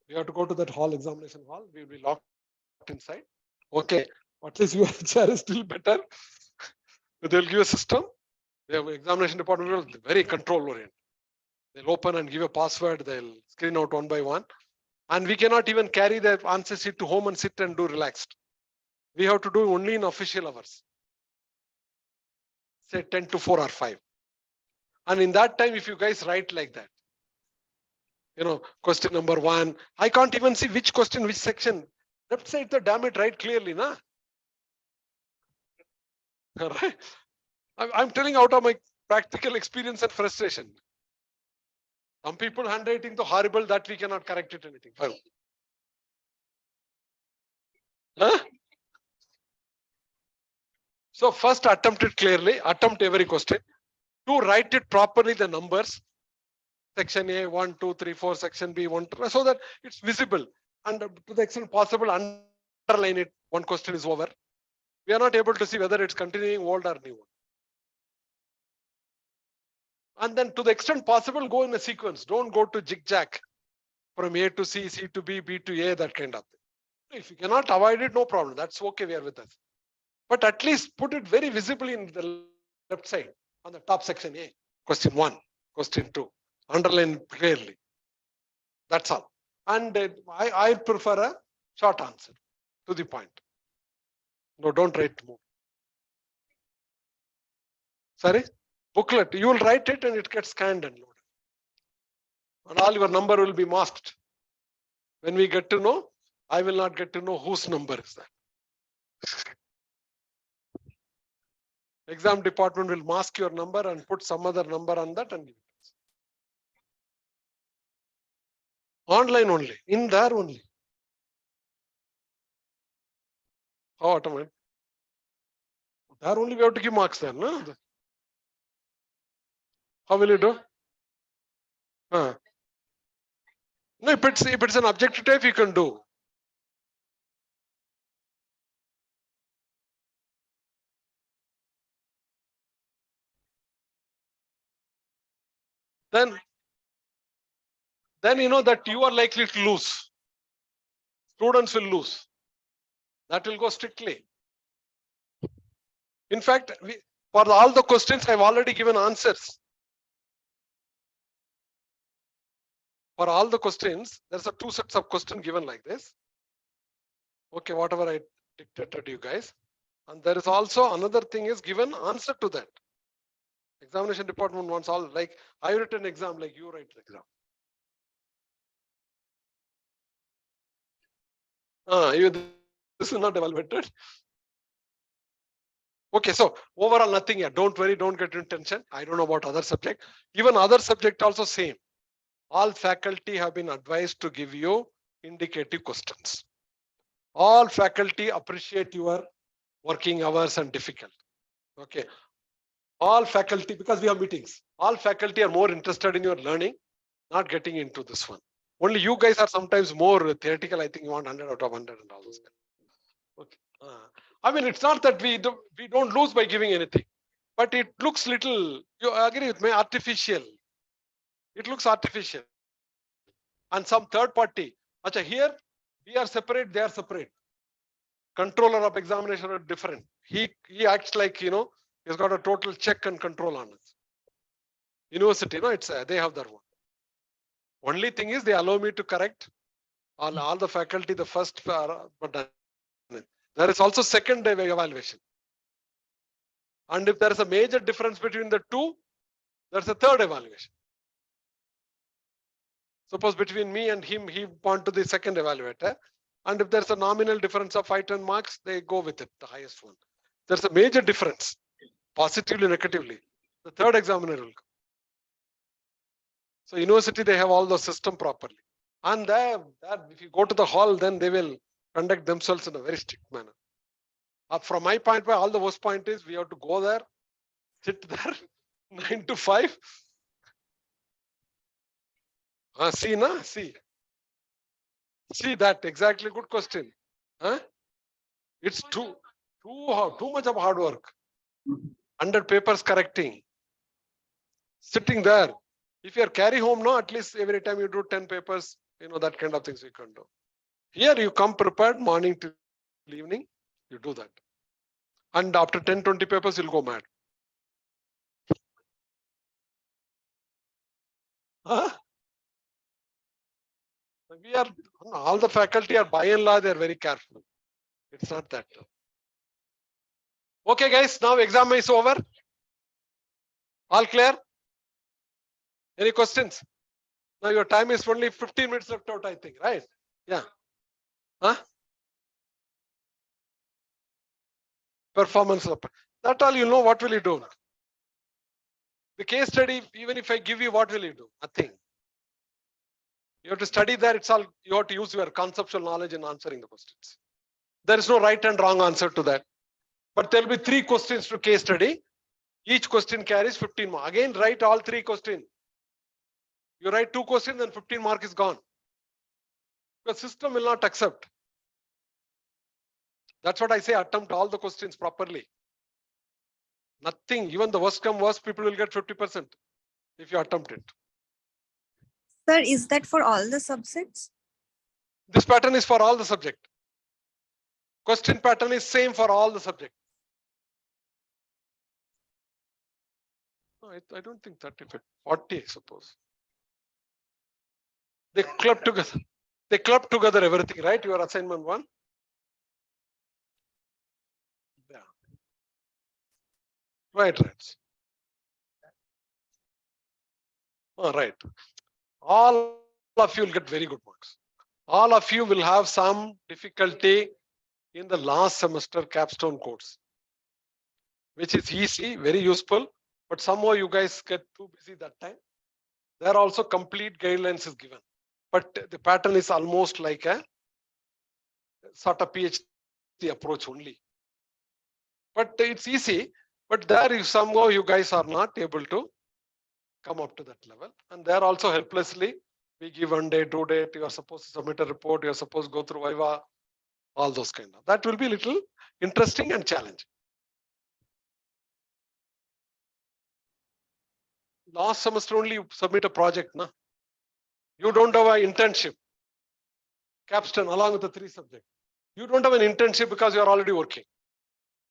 We have to go to that hall, examination hall. We will be locked inside. Okay, at least your chair is still better. They'll give a system. The examination department will be very control oriented. They'll open and give a password. They'll screen out one by one. And we cannot even carry the answer sheet to home and sit and do relaxed. We have to do only in official hours. Say 10 to 4 or 5. And in that time, if you guys write like that, question number 1, I can't even see which question, which section. Left side, the damn it, write clearly, na? Right? I'm telling out of my practical experience and frustration. Some people handwriting so horrible that we cannot correct it anything. Huh? So first attempt it clearly, attempt every question. 2, write it properly, the numbers. Section A, 1, 2, 3, 4, section B, 1, 2, so that it's visible. And to the extent possible, underline it. One question is over. We are not able to see whether it's continuing old or new. And then to the extent possible, go in a sequence. Don't go to zigzag from A to C, C to B, B to A, that kind of thing. If you cannot avoid it, no problem. That's okay, we are with us. But at least put it very visibly in the left side on the top section A. Question 1, question 2. Underline clearly. That's all. And I prefer a short answer to the point. No, don't write more. Sorry? Booklet. You will write it and it gets scanned and loaded. And all your number will be masked. When we get to know, I will not get to know whose number is that. Exam department will mask your number and put some other number on that and give it. Online only, in there only. How automatic? There only we have to give marks there, no? How will you do? No, if it's an objective type, you can do. Then you know that you are likely to lose. Students will lose. That will go strictly. In fact, for all the questions, I've already given answers. For all the questions, there's a 2 sets of questions given like this. Okay, whatever I dictated to you guys. And there is also another thing is given answer to that. Examination department wants all, like I write an exam, like you write the exam. This is not evaluated. Okay, so overall nothing here. Don't worry, don't get in tension. I don't know about other subject. Even other subject also same. All faculty have been advised to give you indicative questions. All faculty appreciate your working hours and difficult. Okay. All faculty, because we have meetings, all faculty are more interested in your learning, not getting into this one. Only you guys are sometimes more theoretical. I think you want 100 out of 100 and all those. Okay. I mean, it's not that we don't lose by giving anything, but it looks little, you agree with me, artificial. It looks artificial. And some third party. Acha, here we are separate, they are separate. Controller of examination are different. He acts like, he's got a total check and control on it. University, it's they have their one. Only thing is they allow me to correct all the faculty the first, but there is also second evaluation. And if there is a major difference between the two, there's a third evaluation. Suppose between me and him, he went to the second evaluator. And if there's a nominal difference of 5-10 marks, they go with it, the highest one. There's a major difference, positively, negatively. The third examiner will come. So university, they have all the system properly. And there, if you go to the hall, then they will conduct themselves in a very strict manner. From my point of view, all the worst point is we have to go there, sit there, 9 to 5. See. See that exactly, good question. Huh? It's too much of hard work. 100 papers correcting. Sitting there. If you carry home, no, at least every time you do 10 papers, that kind of things you can do. Here you come prepared morning to evening, you do that. And after 10, 20 papers, you'll go mad. Huh? All the faculty are by and large, they're very careful. It's not that. Okay, guys, now exam is over. All clear? Any questions? Now your time is only 15 minutes left out, I think, right? Yeah. Huh? Performance. That all you know, what will you do? The case study, even if I give you, what will you do? Nothing. You have to study there, it's all, you have to use your conceptual knowledge in answering the questions. There is no right and wrong answer to that. But there will be 3 questions to case study. Each question carries 15 marks. Again, write all 3 questions. You write 2 questions, then 15 mark is gone. The system will not accept. That's what I say, attempt all the questions properly. Nothing, even the worst come worst, people will get 50% if you attempt it. Sir, is that for all the subjects? This pattern is for all the subject. Question pattern is same for all the subject. No, I don't think 30, 40, I suppose. They club together. They club together everything, right? Your assignment 1. Yeah. Right. All right. All of you will get very good marks. All of you will have some difficulty in the last semester capstone course, which is easy, very useful, but somehow you guys get too busy that time. There also complete guidelines is given, but the pattern is almost like a sort of PhD approach only. But it's easy, but there is somehow you guys are not able to come up to that level, and there also helplessly we give 1 day, 2 day, you are supposed to submit a report, you are supposed to go through Viva, all those kind of. That will be little interesting and challenging. Last semester only you submit a project, na? You don't have an internship. Capstone along with the 3 subjects. You don't have an internship because you are already working.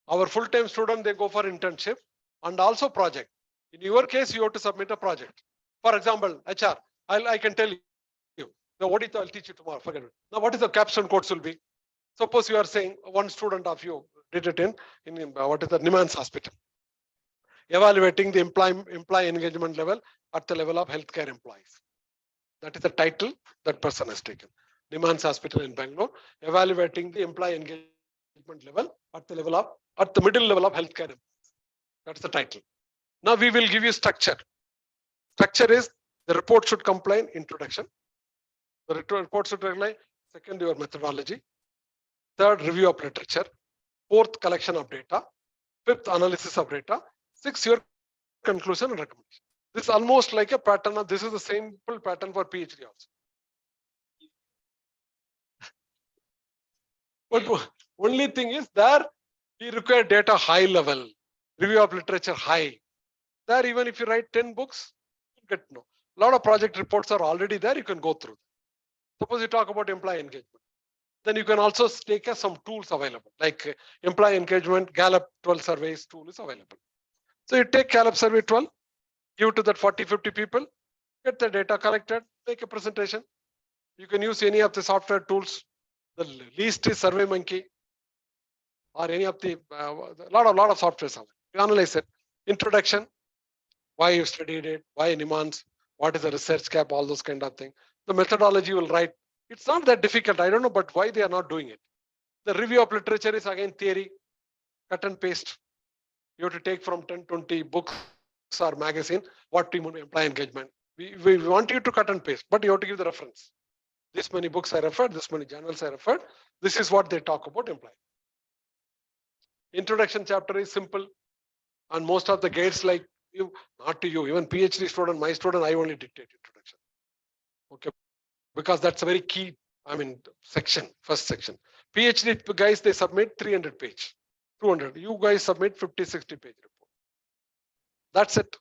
Our full-time student, they go for internship and also project. In your case, you have to submit a project. For example, HR, I can tell you. The audit I'll teach you tomorrow. Forget it. Now, what is the capstone course will be? Suppose you are saying one student of you did it in what is the Niman's Hospital. Evaluating the employee engagement level at the level of healthcare employees. That is the title that person has taken. Niman's Hospital in Bangalore, evaluating the employee engagement level at the level of middle level of healthcare employees. That's the title. Now we will give you structure. Structure is the report should contain introduction. The report should contain 2nd, your methodology. 3rd, review of literature. 4th, collection of data. 5th, analysis of data. 6th, your conclusion and recommendation. This is almost like a pattern. This is the simple pattern for PhD also. But only thing is there we require data high level, review of literature high. There even if you write 10 books, you get no. A lot of project reports are already there, you can go through. Suppose you talk about employee engagement. Then you can also take some tools available, like employee engagement, Gallup 12 surveys tool is available. So you take Gallup survey 12, give it to that 40, 50 people, get the data collected, make a presentation. You can use any of the software tools. The least is SurveyMonkey or any of the lot of softwares. You analyze it. Introduction, why you studied it, why Niman's, what is the research cap, all those kind of things. The methodology will write. It's not that difficult. I don't know, but why they are not doing it. The review of literature is again theory, cut and paste. You have to take from 10, 20 books or magazine, what to employee engagement. We want you to cut and paste, but you have to give the reference. This many books I referred, this many journals I referred. This is what they talk about employee. Introduction chapter is simple. And most of the guides like you, not to you, even PhD student, my student, I only dictate introduction. Okay. Because that's a very key I mean, section, first section. PhD guys, they submit 300 page, 200. You guys submit 50, 60 page report. That's it.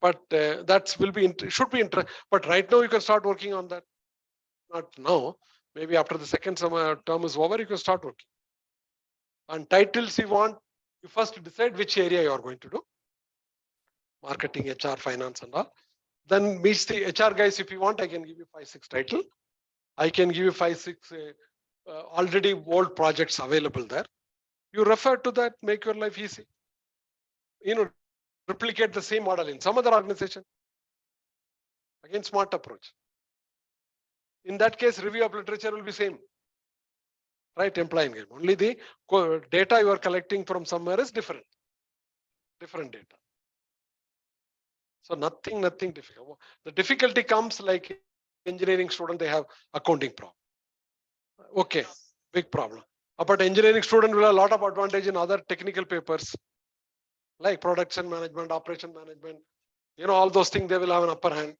But that will be, should be interesting. But right now you can start working on that. Not now. Maybe after the second term is over, you can start working. And titles you want, you first decide which area you are going to do. Marketing, HR, finance and all. Then meets the HR guys. If you want, I can give you 5-6 title. I can give you 5-6 already old projects available there. You refer to that, make your life easy. Replicate the same model in some other organization. Again, smart approach. In that case, review of literature will be same. Right, employee engagement. Only the data you are collecting from somewhere is different. Different data. So nothing difficult. The difficulty comes like engineering student, they have accounting problem. Okay, big problem. But engineering student will have a lot of advantage in other technical papers like production management, operation management, all those things, they will have an upper hand.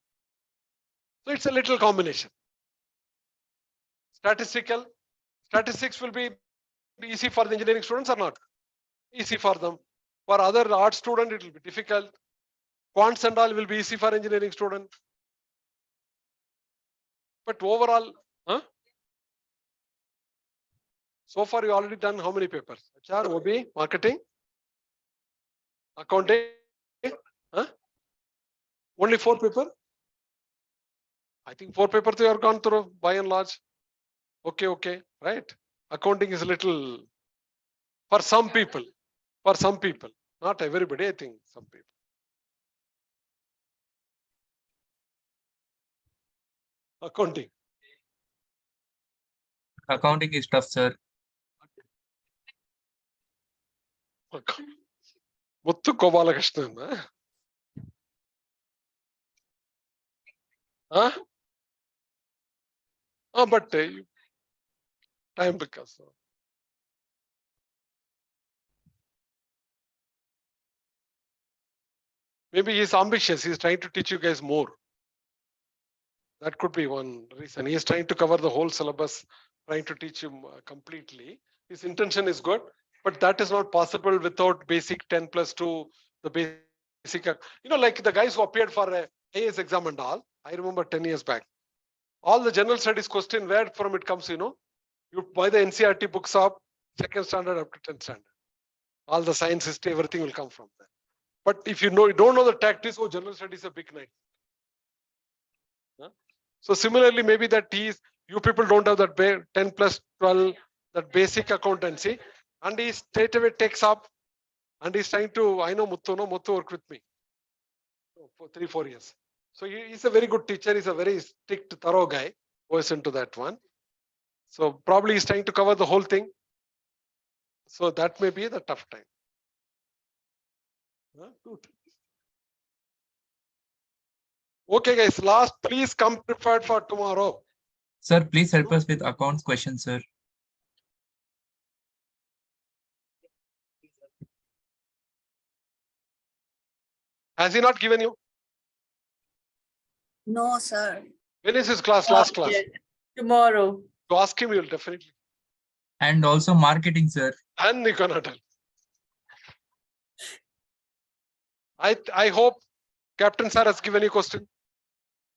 So it's a little combination. Statistics will be easy for the engineering students or not? Easy for them. For other art student, it will be difficult. Quants and all will be easy for engineering student. But overall, so far you already done how many papers? HR, OB, marketing, accounting, only 4 papers? I think 4 papers you are gone through by and large. Okay, right? Accounting is a little, for some people, not everybody, I think some people. Accounting. Accounting is tough, sir. Muthu Gopalakrishnan. But time because. Maybe he's ambitious. He's trying to teach you guys more. That could be one reason. He is trying to cover the whole syllabus, trying to teach you completely. His intention is good, but that is not possible without basic 10+2, the basic, like the guys who appeared for a AS exam and all. I remember 10 years back. All the general studies question, where from it comes, you buy the NCERT books up, 2nd standard up to 10th standard. All the science, history, everything will come from there. But if you don't know the tactics, general studies is a big night. So similarly, maybe that you people don't have that 10+12, that basic accountancy, and he straight away takes up, and he's trying to, I know Muthu worked with me for 3-4 years. So he's a very good teacher. He's a very strict, thorough guy. Goes into that one. So probably he's trying to cover the whole thing. So that may be the tough time. Okay, guys. Last, please come prepared for tomorrow. Sir, please help us with accounts questions, sir. Has he not given you? No, sir. When is his class? Last class. Tomorrow. To ask him, you'll definitely. And also marketing, sir. And you cannot tell. I hope Captain Sir has given you question.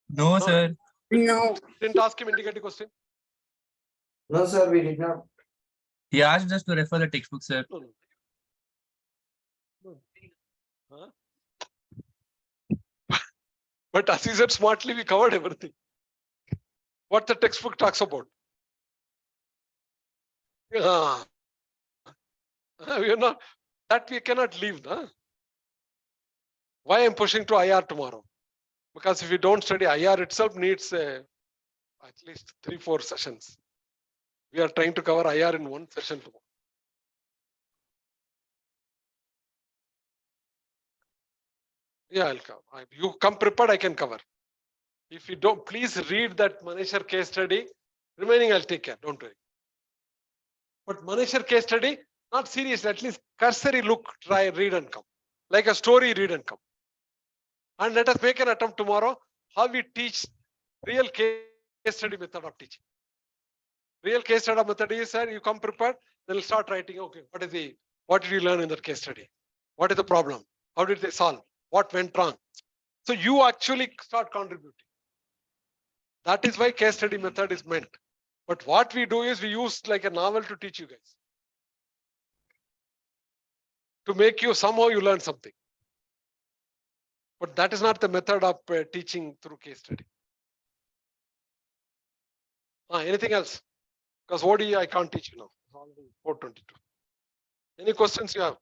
No, sir. No. Didn't ask him indicative question. No, sir, we did not. He asked us to refer the textbook, sir. Huh? But as he said smartly, we covered everything. What the textbook talks about. We cannot leave. Why I'm pushing to IR tomorrow? Because if you don't study, IR itself needs at least 3-4 sessions. We are trying to cover IR in one session tomorrow. Yeah, I'll cover. You come prepared, I can cover. If you don't, please read that Manesher case study. Remaining, I'll take care. Don't worry. But Manesher case study, not serious. At least cursory look, try, read and come. Like a story, read and come. And let us make an attempt tomorrow how we teach real case study method of teaching. Real case study method is, sir, you come prepared, they'll start writing, okay, what did you learn in that case study? What is the problem? How did they solve? What went wrong? So you actually start contributing. That is why case study method is meant. But what we do is we use like a novel to teach you guys. To make you, somehow you learn something. But that is not the method of teaching through case study. Anything else? Because ODE I can't teach you now. It's already 4:22. Any questions you have?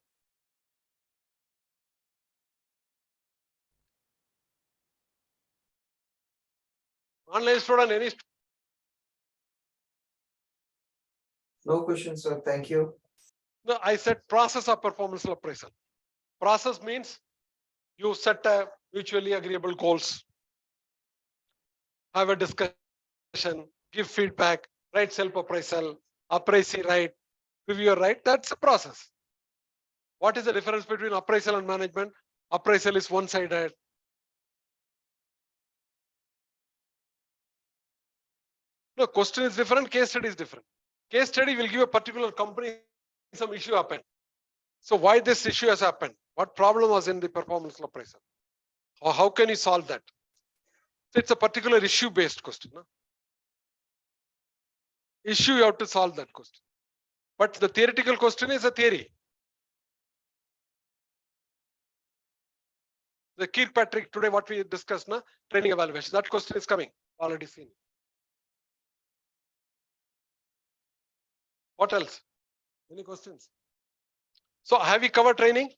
Online student, any? No questions, sir. Thank you. No, I said process of performance appraisal. Process means you set a mutually agreeable goals, have a discussion, give feedback, write self-appraisal, appraisee right, reviewer right. That's a process. What is the difference between appraisal and management? Appraisal is one-sided. No, question is different, case study is different. Case study will give a particular company some issue happened. So why this issue has happened? What problem was in the performance appraisal? Or how can you solve that? So it's a particular issue-based question. No? Issue, you have to solve that question. But the theoretical question is a theory. The Kirkpatrick, today what we discussed, na? Training evaluation. That question is coming, already seen. What else? Any questions? So have we covered training?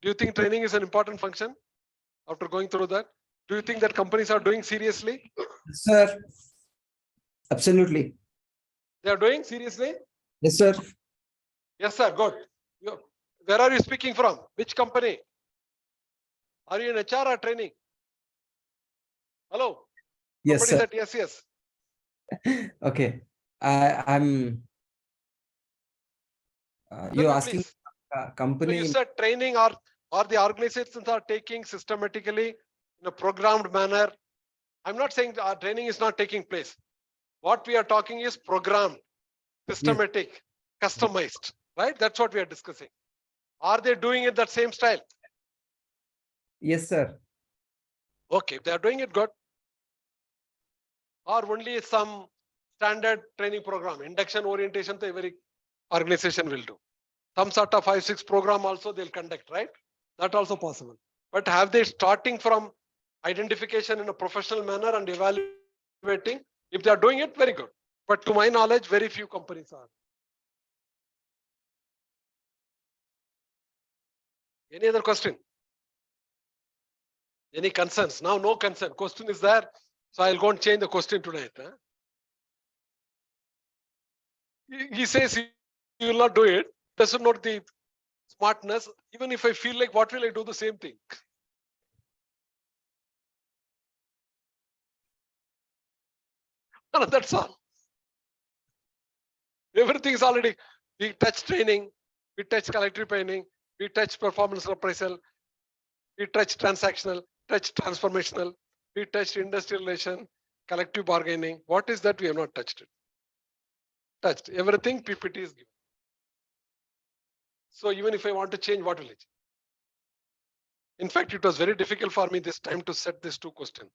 Do you think training is an important function after going through that? Do you think that companies are doing seriously? Sir. Absolutely. They are doing seriously? Yes, sir. Yes, sir. Good. Where are you speaking from? Which company? Are you in HR or training? Hello? Yes, Somebody sir. said yes, yes. Okay. I'm. You're No, asking please. So company. you said training or the organizations are taking systematically in a programmed manner. I'm not saying our training is not taking place. What we are talking is programmed, systematic, customized, right? That's what we are discussing. Are they doing it that same style? Yes, sir. Okay, if they are doing it good. Or only some standard training program, induction orientation, to every organization will do. Some sort of 5-6 program also they'll conduct, right? That also possible. But have they starting from identification in a professional manner and evaluating? If they are doing it, very good. But to my knowledge, very few companies are. Any other question? Any concerns? Now, no concern. Question is there. So I'll go and change the question tonight. Huh? He says he will not do it. Doesn't know the smartness. Even if I feel like, what will I do the same thing? No, that's all. Everything is already. We touch training, we touch collective training, we touch performance appraisal, we touch transactional, touch transformational, we touched industrial relation, collective bargaining. What is that? We have not touched it. Touched everything. PPT is given. So even if I want to change, what will I change? In fact, it was very difficult for me this time to set these 2 questions.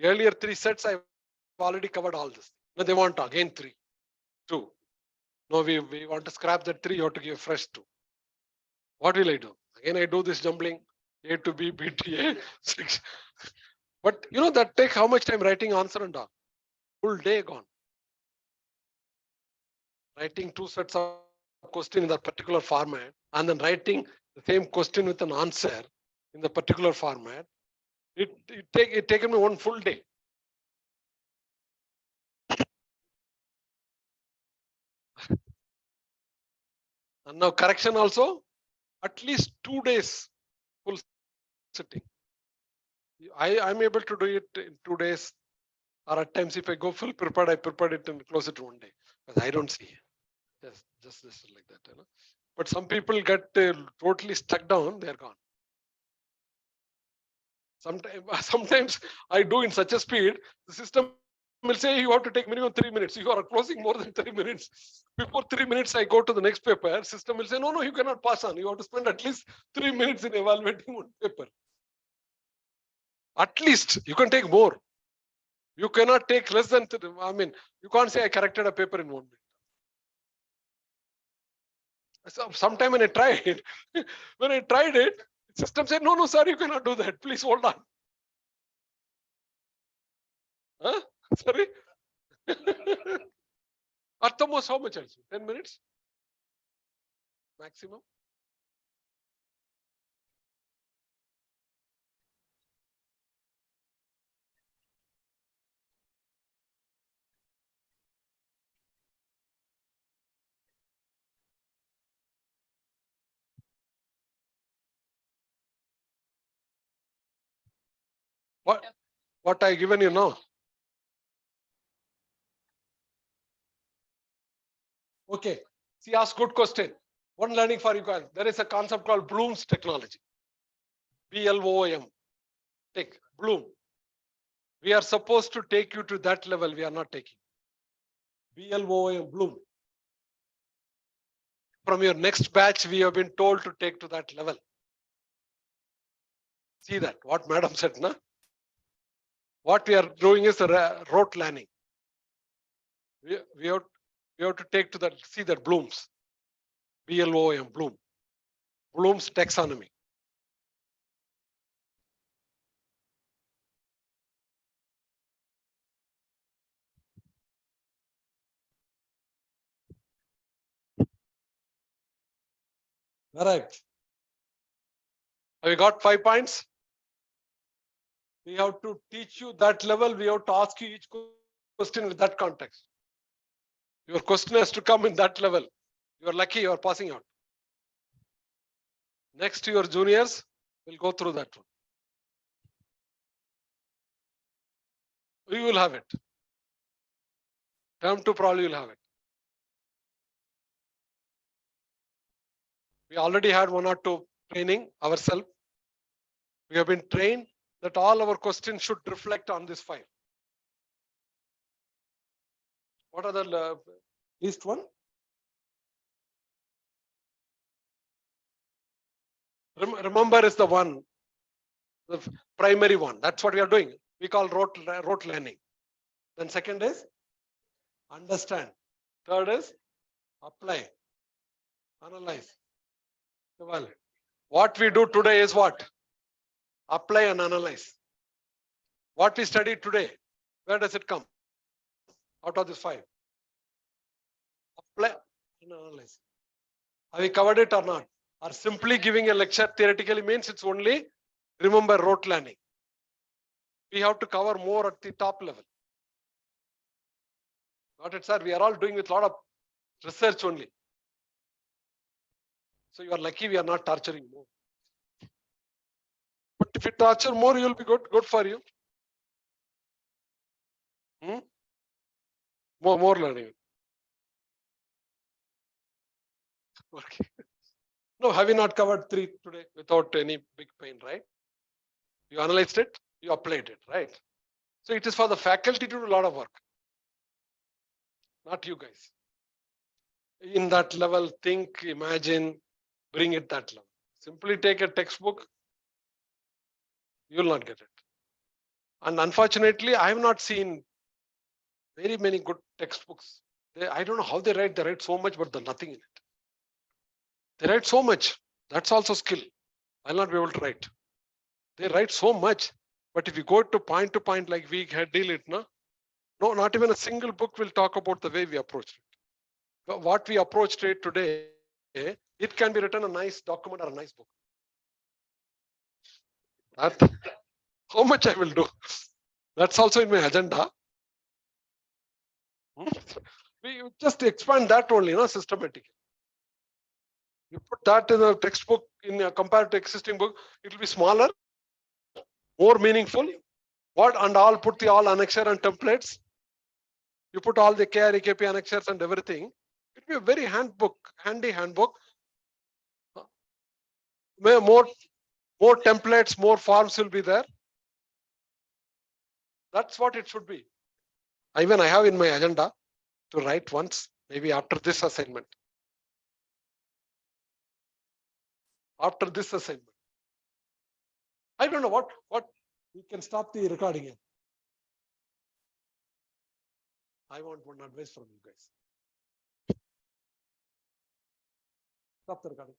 Earlier 3 sets, I've already covered all this. Now they want again 3, 2. No, we want to scrap that 3. You have to give fresh 2. What will I do? Again, I do this jumbling. A to B, B to A. 6. But you know that take how much time writing answer and all? Full day gone. Writing 2 sets of question in that particular format and then writing the same question with an answer in the particular format. It taken me 1 full day. And now correction also, at least 2 days full sitting. I'm able to do it in 2 days, or at times if I go full prepared, I prepared it and close it 1 day. But I don't see it. Just like that. You know? But some people get totally stuck down, they're gone. Sometimes I do in such a speed, the system will say you have to take minimum 3 minutes. You are closing more than 3 minutes. Before 3 minutes, I go to the next paper. System will say, no, you cannot pass on. You have to spend at least 3 minutes in evaluating one paper. At least you can take more. You cannot take less than, you can't say I corrected a paper in 1 minute. Sometime when I tried, system said, no, sir, you cannot do that. Please hold on. Huh? Sorry? At the most, how much also? 10 minutes? Maximum? What I given you now? Okay. See, ask good question. One learning for you guys. There is a concept called Bloom's technology. BLOOM. Take Bloom. We are supposed to take you to that level. We are not taking. BLOOM, Bloom. From your next batch, we have been told to take to that level. See that? What madam said, na? What we are doing is rote learning. We have to take to that, see that Bloom's. BLOOM, Bloom. Bloom's taxonomy. All right. Have you got 5 points? We have to teach you that level. We have to ask you each question with that context. Your question has to come in that level. You are lucky you are passing out. Next, your juniors will go through that one. We will have it. Term 2 probably will have it. We already had 1 or 2 training ourselves. We have been trained that all our questions should reflect on this 5. What are the least one? Remember is the one, the primary one. That's what we are doing. We call rote learning. Then second is understand. Third is apply, analyze, evaluate. What we do today is what? Apply and analyze. What we studied today, where does it come? Out of this 5. Apply and analyze. Have we covered it or not? Or simply giving a lecture theoretically means it's only remember rote learning. We have to cover more at the top level. Got it, sir? We are all doing with a lot of research only. So you are lucky we are not torturing more. But if you torture more, you will be good for you. More learning. Okay. No, have you not covered 3 today without any big pain, right? You analyzed it, you applied it, right? So it is for the faculty to do a lot of work. Not you guys. In that level, think, imagine, bring it that level. Simply take a textbook, you will not get it. And unfortunately, I have not seen very many good textbooks. I don't know how they write so much, but there's nothing in it. They write so much. That's also skill. I'll not be able to write. They write so much, but if you go to point like we deal it, no, not even a single book will talk about the way we approached it. But what we approached it today, it can be written a nice document or a nice book. How much I will do? That's also in my agenda. We just expand that only, systematically. You put that in a textbook compared to existing book, it will be smaller, more meaningful. And all put all annexure and templates. You put all the KR, EKP annexures and everything. It will be a very handy handbook. More templates, more forms will be there. That's what it should be. Even I have in my agenda to write once, maybe after this assignment. After this assignment. I don't know what we can stop the recording here. I want one advice from you guys. Stop the recording.